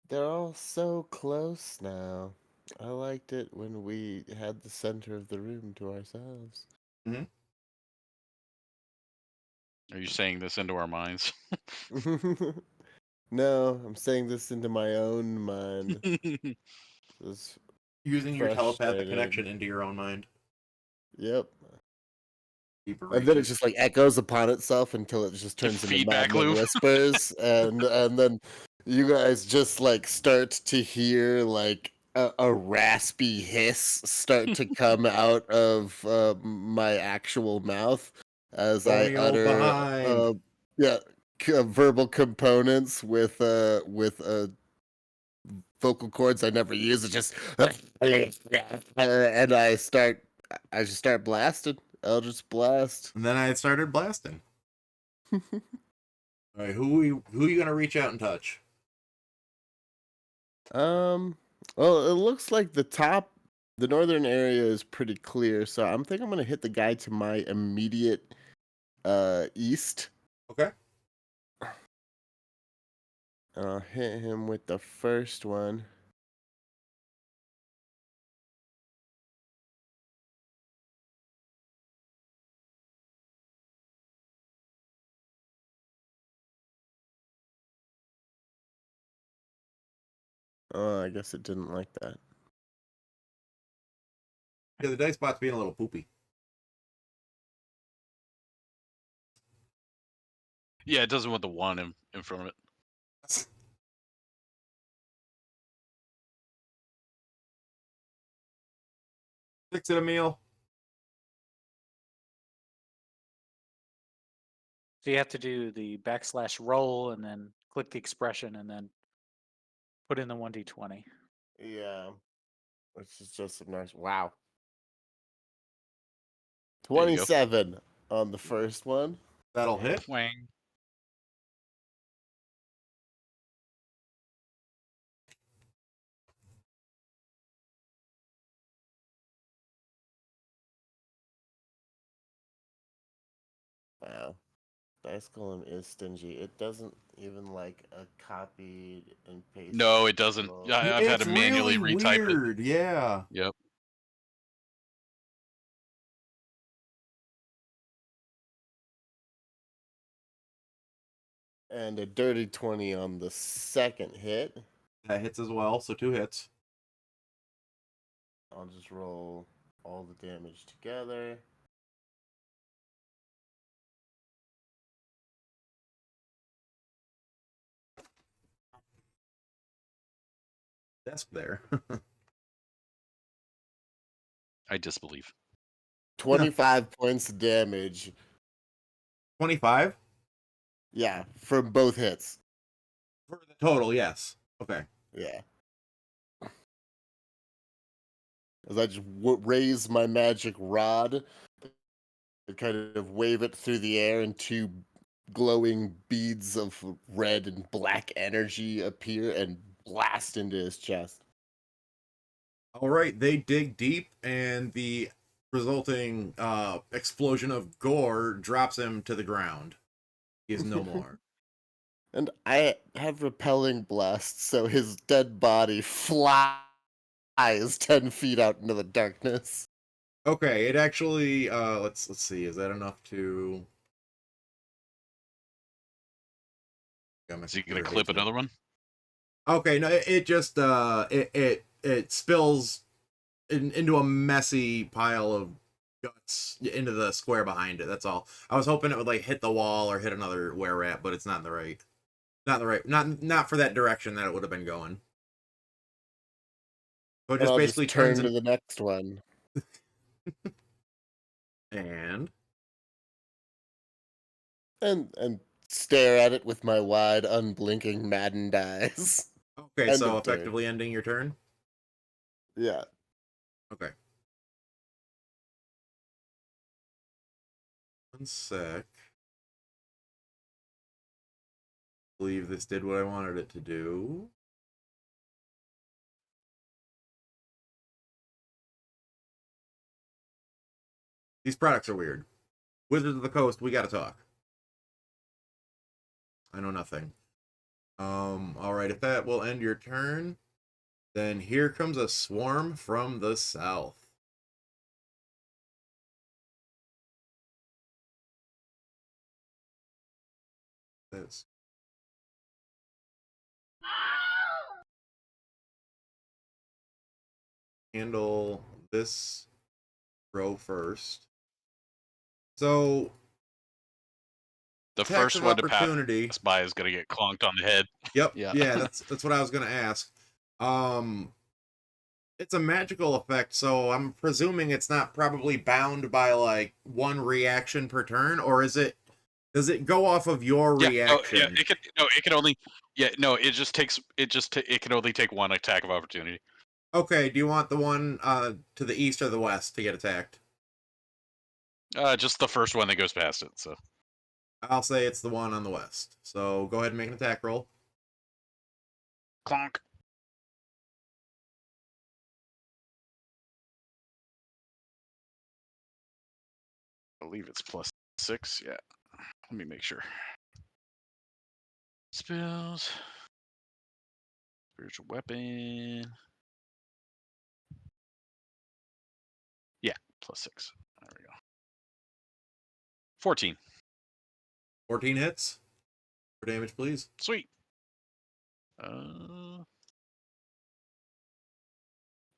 They're all so close now. I liked it when we had the center of the room to ourselves. Are you saying this into our minds? No, I'm saying this into my own mind. It's Using your telepathic frustrated. connection into your own mind. Yep. Deeper And then it reaches. just like echoes upon itself until it just turns into feedback maddening loop. whispers, and then you guys just like start to hear like a raspy hiss start to come out of my actual mouth as I Romeo utter behind. verbal components with vocal cords I never use. It just and I just start blasting. Eldritch Blast. And then I started blasting. All right, who are you gonna reach out and touch? Well, it looks like the northern area is pretty clear, so I'm gonna hit the guy to my immediate east. Okay. I'll hit him with the first one. Oh, I guess it didn't like that. Yeah, the dice bot's being a little poopy. Yeah, it doesn't want the 1 in front of it. Fix it a meal. So you have to do the \roll and then click the expression and then put in the 1d20. Yeah. Which is just obnoxious. Wow. There you go. 27 on the first one. That'll hit. Twang. Wow. Dice Golem is stingy. It doesn't even like a copied and pasted. No, it doesn't. roll. I've had to manually really retype it. weird. Yeah. Yep. And a dirty 20 on the second hit. That hits as well, so 2 hits. I'll just roll all the damage together. Desk there. I disbelieve. 25 points of damage. 25 Yeah, from both hits. for the total. Yes. Okay. Yeah. As I just raise my magic rod and kind of wave it through the air, and 2 glowing beads of red and black energy appear and blast into his chest. All right. They dig deep, and the resulting explosion of gore drops him to the ground. He is no more. And I have repelling blast, so his dead body flies 10 feet out into the darkness. Okay, it actually let's see, is that enough to Is he gonna clip another one? Okay, no, it just it spills into a messy pile of guts into the square behind it. That's all. I was hoping it would like hit the wall or hit another were rat, but it's not in the right. Not for that direction that it would have been going. So it And just I'll basically just turn turns to the next one. and And stare at it with my wide, unblinking, maddened eyes. okay, End so of turn. effectively ending your turn. Yeah. Okay. One sec. Believe this did what I wanted it to do. These products are weird. Wizards of the Coast, we gotta talk. I know nothing. Alright, if that will end your turn, then here comes a swarm from the south. This. Handle this row first. So The attacks first of one to opportunity. pass by is gonna get clonked on the head. Yep. Yeah. Yeah, that's what I was gonna ask. It's a magical effect, so I'm presuming it's not probably bound by like one reaction per turn, or is it? Does it go off of your reaction? Yeah, it can. No, it can only. Yeah, no, it just takes. It can only take one attack of opportunity. Okay. Do you want the one to the east or the west to get attacked? Just the first one that goes past it. So I'll say it's the one on the west. So go ahead and make an attack roll. clonk. I believe it's +6. Yeah. Let me make sure. Spells. Spiritual weapon. Yeah, +6. There we go. 14. 14 hits. For damage, please. Sweet.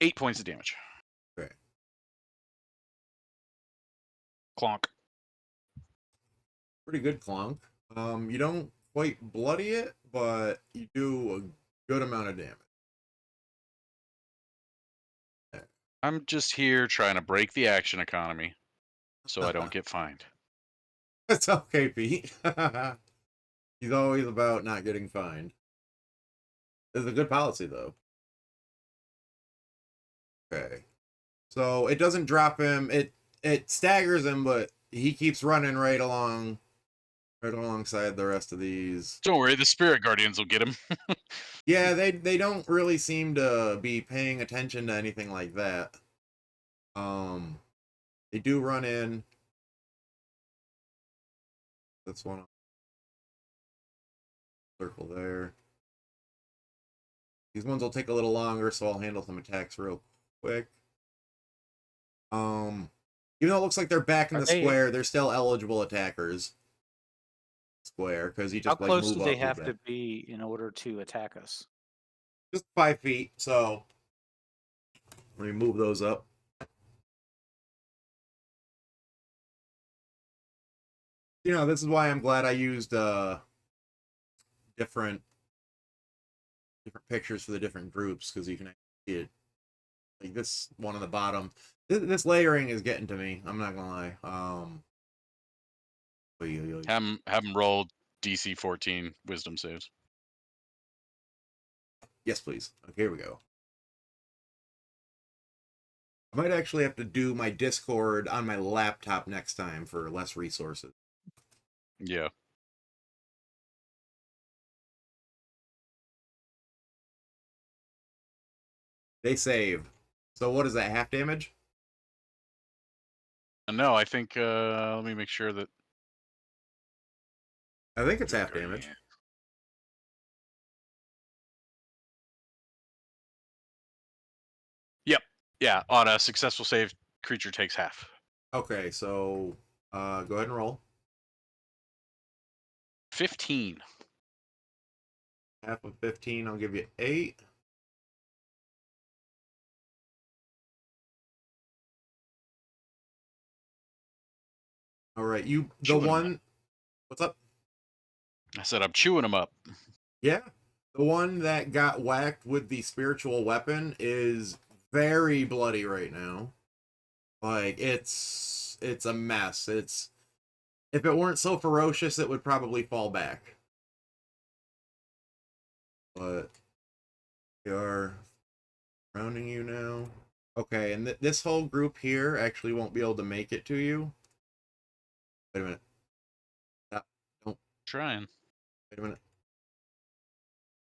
8 points of damage. Okay. Clonk. Pretty good clunk. You don't quite bloody it, but you do a good amount of damage. I'm just here trying to break the action economy so I don't get fined. It's okay, Pete. He's always about not getting fined. It's a good policy, though. Okay. So it doesn't drop him. It staggers him, but he keeps running right alongside the rest of these. Don't worry, the spirit guardians will get him. Yeah, they don't really seem to be paying attention to anything like that. They do run in. That's one circle there. These ones will take a little longer, so I'll handle some attacks real quick. Even though it looks like they're back in the square, they're still eligible attackers. Square, because you just How like close move do up. they have to be in order to attack us? Just 5 feet. So let me move those up. You know, this is why I'm glad I used different pictures for the different groups, because you can see it. Like this one on the bottom. This layering is getting to me. I'm not gonna lie. Have him roll DC 14 wisdom saves. Yes, please. Okay, here we go. I might actually have to do my Discord on my laptop next time for less resources. Yeah. They save. So what is that, half damage? No, I think, let me make sure that... I think it's half damage. Yep. Yeah, on a successful save, creature takes half. Okay, so go ahead and roll. 15. Half of 15, I'll give you 8. All right, what's up? I said I'm chewing them up. Yeah, the one that got whacked with the spiritual weapon is very bloody right now. Like it's a mess. If it weren't so ferocious, it would probably fall back. But we are rounding you now. Okay, and this whole group here actually won't be able to make it to you. Wait a minute. Stop. Don't. Trying. Wait a minute.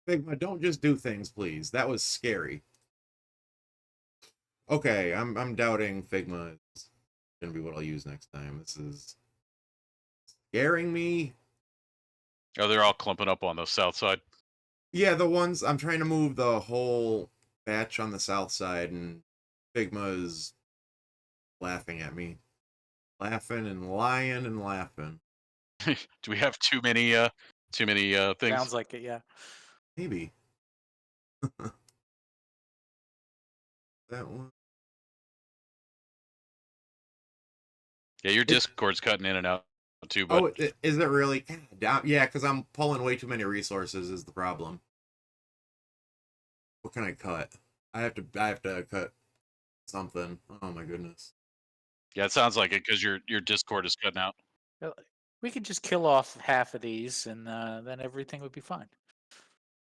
Figma, don't just do things, please. That was scary. Okay, I'm doubting Figma is gonna be what I'll use next time. This is scaring me. Oh, they're all clumping up on the south side. Yeah, the ones I'm trying to move the whole batch on the south side, and Figma is laughing at me. Laughing and lying and laughing. Do we have too many things? Sounds like it, yeah. Maybe. That one. Yeah, your Discord's cutting in and out too, but Oh, is it really? God damn. Yeah, because I'm pulling way too many resources is the problem. What can I cut? I have to cut something. Oh my goodness. yeah, it sounds like it because your Discord is cutting out. We could just kill off half of these, and then everything would be fine.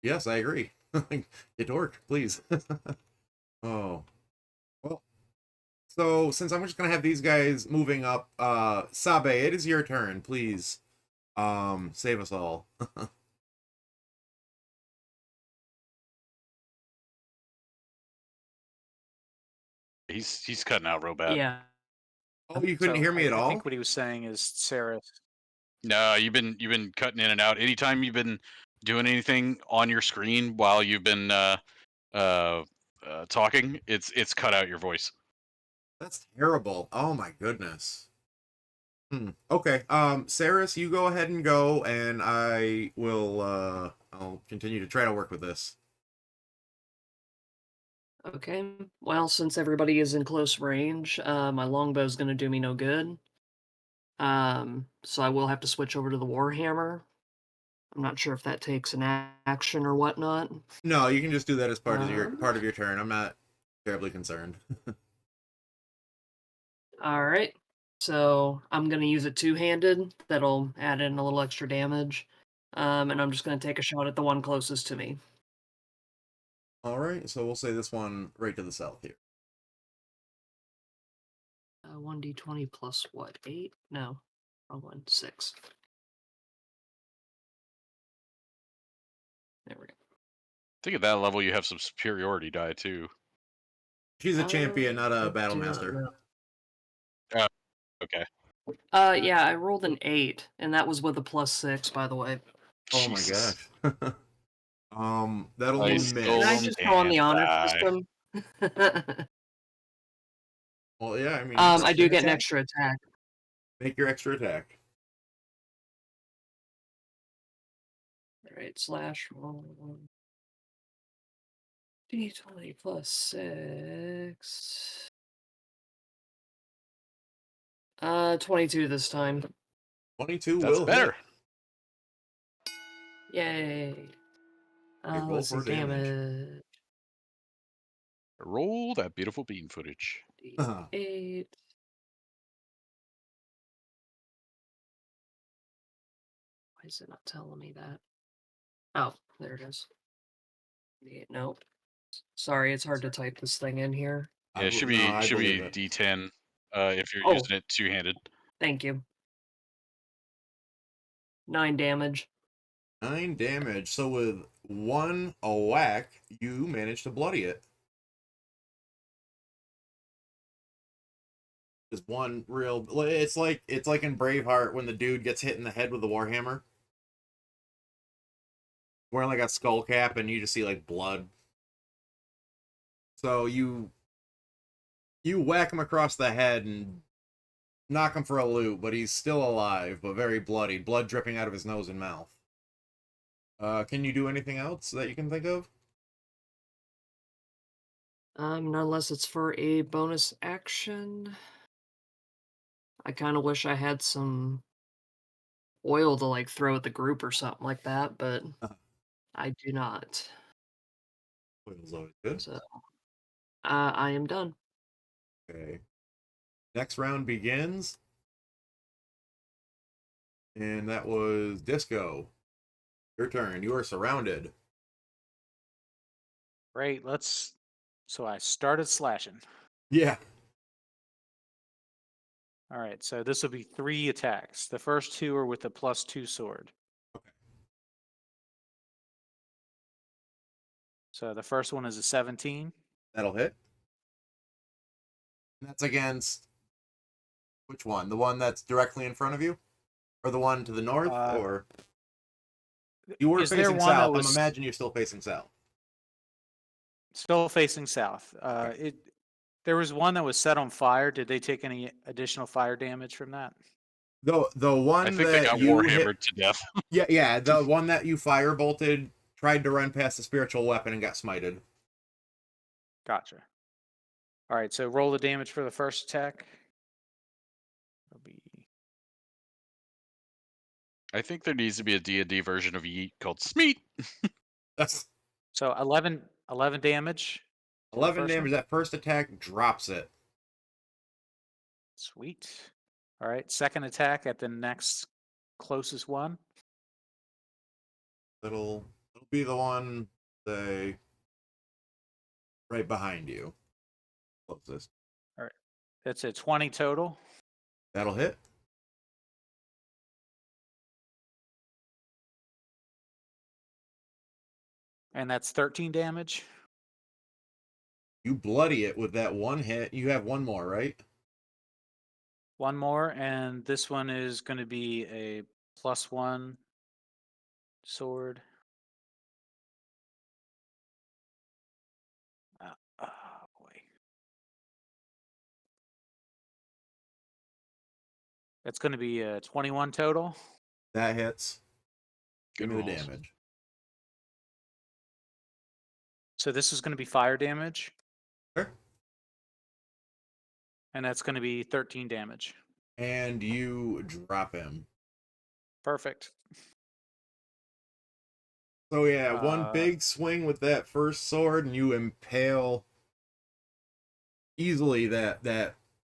Yes, I agree. Get to work, please. Oh. Well, so since I'm just gonna have these guys moving up, Sabe, it is your turn, please. Save us all. He's cutting out real bad. Yeah. Oh, you couldn't So hear me at I all? think what he was saying is Sarah. No, you've been cutting in and out. Anytime you've been doing anything on your screen while you've been talking, it's cut out your voice. That's terrible. Oh my goodness. Okay. Saris, you go ahead and go, and I will I'll continue to try to work with this. Okay. Well, since everybody is in close range, my longbow is going to do me no good. So I will have to switch over to the Warhammer. I'm not sure if that takes an action or whatnot. No, you can just do that as part of your turn. I'm not terribly concerned. All right. So I'm gonna use it two-handed. That'll add in a little extra damage. And I'm just gonna take a shot at the one closest to me. All right, so we'll say this one right to the south here. 1d20 plus what? 8? No. Wrong one. 6. There we go. I think at that level you have some superiority die too. She's a champion, not I a battle do not master. know. Okay. Yeah, I rolled an 8, and that was with a +6, by the way. Oh my Jesus. gosh. That'll I be still Can I missed. just go on the can't honor die. system? Well, yeah, I mean, I do extra get an attack. extra attack. Make your extra attack. Alright, slash roll. D20 plus 6. 22 this time. 22 That's will better. hit. Yay. roll Let's see, for damage. damage. Roll that beautiful bean footage. D8. Why is it not telling me that? Oh, there it is. Nope. Sorry, it's hard to type this thing in here. Yeah, it should No, be I believe it. D10 if you're Oh. using it two-handed. Thank you. 9 damage. 9 damage. So with a whack, you manage to bloody it. Just one real. It's like in Braveheart when the dude gets hit in the head with the warhammer, wearing like a skull cap, and you just see like blood. So you whack him across the head and knock him for a loop, but he's still alive, but very bloody, blood dripping out of his nose and mouth. Can you do anything else that you can think of? Not unless it's for a bonus action. I kind of wish I had some oil to like throw at the group or something like that, but I do not. Oil's always good. So I am done. Okay. Next round begins. And that was Disco. Your turn. You are surrounded. Great. So I started slashing. Yeah. All right. So this will be 3 attacks. The first 2 are with the +2 sword. Okay. So the first one is a 17. That'll hit. And that's against which one? The one that's directly in front of you? Or the one to the north? Or you were Is there facing one that south. was I'm imagining you're still facing south. still facing south? Okay. There was one that was set on fire. Did they take any additional fire damage from that? The one I think that they got you warhammered hit, to death. yeah, the one that you fire bolted tried to run past the spiritual weapon and got smited. Gotcha. All right. So roll the damage for the first attack. It'll be I think there needs to be a D&D version of Yeet called Smeet. That's so 11 damage. to the 11 first damage. one. That first attack drops it. Sweet. All right. Second attack at the next closest one. It'll be the one say right behind you. Closest. That's a 20 total. That'll hit. And that's 13 damage. You bloody it with that one hit. You have one more, right? One more, and this one is going to be a +1 sword. Oh boy. That's going to be a 21 total. That hits. Give Good me the rolls. damage. So this is going to be fire damage, Sure. and that's going to be 13 damage. And you drop him. Perfect. So yeah, one Uh, big swing with that first sword, and you impale easily that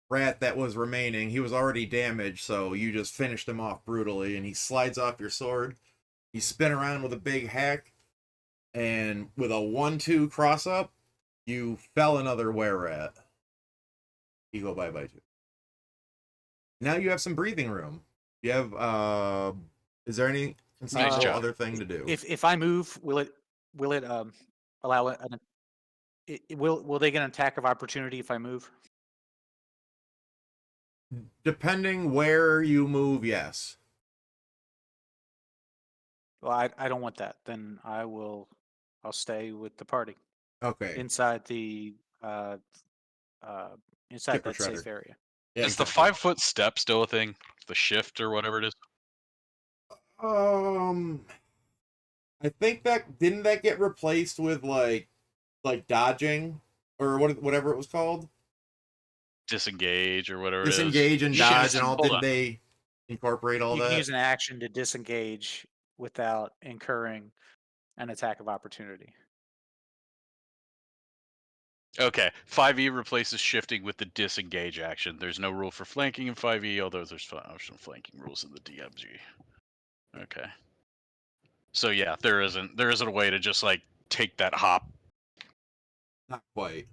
rat that was remaining. He was already damaged, so you just finished him off brutally, and he slides off your sword. You spin around with a big hack, and with a 1-2 cross up, you fell another were-rat. You go bye-bye too. Now you have some breathing room. You have is there any conceivable job. other thing to do? If I move, will it allow will they get an attack of opportunity if I move? Depending where you move, yes. Well, I don't want that. Then I'll stay with the party Okay. inside the inside Skipper that safe Shredder. area. Yeah, Is the exactly. 5-foot step still a thing? The shift or whatever it is? I think that didn't that get replaced with like dodging or whatever it was called? Disengage or whatever Disengage it and is. dodge Shit, and all. hold Didn't on. they incorporate all You can that? use an action to disengage without incurring an attack of opportunity. Okay, 5e replaces shifting with the disengage action. There's no rule for flanking in 5e, although there's optional flanking rules in the DMG. Okay. So yeah, there isn't a way to just like take that hop, Not quite.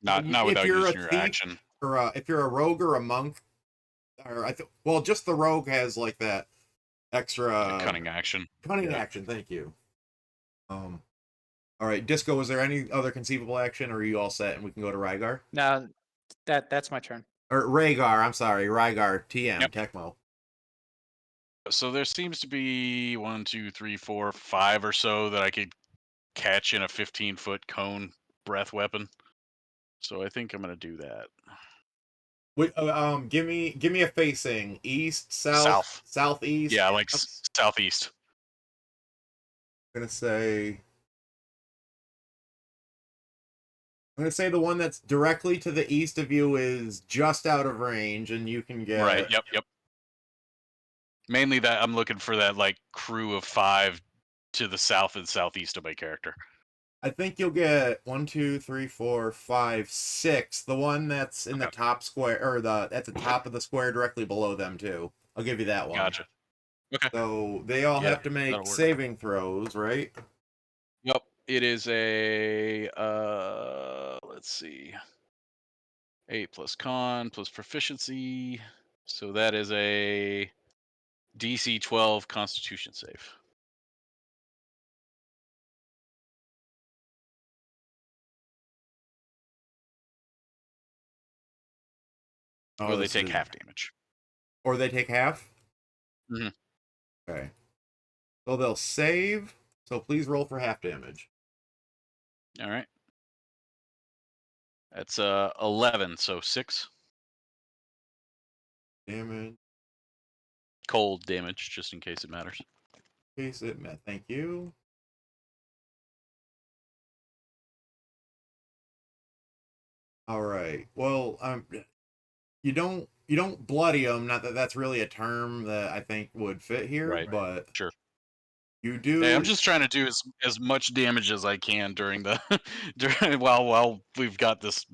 not If without you're a using your thief action. or if you're a rogue or a monk, or well, just the rogue has like that extra Cunning action. Cunning Yeah. action. Thank you. All right, Disco. Was there any other conceivable action, or are you all set and we can go to Rygar? No, that's my turn. Or Rhaegar, I'm sorry, Rygar, TM, Yep. Tecmo. So there seems to be 1, 2, 3, 4, 5 or so that I could catch in a 15-foot cone breath weapon. So I think I'm gonna do that. Wait, give me a facing east, South. southeast. Yeah, like southeast. I'm gonna say the one that's directly to the east of you is just out of range, and you can get Right. Yep. Mainly that I'm looking for that like crew of 5 to the south and southeast of my character. I think you'll get 1, 2, 3, 4, 5, 6. The one that's in the top square, or at the top of the square directly below them too. I'll give you that one. Gotcha. Okay. So they all Yeah, have to make that'll work. saving throws, right? Yep. It is a let's see. 8 plus con plus proficiency. So that is a DC 12 Constitution save. Oh, Or they this take is- half damage. Or they take half? Mhm. Okay. So they'll save. So please roll for half damage. All right. That's 11, so 6 Damage. cold damage, just in case it matters. Case it met. Thank you. All right. Well, you don't bloody them. Not that that's really a term that I think would fit here, Right. but Sure. you do. Hey, I'm just trying to do as much damage as I can during the while we've got this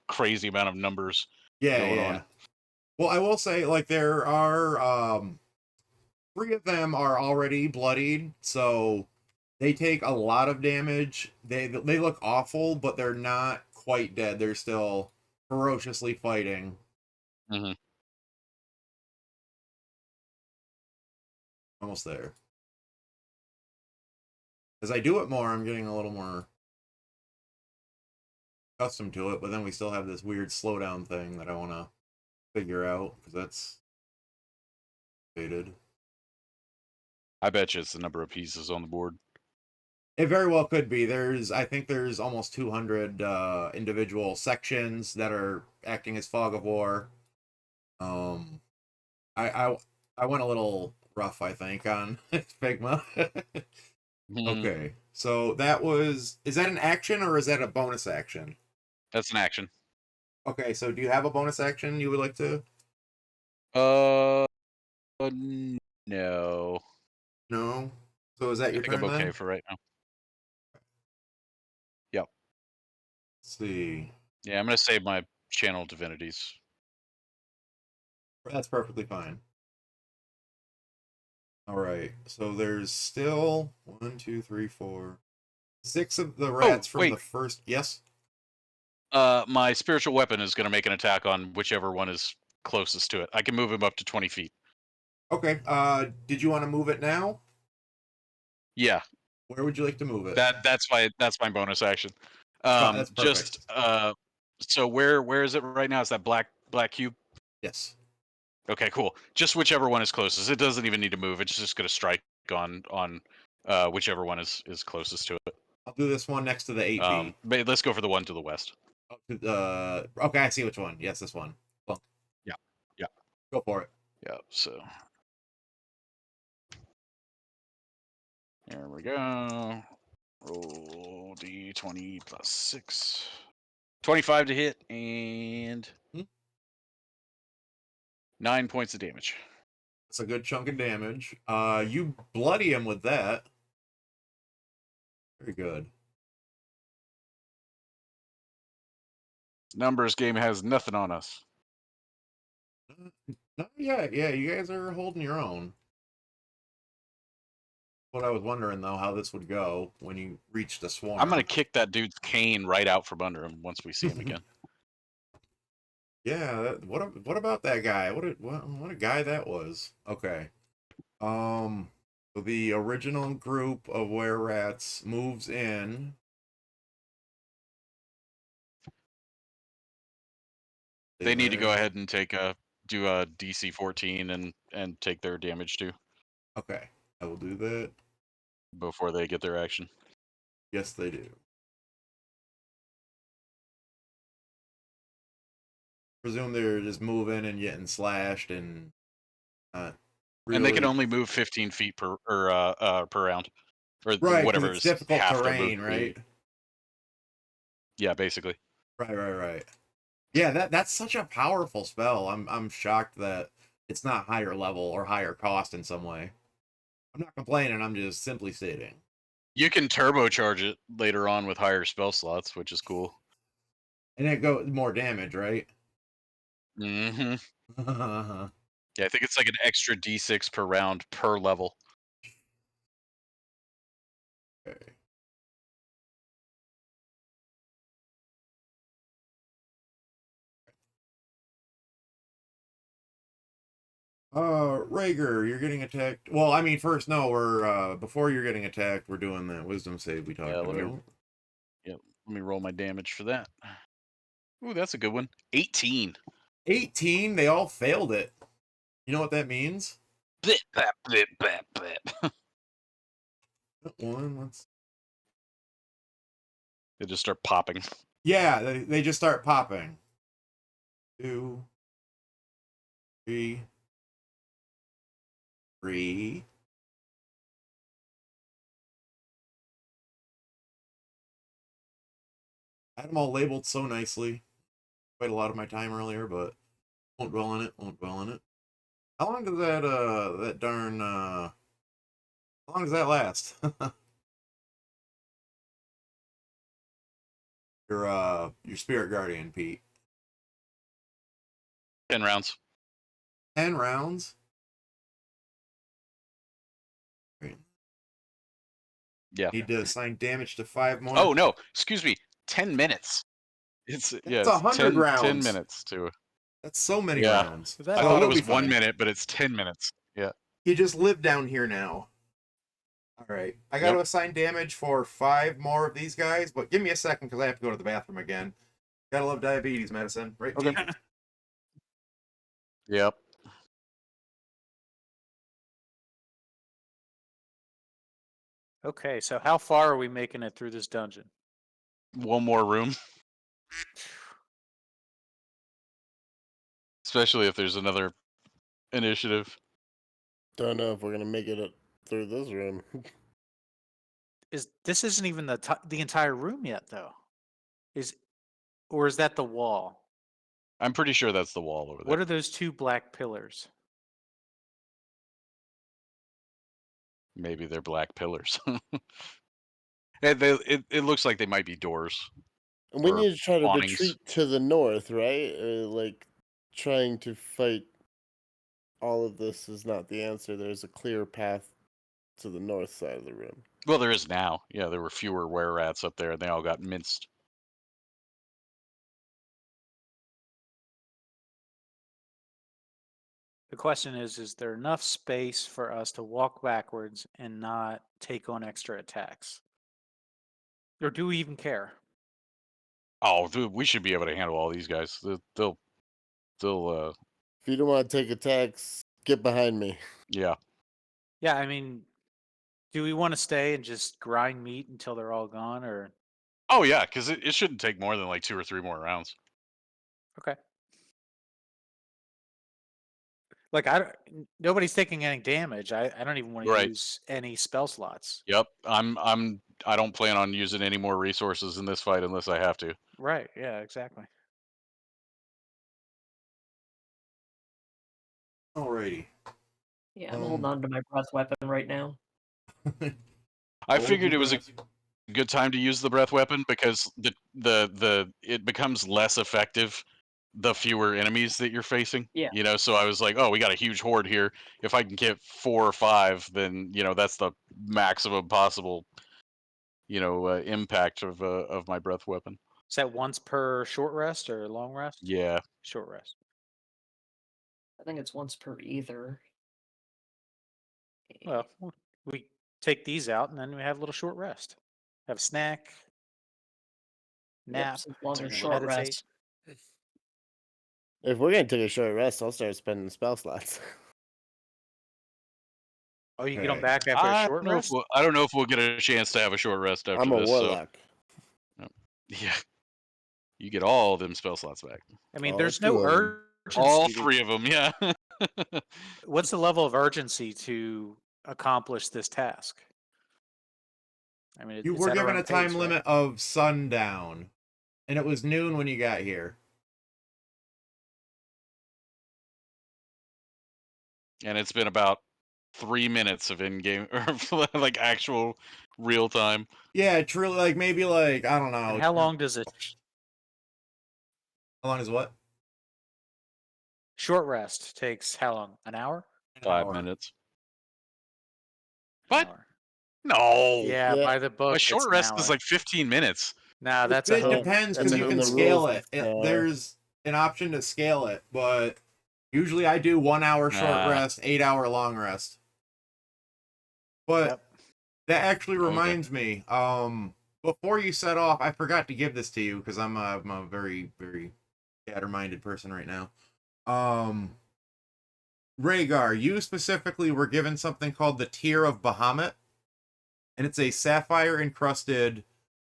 crazy amount of numbers going on. Well, I will say, like, there are 3 of them are already bloodied, so they take a lot of damage. They look awful, but they're not quite dead. They're still ferociously fighting. Mhm. Almost there. As I do it more, I'm getting a little more accustomed to it, but then we still have this weird slowdown thing that I want to figure out, because that's faded. I bet you it's the number of pieces on the board. It very well could be. I think there's almost 200 individual sections that are acting as fog of war. I went a little rough, I think, on Figma. Mhm. Okay, so is that an action or is that a bonus action? That's an action. Okay, so do you have a bonus action you would like to? No. No. So is that I your think I'm turn okay then? for right now. Yep. Let's see. Yeah, I'm gonna save my channel divinities. That's perfectly fine. All right. So there's still 1, 2, 3, 4, 6 of the rats from wait. the first. Yes. My spiritual weapon is going to make an attack on whichever one is closest to it. I can move him up to 20 feet. Okay. Did you want to move it now? Yeah, Where would you like to move it? that's my bonus action. That's perfect. Just so where is it right now? Is that black cube? Yes. Okay, cool. Just whichever one is closest. It doesn't even need to move. It's just going to strike on whichever one is closest to it. I'll do this one next to the 8 feet. But let's go for the one to the west. Okay, I see which one. Yes, this one. Well, Yeah. go for it. Yeah. So there we go. Roll d20 plus 6. 25 to hit and 9 points of damage. That's a good chunk of damage. You bloody him with that. Very good. Numbers game has nothing on us. No, yeah, you guys are holding your own. What I was wondering though, how this would go when you reach the swarm. I'm gonna kick that dude's cane right out from under him once we see him again. Yeah, what about that guy? What a guy that was. Okay. So the original group of were-rats moves in. They need to go ahead and do a DC 14 and take their damage too Okay, I will do that. before they get their action. Yes, they do. Presume they're just moving and getting slashed and And they can really- only move 15 feet per round, or right, 'cause whatever it's is difficult half their terrain, move right? speed. Yeah, basically. Right. Yeah, that's such a powerful spell. I'm shocked that it's not higher level or higher cost in some way. I'm not complaining. I'm just simply stating. You can turbocharge it later on with higher spell slots, which is cool. And it goes more damage, right? Mm-hmm. Yeah, I think it's like an extra D6 per round per level. Okay. Rager, you're getting attacked. Well, I mean, first, no, we're before you're getting attacked, we're doing that wisdom save we talked about. Let me roll my damage for that. Ooh, that's a good one. 18. 18. They all failed it. You know what that means? Blip, blap, blip, blap, blip. One. Let's. They just start popping. Yeah, they just start popping. 2, 3. I had them all labeled so nicely. Quite a lot of my time earlier, but won't dwell on it. How long does that darn how long does that last? Your spirit guardian, Pete. 10 rounds. 10 rounds. Great. Yeah. Need to assign damage to 5 more. Oh no, excuse me. 10 minutes. It's 100 10 rounds. minutes too. That's so many Yeah. rounds. That- I Oh, thought it we'll be was 1 fine. minute, but it's 10 minutes. Yeah. You just live down here now. All right. I got to Yep. assign damage for 5 more of these guys, but give me a second because I have to go to the bathroom again. Gotta love diabetes medicine, right? Okay. Pete? Yep. Okay, so how far are we making it through this dungeon? One more room. Especially if there's another initiative. Don't know if we're gonna make it through this room. This isn't even the entire room yet, though? Or is that the wall? I'm pretty sure that's the wall over there. What are those 2 black pillars? Maybe they're black pillars. It looks like they might be doors. And we Or need to try to awnings. retreat to the north, right? Like trying to fight all of this is not the answer. There's a clear path to the north side of the room. Well, there is now. Yeah, there were fewer were-rats up there, and they all got minced. The question is there enough space for us to walk backwards and not take on extra attacks? Or do we even care? Oh, dude, we should be able to handle all these guys. They'll If you don't want to take attacks, get behind me. yeah. Yeah, I mean, do we want to stay and just grind meat until they're all gone, or Oh, yeah, because it shouldn't take more than like 2 or 3 more rounds. okay? Like nobody's taking any damage. I don't even want to Right. use any spell slots. Yep. I don't plan on using any more resources in this fight unless I have to. Right? Yeah, exactly. Alrighty. Yeah, I'm holding on to my breath weapon right now. I Hold figured your it was a breath. good time to use the breath weapon because it becomes less effective the fewer enemies that you're facing. Yeah. You know, so I was like, oh, we got a huge horde here. If I can get 4 or 5, then that's the maximum possible impact of my breath weapon. Is that once per short rest or long rest? Yeah. Short rest. I think it's once per either. Well, we take these out and then we have a little short rest. Have a snack, nap, Yep, longer Take a short meditate. rest. If we're gonna take a short rest, I'll start spending spell slots. Oh, you get them Okay. back after a I short don't know if rest? we'll get a chance to have a short rest after I'm a this. warlock. So yeah, you get all them spell slots back. I mean, All there's 2 no of 'em. urgency. All to- 3 of them. Yeah. What's the level of urgency to accomplish this task? I mean, You it's were at our given own a time pace, right? limit of sundown, and it was noon when you got here. And it's been about 3 minutes of in-game or like actual real time. Yeah, truly, like maybe like I don't know. And how long does it? How long is what? Short rest takes how long? An hour? 5 hour. minutes. An What? hour. No. Yeah, Yeah. by the book, My it's short an rest is hour. like 15 minutes. Nah, that's a It hope. depends That's because a you hope. can the scale rules, it. There's an option to scale it, but usually I do 1 hour short Nah. rest, 8 hour long rest. But Yep. that actually Okay. reminds me. Before you set off, I forgot to give this to you because I'm a very very scatter-minded person right now. Rhaegar, you specifically were given something called the Tear of Bahamut, and it's a sapphire encrusted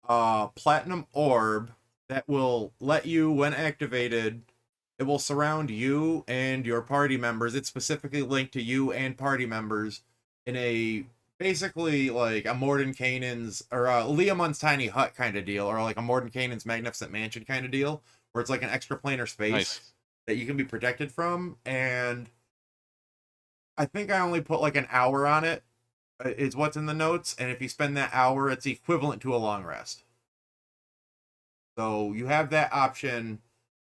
platinum orb that will let you, when activated, it will surround you and your party members. It's specifically linked to you and party members in a basically like a Mordenkainen's or a Leomun's Tiny Hut kind of deal, or like a Mordenkainen's Magnificent Mansion kind of deal, where it's like an extra planar space Nice. that you can be protected from. And I think I only put like an hour on it, is what's in the notes, and if you spend that hour, it's equivalent to a long rest. So you have that option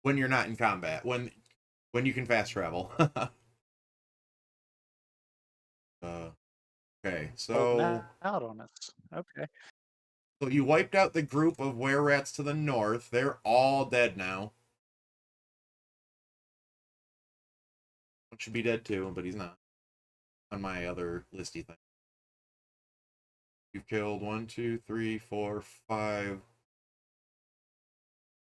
when you're not in combat, when you can fast travel. Okay, Holding so out on us. Okay. you wiped out the group of were-rats to the north. They're all dead now. One should be dead too, but he's not on my other listy thing. You've killed 1, 2, 3, 4, 5.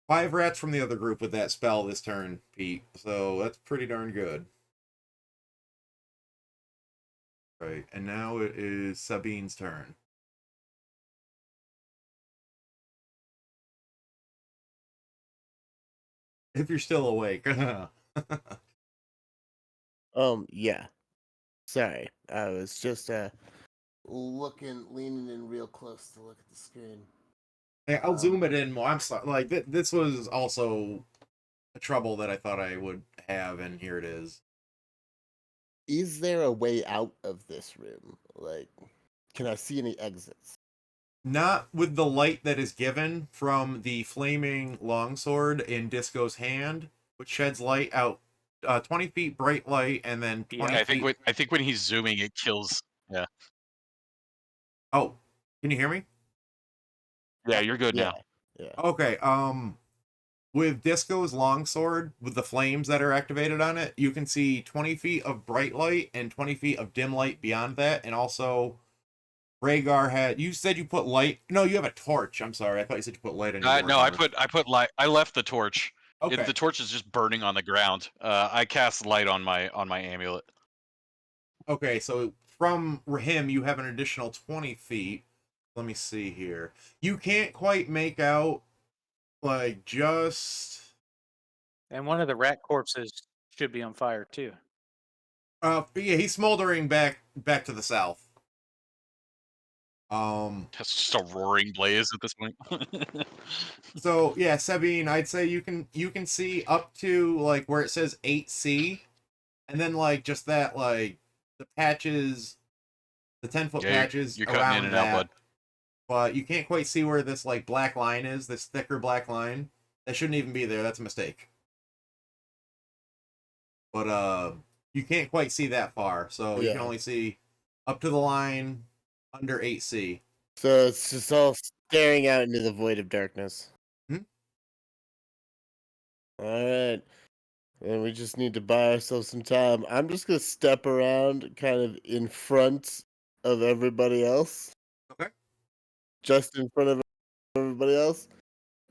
5 rats from the other group with that spell this turn, Pete. So that's pretty darn good. Right, and now it is Sabine's turn. If you're still awake. Yeah. Sorry, I was just leaning in real close to look at the screen. Hey, I'll zoom it in more. I'm sorry. Like this was also a trouble that I thought I would have, and here it is. Is there a way out of this room? Like, can I see any exits? Not with the light that is given from the flaming longsword in Disco's hand, which sheds light out 20 feet bright light, and then 20 Yeah. feet. I think when he's zooming, it kills. Yeah. Oh, can you hear me? Yeah, you're good Yeah. now. Yeah. Okay. With Disco's longsword, with the flames that are activated on it, you can see 20 feet of bright light and 20 feet of dim light beyond that. And also, Rhaegar had. You said you put light. No, you have a torch. I'm sorry. I thought you said you put light on your No, I Warhammer. put light. I left the torch. Okay. The torch is just burning on the ground. I cast light on my amulet. Okay, so from him, you have an additional 20 feet. Let me see here. You can't quite make out, like, just. And one of the rat corpses should be on fire too. But yeah, he's smoldering back to the south. That's just a roaring blaze at this point. So yeah, Sabine, I'd say you can see up to like where it says 8C, and then like just that like the patches, the 10-foot Yeah, patches you're cutting around in and that. out, bud. But you can't quite see where this like black line is, this thicker black line. That shouldn't even be there. That's a mistake. But you can't quite see that far, so you can Yeah. only see up to the line under 8C. So it's just all staring out into the void of darkness. Hmm? All right. And we just need to buy ourselves some time. I'm just going to step around kind of in front of everybody else. Okay. Just in front of everybody else.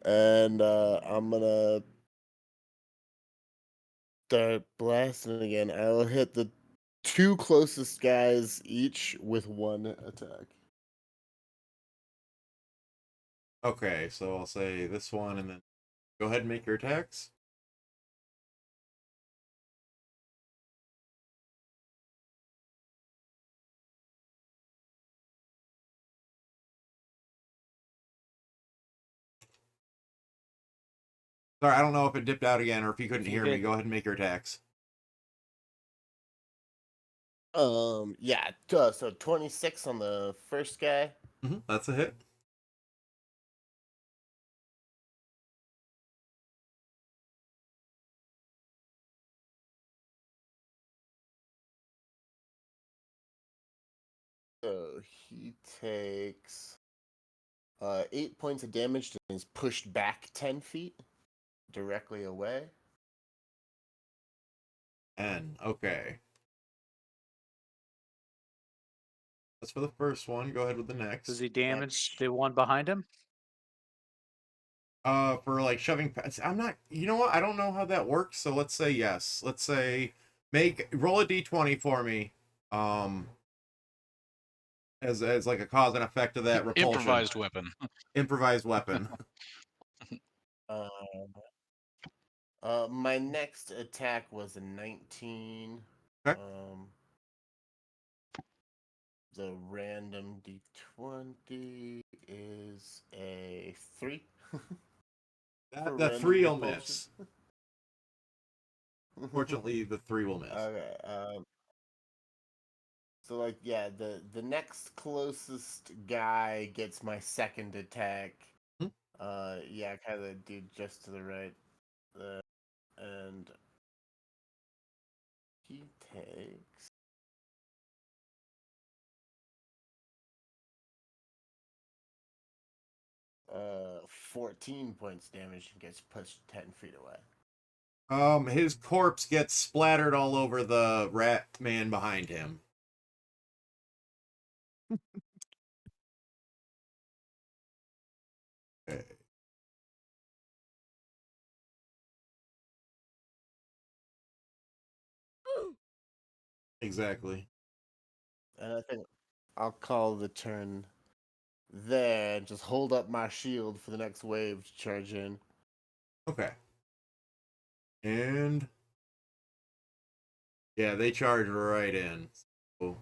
And I'm going to start blasting again. I will hit the 2 closest guys each with 1 attack. Okay, so I'll say this one, and then go ahead and make your attacks. Sorry, I don't know if it dipped out again or if you couldn't You hear me. hit. Go ahead and make your attacks. Yeah, so 26 on the first guy. That's a hit. So he takes 8 points of damage and is pushed back 10 feet directly away. And okay. That's for the first one. Go ahead with the next. Does he damage the one behind him? For like shoving past. I'm not. You know what? I don't know how that works. So let's say yes. Let's say roll a d20 for me. As like a cause and effect of that repulsion. Improvised weapon. Improvised weapon. My next attack was a 19. Okay. The random d20 is a 3. The 3 will miss. Fortunately, the 3 will miss. Okay. So like yeah, the next closest guy gets my second attack. Yeah, kind of dude just to the right. And he takes 14 points damage and gets pushed 10 feet away. His corpse gets splattered all over the rat man behind him. Okay. Exactly. And I think I'll call the turn there and just hold up my shield for the next wave to charge in. Okay. And yeah, they charge right in. So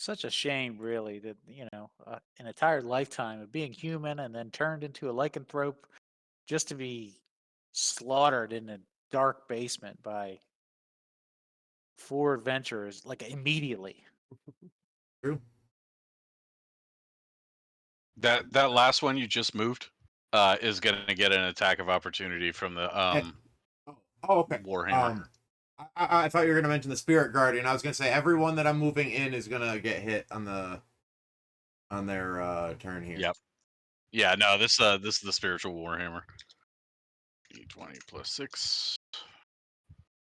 Such a shame, really, that an entire lifetime of being human and then turned into a lycanthrope just to be slaughtered in a dark basement by four adventurers, like immediately. True. That last one you just moved is gonna get an attack of opportunity from the Oh, okay. Warhammer. I thought you were gonna mention the Spirit Guardian. I was gonna say everyone that I'm moving in is gonna get hit on their turn here. Yep. Yeah, no, this is the spiritual Warhammer. D20 plus 6.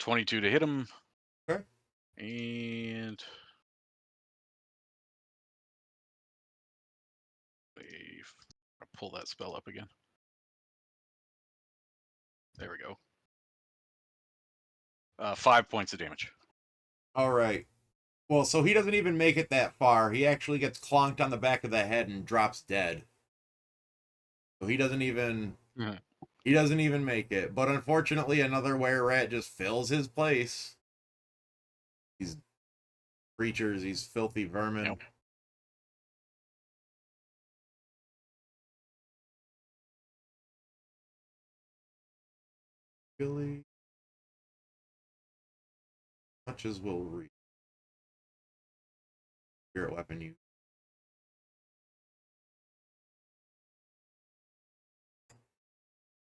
22 to hit him. Okay. And I'll pull that spell up again. There we go. 5 points of damage. All right. Well, so he doesn't even make it that far. He actually gets clonked on the back of the head and drops dead. So he doesn't even make it. But unfortunately, another were rat just fills his place. These creatures, these filthy vermin. Yep. Really much as will reach. Spirit weapon use.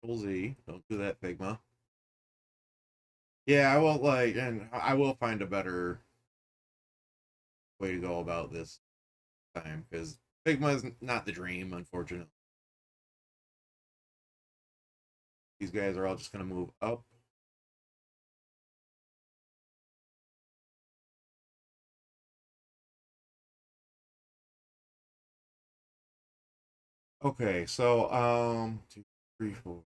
Control Z. Don't do that, Figma. Yeah, I will and I will find a better way to go about this time because Figma is not the dream, unfortunately. These guys are all just gonna move up. Okay, so 2, 3, 4.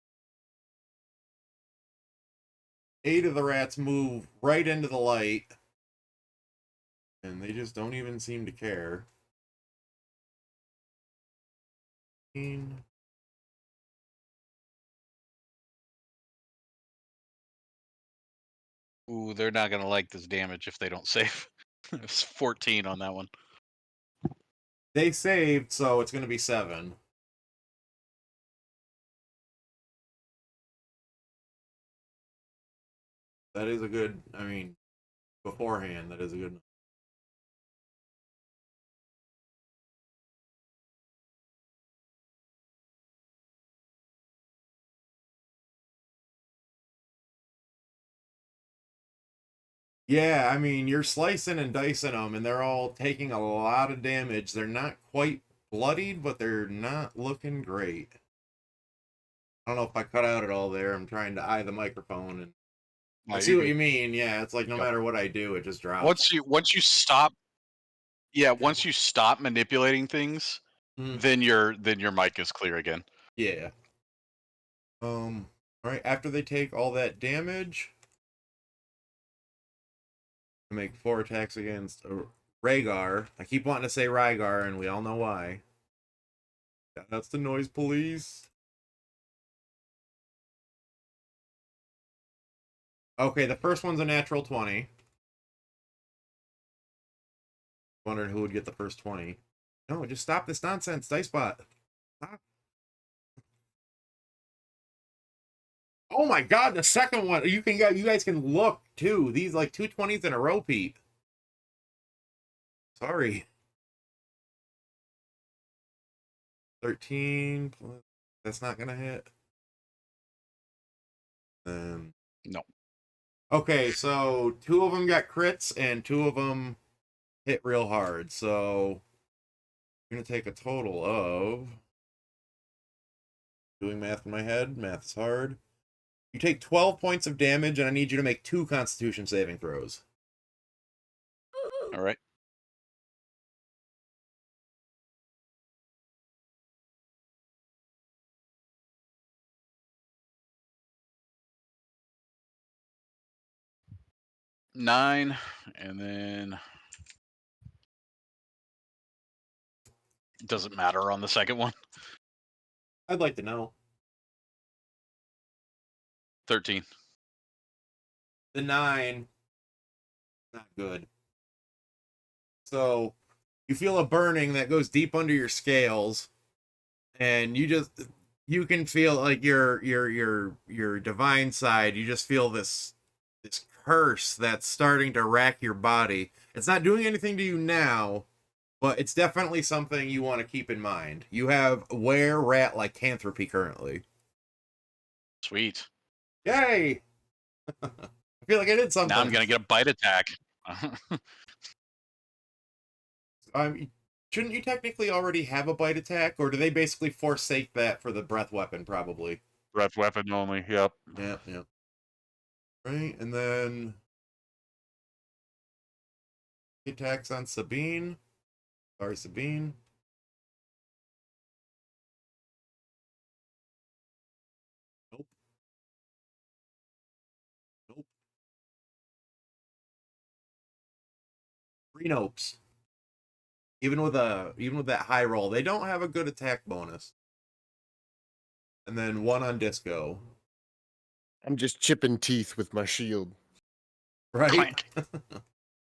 8 of the rats move right into the light. And they just don't even seem to care. Ooh, they're not gonna like this damage if they don't save. It's 14 on that one. They saved, so it's going to be 7. That is a good, I mean, beforehand, that is a good. Yeah, I mean, you're slicing and dicing them, and they're all taking a lot of damage. They're not quite bloodied, but they're not looking great. I don't know if I cut out at all there. I'm trying to eye the microphone, and No, I see you're what good. you mean. Yeah, it's like no Yep. matter what I do, it just drops. Once you stop, yeah, once you stop manipulating things, Mm. then your mic is clear again. Yeah. All right. After they take all that damage, I make 4 attacks against Rhaegar. I keep wanting to say Rygar, and we all know why. That's the noise police. Okay, the first one's a natural 20. Wondering who would get the first 20. No, just stop this nonsense, Dicebot. Stop. Oh my god, the second one. You guys can look too. These like 2 20s in a row, Pete. Sorry. 13 plus, that's not gonna hit. No. Okay, so 2 of them got crits and 2 of them hit real hard. So I'm gonna take a total of, doing math in my head. Math's hard. You take 12 points of damage, and I need you to make 2 Constitution saving throws. All right. Nine, and then doesn't matter on the second one. I'd like to know. 13. The 9, not good. So You feel a burning that goes deep under your scales, and you can feel like your divine side. You just feel this curse that's starting to rack your body. It's not doing anything to you now, but it's definitely something you want to keep in mind. You have were rat lycanthropy currently. Sweet. Yay! I feel like I did something. Now I'm gonna get a bite attack. Shouldn't you technically already have a bite attack, or do they basically forsake that for the breath weapon? Probably. Breath weapon only. Yep. Yeah. Right, and then he attacks on Sabine. Sorry, Sabine. Nope. Nope. 3 nopes. Even with that high roll, they don't have a good attack bonus. And then 1 on Disco. I'm just chipping teeth with my shield. Right? Clank.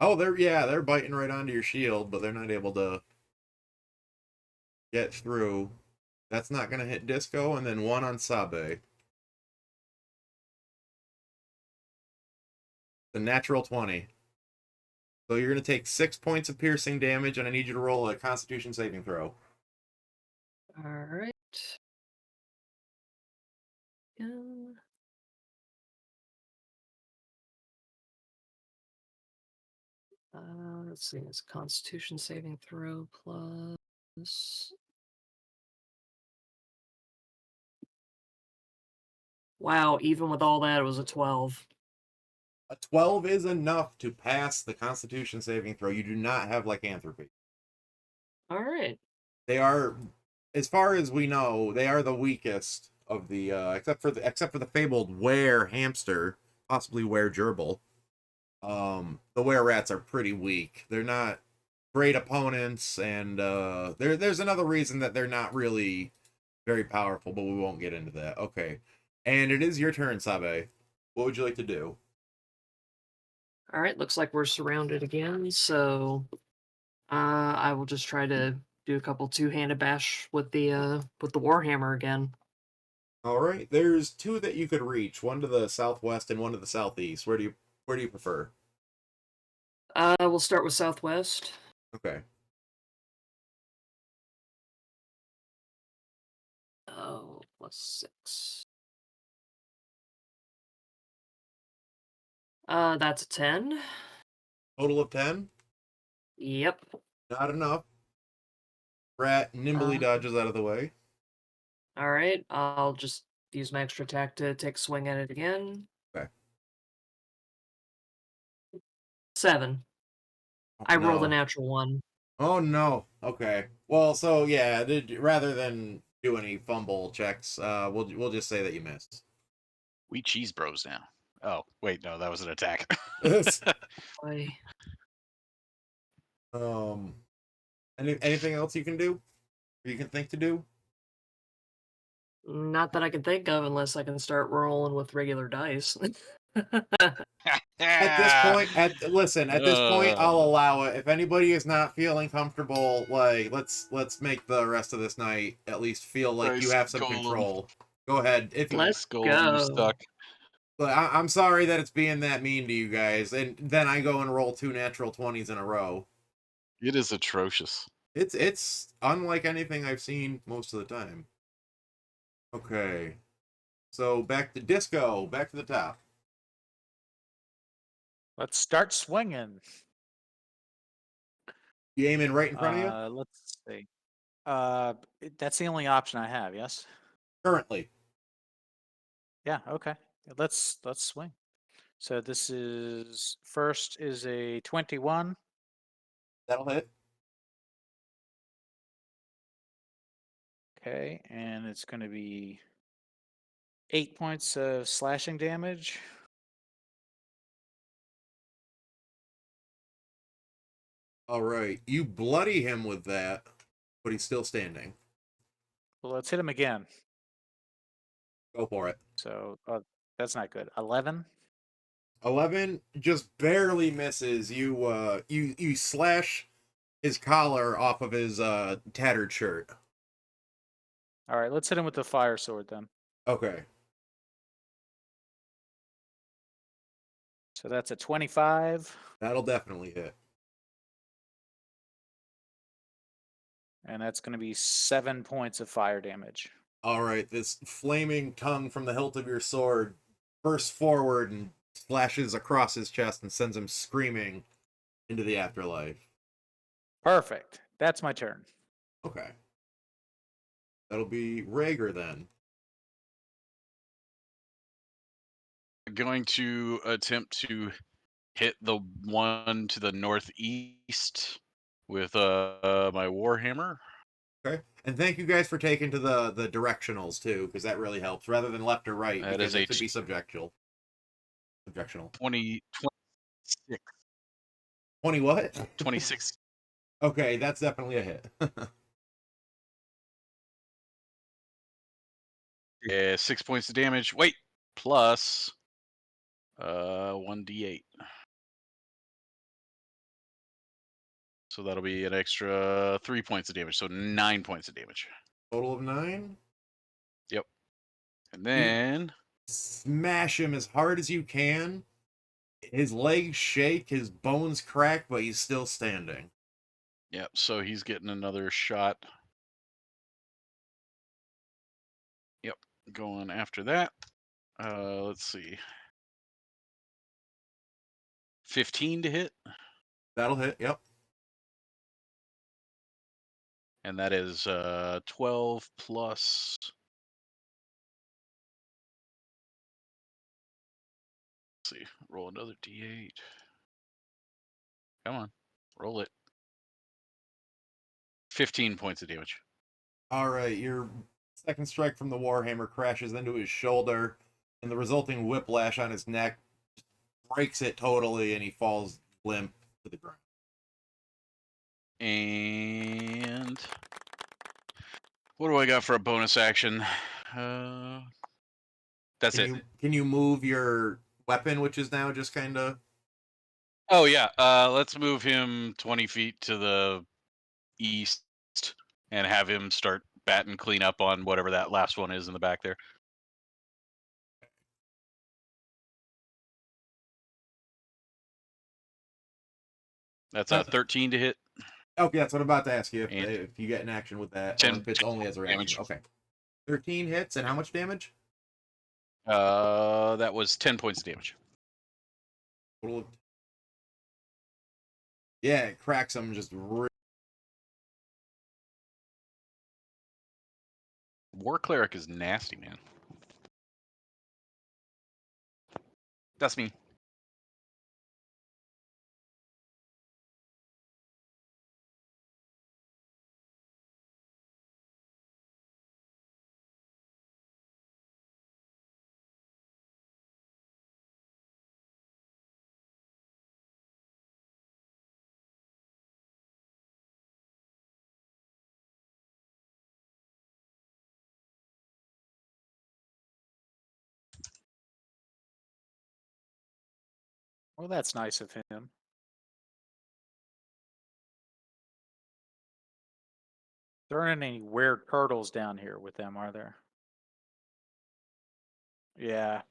Oh, they're biting right onto your shield, but they're not able to get through. That's not gonna hit Disco, and then 1 on Sabe. The natural 20. So you're gonna take 6 points of piercing damage, and I need you to roll a Constitution saving throw. All right. Um, let's see. It's Constitution saving throw plus. Wow, even with all that, it was a 12. A 12 is enough to pass the Constitution saving throw. You do not have lycanthropy. All right. They are, as far as we know, they are the weakest of the except for the fabled were hamster, possibly were gerbil. The were rats are pretty weak. They're not great opponents, and there's another reason that they're not really very powerful, but we won't get into that. Okay. And it is your turn, Sabe. What would you like to do? All right. Looks like we're surrounded again. So I will just try to do a couple two-handed bash with the warhammer again. All right. There's 2 that you could reach, one to the southwest and one to the southeast. Where do you prefer? We'll start with southwest. Okay. Oh, +6. That's a 10. Total of 10? Yep. Not enough. Rat nimbly Uh. dodges out of the way. All right. I'll just use my extra attack to take a swing at it again. Okay. 7. Oh, I rolled a no. natural 1. Oh no. Okay. Well, so yeah, rather than do any fumble checks, we'll just say that you missed. We cheese bros now. Oh, wait, no, that was an attack. Boy. Anything else you can do? Or you can think to do? Not that I can think of unless I can start rolling with regular dice. At this point, at this point, I'll allow it. If anybody is not feeling comfortable, like let's make the rest of this night at least feel like you Nice have some golem. control. Go ahead. If you, Let's Golem, go. you stuck. but I'm sorry that it's being that mean to you guys, and then I go and roll 2 natural 20s in a row. It is atrocious. It's unlike anything I've seen most of the time. Okay, so back to Disco, back to the top. Let's start swinging. You aiming right in front of you Let's see. That's the only option I have. Yes. currently. Yeah. Okay. Let's swing. So this is first is a 21. That'll hit. Okay, and it's going to be 8 points of slashing damage. All right, you bloody him with that, but he's still standing. Well, let's hit him again. Go for it. So that's not good. 11. 11 just barely misses. You slash his collar off of his tattered shirt. All right, let's hit him with the fire sword then. Okay. So that's a 25, That'll definitely hit. and that's going to be 7 points of fire damage. All right, this flaming tongue from the hilt of your sword bursts forward and slashes across his chest and sends him screaming into the afterlife. Perfect. That's my turn. Okay. That'll be Rhaegar then. Going to attempt to hit the one to the northeast with my warhammer. Okay. And thank you guys for taking to the directionals too, because that really helps, rather than left or right, That because is it a could be subjectional. Subjectional. 26. 20 what? 26. Okay, that's definitely a hit. Yeah, 6 points of damage. Wait, plus 1d8. So that'll be an extra 3 points of damage. So 9 points of damage. Total of 9. Yep. And then Smash him as hard as you can. His legs shake, his bones crack, but he's still standing. yep, so he's getting another shot. Yep, going after that. Let's see. 15 to hit, That'll hit, yep. and that is 12 plus. Let's see, roll another d8. Come on, roll it. 15 points of damage. Alright, your second strike from the Warhammer crashes into his shoulder, and the resulting whiplash on his neck breaks it totally, and he falls limp to the ground. And what do I got for a bonus action? That's it. Can you move your weapon, which is now just kind of... Oh yeah, let's move him 20 feet to the east and have him start batting clean up on whatever that last one is in the back there. That's a 13 to hit. Okay, that's what I'm about to ask you, And if you get an action with that, 10 or if it's only as a reaction. damage. Okay. 13 hits, and how much damage? That was 10 points of damage. Total of... Yeah, it cracks him just War cleric is nasty, man. That's me. Well, that's nice of him. There aren't any weird turtles down here with them, are there? Yeah.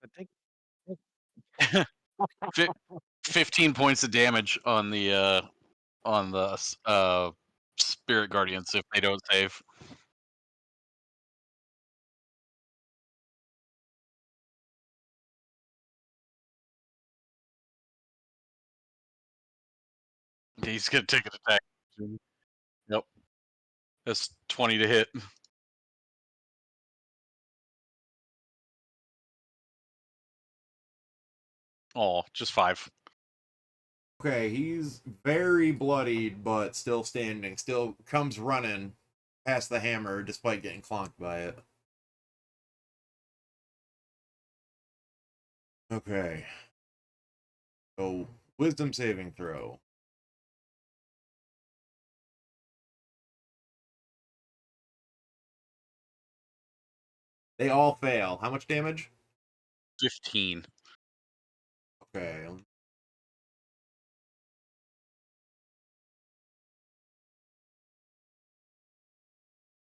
I think 15 points of damage on the spirit guardians if they don't save. He's gonna take an attack. Yep. That's 20 to hit. Oh, just 5. Okay, he's very bloodied, but still standing. Still comes running past the hammer, despite getting clonked by it. Okay. So, wisdom saving throw. They all fail. How much damage? 15. Okay.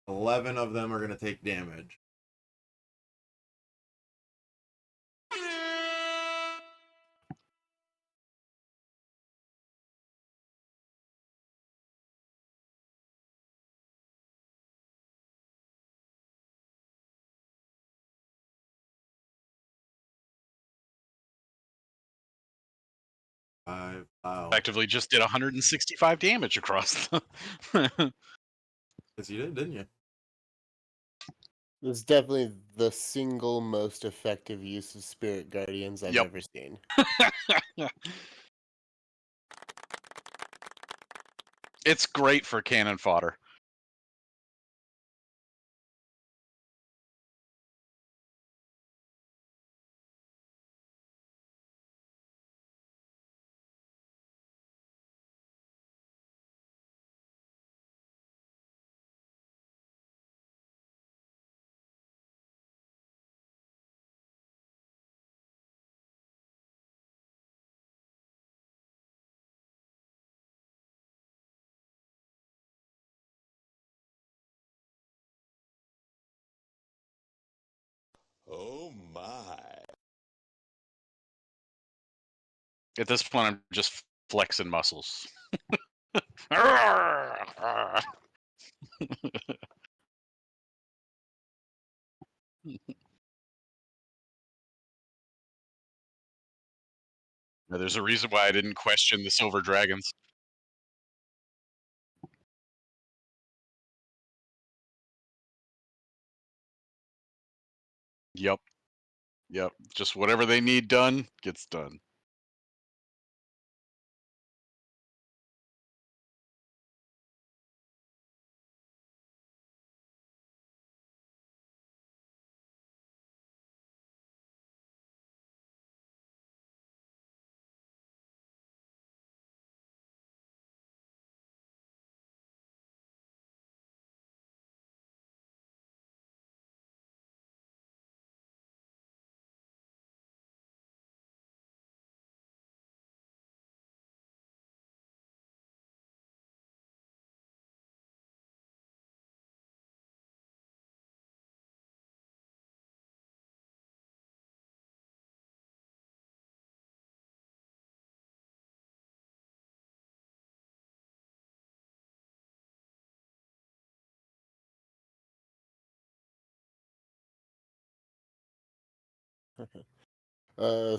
11 of them are going to take damage. Wow. Effectively just did 165 damage across the. Yes, you did, didn't you? It's definitely the single most effective use of Spirit Guardians I've Yep. ever seen. It's great for cannon fodder. Oh my. At this point, I'm just flexing muscles. Now, there's a reason why I didn't question the silver dragons. Yep. Yep. Just whatever they need done gets done.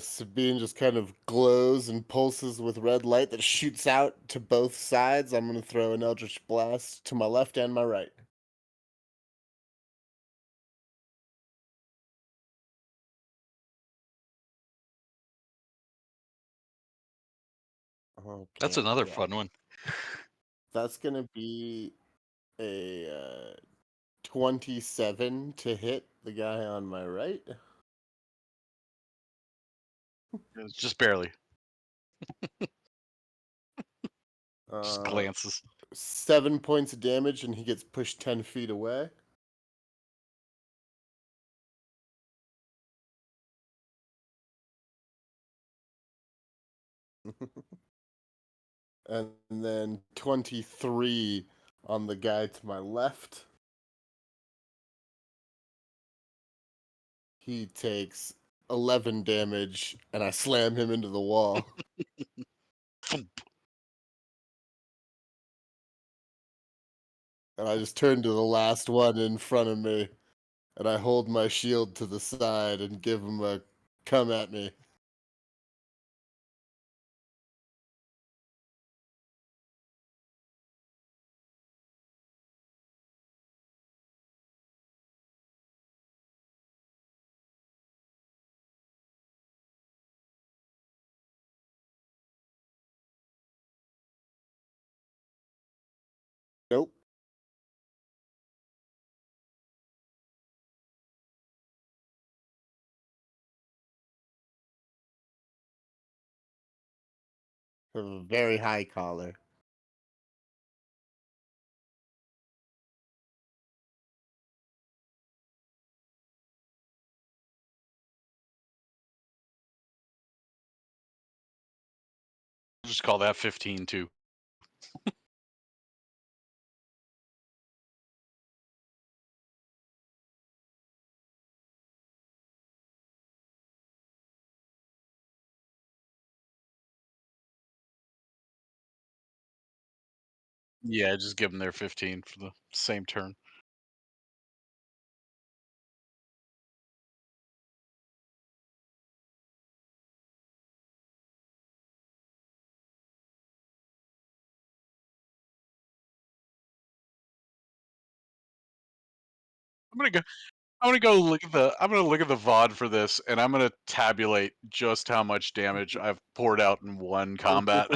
Sabine just kind of glows and pulses with red light that shoots out to both sides. I'm going to throw an Eldritch Blast to my left and my right. That's Okay, another yeah. fun one. That's going to be a 27 to hit the guy on my right. It's just barely. Just Uh, glances. 7 points of damage, and he gets pushed 10 feet away. And then 23 on the guy to my left. He takes 11 damage, and I slam him into the wall. And I just turn to the last one in front of me, and I hold my shield to the side and give him a come at me. Nope. A very high collar. Just call that 15 too. Yeah, just give them their 15 for the same turn. I'm gonna go. I'm gonna go look at the. I'm gonna look at the VOD for this, and I'm gonna tabulate just how much damage I've poured out in one combat,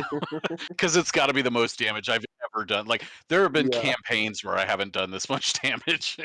because it's got to be the most damage I've ever done. Like there have been Yeah. campaigns where I haven't done this much damage.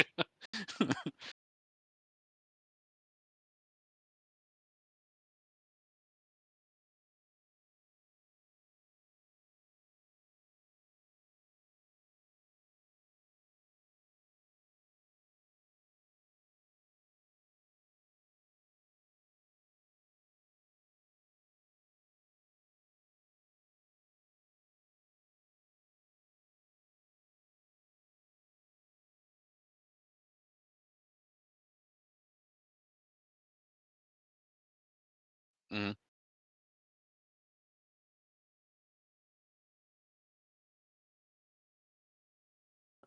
Mhm.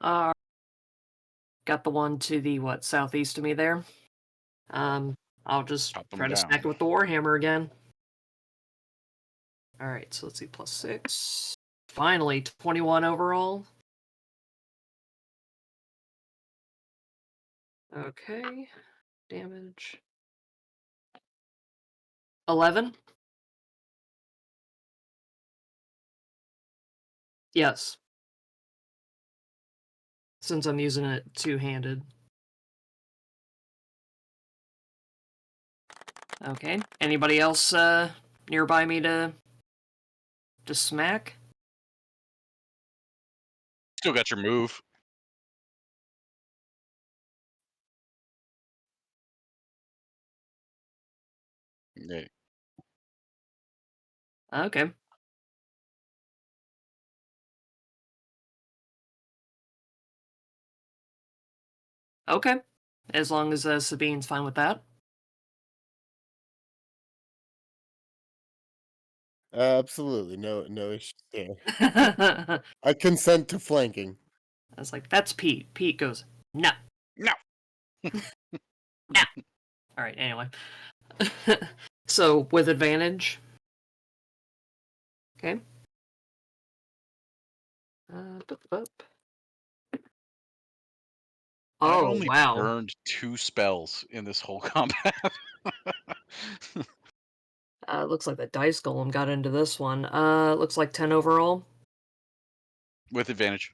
Uh, got the one to the southeast of me there. I'll just Chop 'em try to down. smack it with the Warhammer again. All right, so let's see, +6. Finally, 21 overall. Okay, damage. 11. Yes. Since I'm using it two-handed. Okay. Anybody else nearby me to smack? Still got your move. Yeah. Okay. Okay. As long as Sabine's fine with that. Absolutely. No issues there. I I consent to flanking. was like, that's Pete. Pete goes, no. No. All right, anyway. So, with advantage. Okay. Boop, boop. I Oh, only wow. burned 2 spells in this whole combat. Looks like the dice golem got into this one. Looks like 10 overall. With advantage.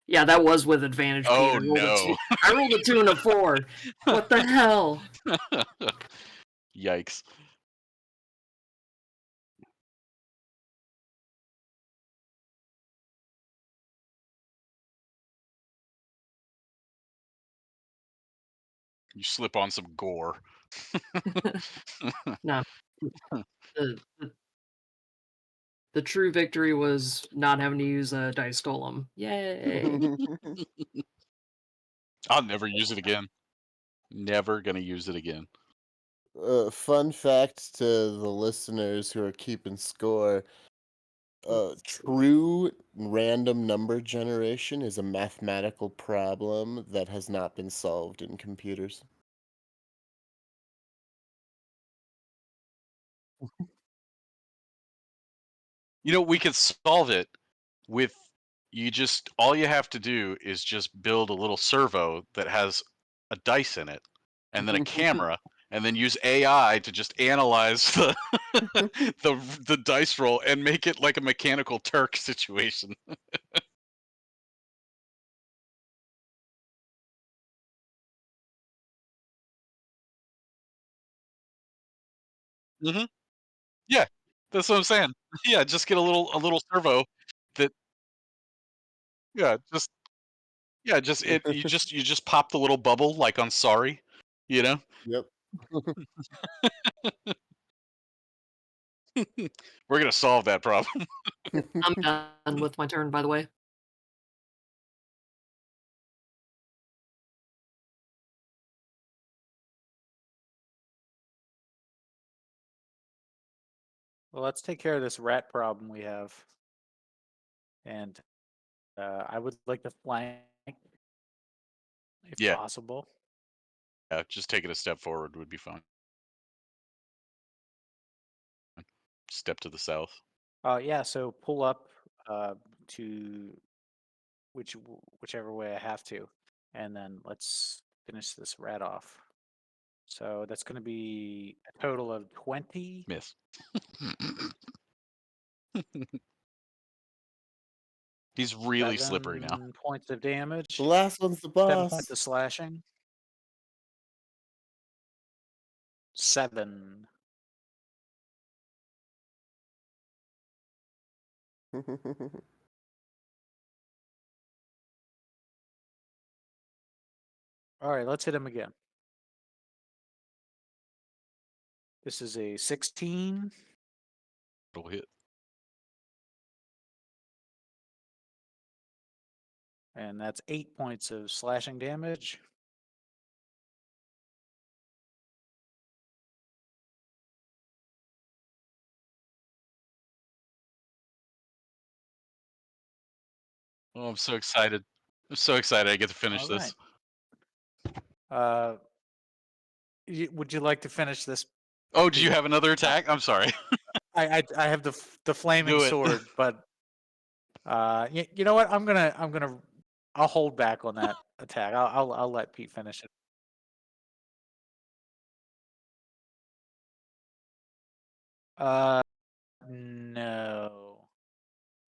Yeah, that was with advantage. Pete. Oh I rolled a no. 2. I rolled a 2 and a 4. What the hell? Yikes. You slip on some gore. No. The, the, the true victory was not having to use a dice golem. Yay. I'll never use it again. Never gonna use it again. Fun fact to the listeners who are keeping score. True random number generation is a mathematical problem that has not been solved in computers. You know, we could solve it with all you have to do is just build a little servo that has a dice in it and then a camera and then use AI to just analyze the the dice roll and make it like a mechanical Turk situation. Mhm. Yeah. That's what I'm saying. Yeah, just get a little servo that yeah, just you just pop the little bubble like on Sorry, you know? Yep. We're gonna solve that problem. I'm done with my turn, by the way. Well, let's take care of this rat problem we have. And I would like to flank if Yeah. possible. Yeah, just taking a step forward would be fine. Step to the south. Yeah, so pull up to whichever way I have to, and then let's finish this rat off. So that's going to be a total of 20. Miss. He's really slippery now. 7 points of damage. The last one's the 7 boss. points of slashing. 7. All right, let's hit him again. This is a 16. It'll hit. And that's 8 points of slashing damage. Oh, I'm so excited. I'm so excited I get to finish All this. right. Would you like to finish this? Oh, do you have another attack? I'm sorry. I have the flaming Do it. sword, but you know what? I'll hold back on that attack. I'll let Pete finish it. No,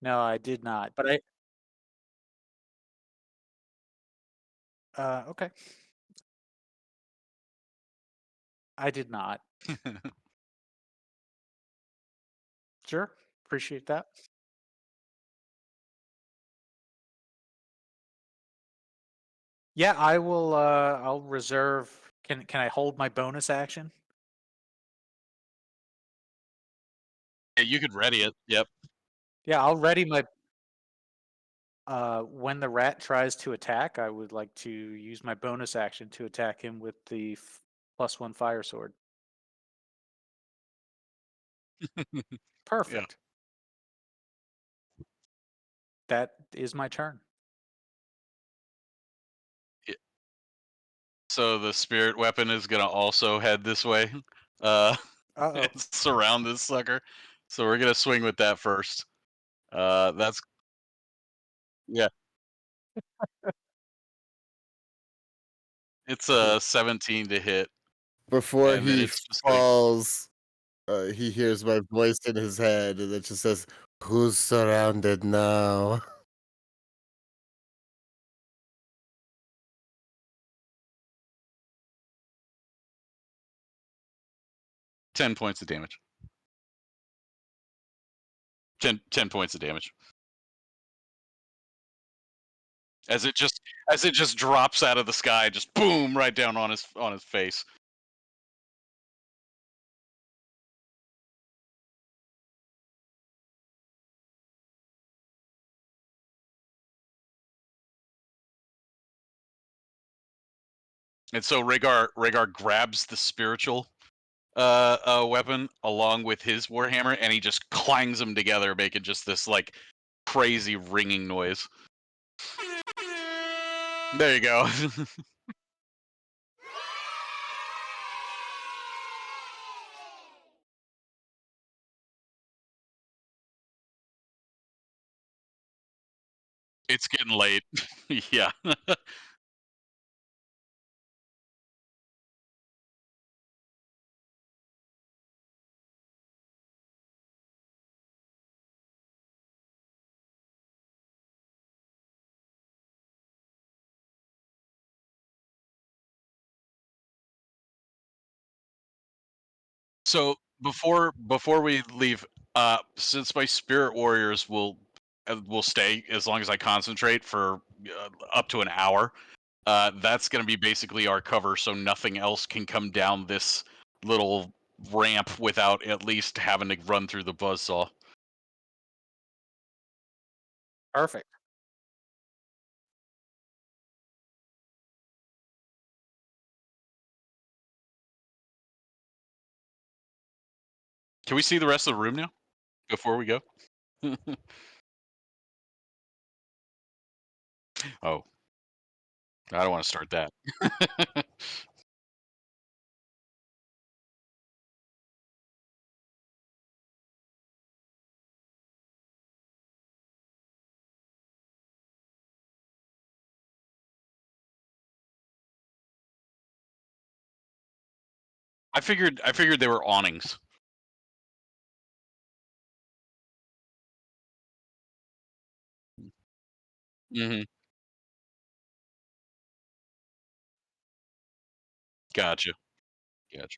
no, I did not. But okay, I did not. Sure, appreciate that. Yeah, I will. I'll reserve. Can I hold my bonus action? Yeah, you could ready it. Yep. Yeah, I'll ready my. When the rat tries to attack, I would like to use my bonus action to attack him with the +1 fire sword. Perfect. That is my turn. So the spirit weapon is gonna also head this way. Uh Uh-oh. and surround this sucker. So we're gonna swing with that first. That's yeah. It's a 17 to hit, Before and then he it's just gonna falls, he hears my voice in his head, and it just says, "Who's surrounded now?" 10 points of damage. 10 points of damage. As it just drops out of the sky, just boom right down on his face. And so Rhaegar grabs the spiritual weapon along with his warhammer, and he just clangs them together, making just this like crazy ringing noise. There you go. It's getting late. Yeah. So before we leave, Since my spirit warriors will stay as long as I concentrate for up to an hour, that's going to be basically our cover, so nothing else can come down this little ramp without at least having to run through the buzzsaw. Perfect. Can we see the rest of the room now before we go? Oh, I don't want to start that. I figured they were awnings. Hmm. Gotcha. Gotcha.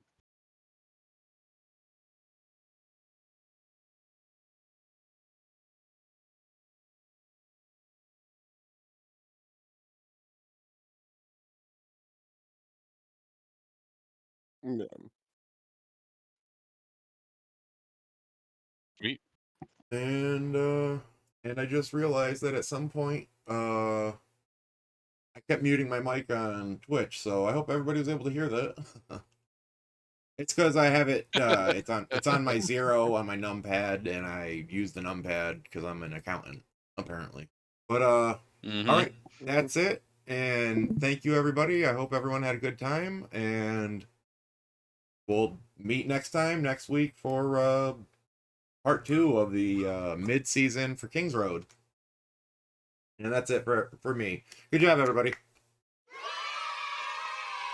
Yeah. Sweet. And I just realized that at some point, I kept muting my mic on Twitch, so I hope everybody was able to hear that. It's because I have it. It's on my Zero on my numpad, and I use the numpad because I'm an accountant, apparently. But all right, that's it. And thank you, everybody. I hope everyone had a good time, and we'll meet next week for part 2 of the mid-season for Kings Road. And that's it for me. Good job, everybody.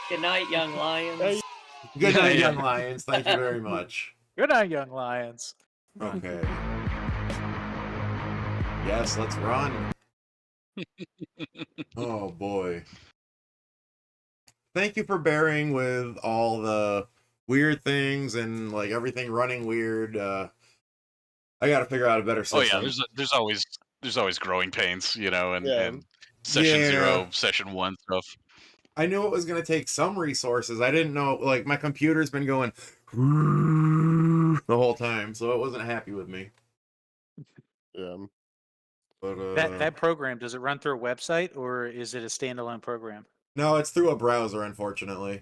Good night, young lions. Good night, young lions. Thank you very much. Good night, young lions. Okay. Yes, let's run. Oh boy. Thank you for bearing with all the weird things and like everything running weird. I got to figure out a better system. Oh yeah, there's always growing pains, you know, and Yeah. and session Yeah. 0, session 1 stuff. I knew it was going to take some resources. I didn't know, like, my computer's been going the whole time, so it wasn't happy with me. Yeah. But That program, does it run through a website or is it a standalone program? no, it's through a browser, unfortunately.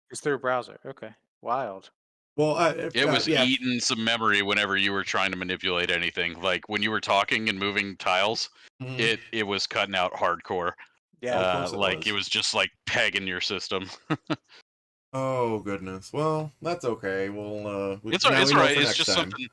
It's through a browser. Okay. Wild. Well, It was yeah. eating some memory whenever you were trying to manipulate anything. Like when you were talking and moving tiles, Mhm. it was cutting out hardcore. Yeah. Of course It was just like pegging your system. Oh goodness. Well, that's okay. We'll It's now all we know right. for It's next just time. something.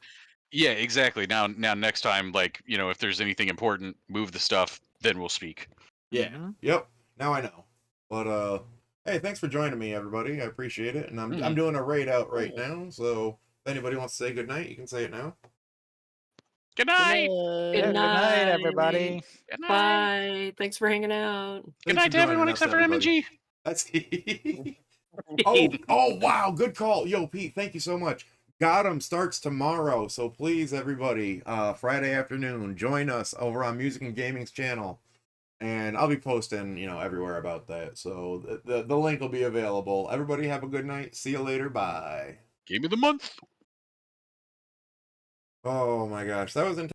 Yeah, exactly. Now next time, like, you know, if there's anything important, move the stuff, then we'll speak. Yeah. Mhm. Yep. Now I know. But hey, thanks for joining me, everybody. I appreciate it. And I'm Mhm. doing a raid out right now, so if anybody wants to say good night, you can say it now. Good night. Yeah, Good good night, night. everybody. Good night. Bye. Thanks for hanging out. Good Thanks night for to everyone joining us, except for everybody. MG. That's oh wow, good call. Yo, Pete, thank you so much. Gotham starts tomorrow, so please everybody, Friday afternoon, join us over on Music and Gaming's channel. And I'll be posting, everywhere about that. So the link will be available. Everybody have a good night. See you later. Bye. Game of the month. Oh my gosh, that was intense.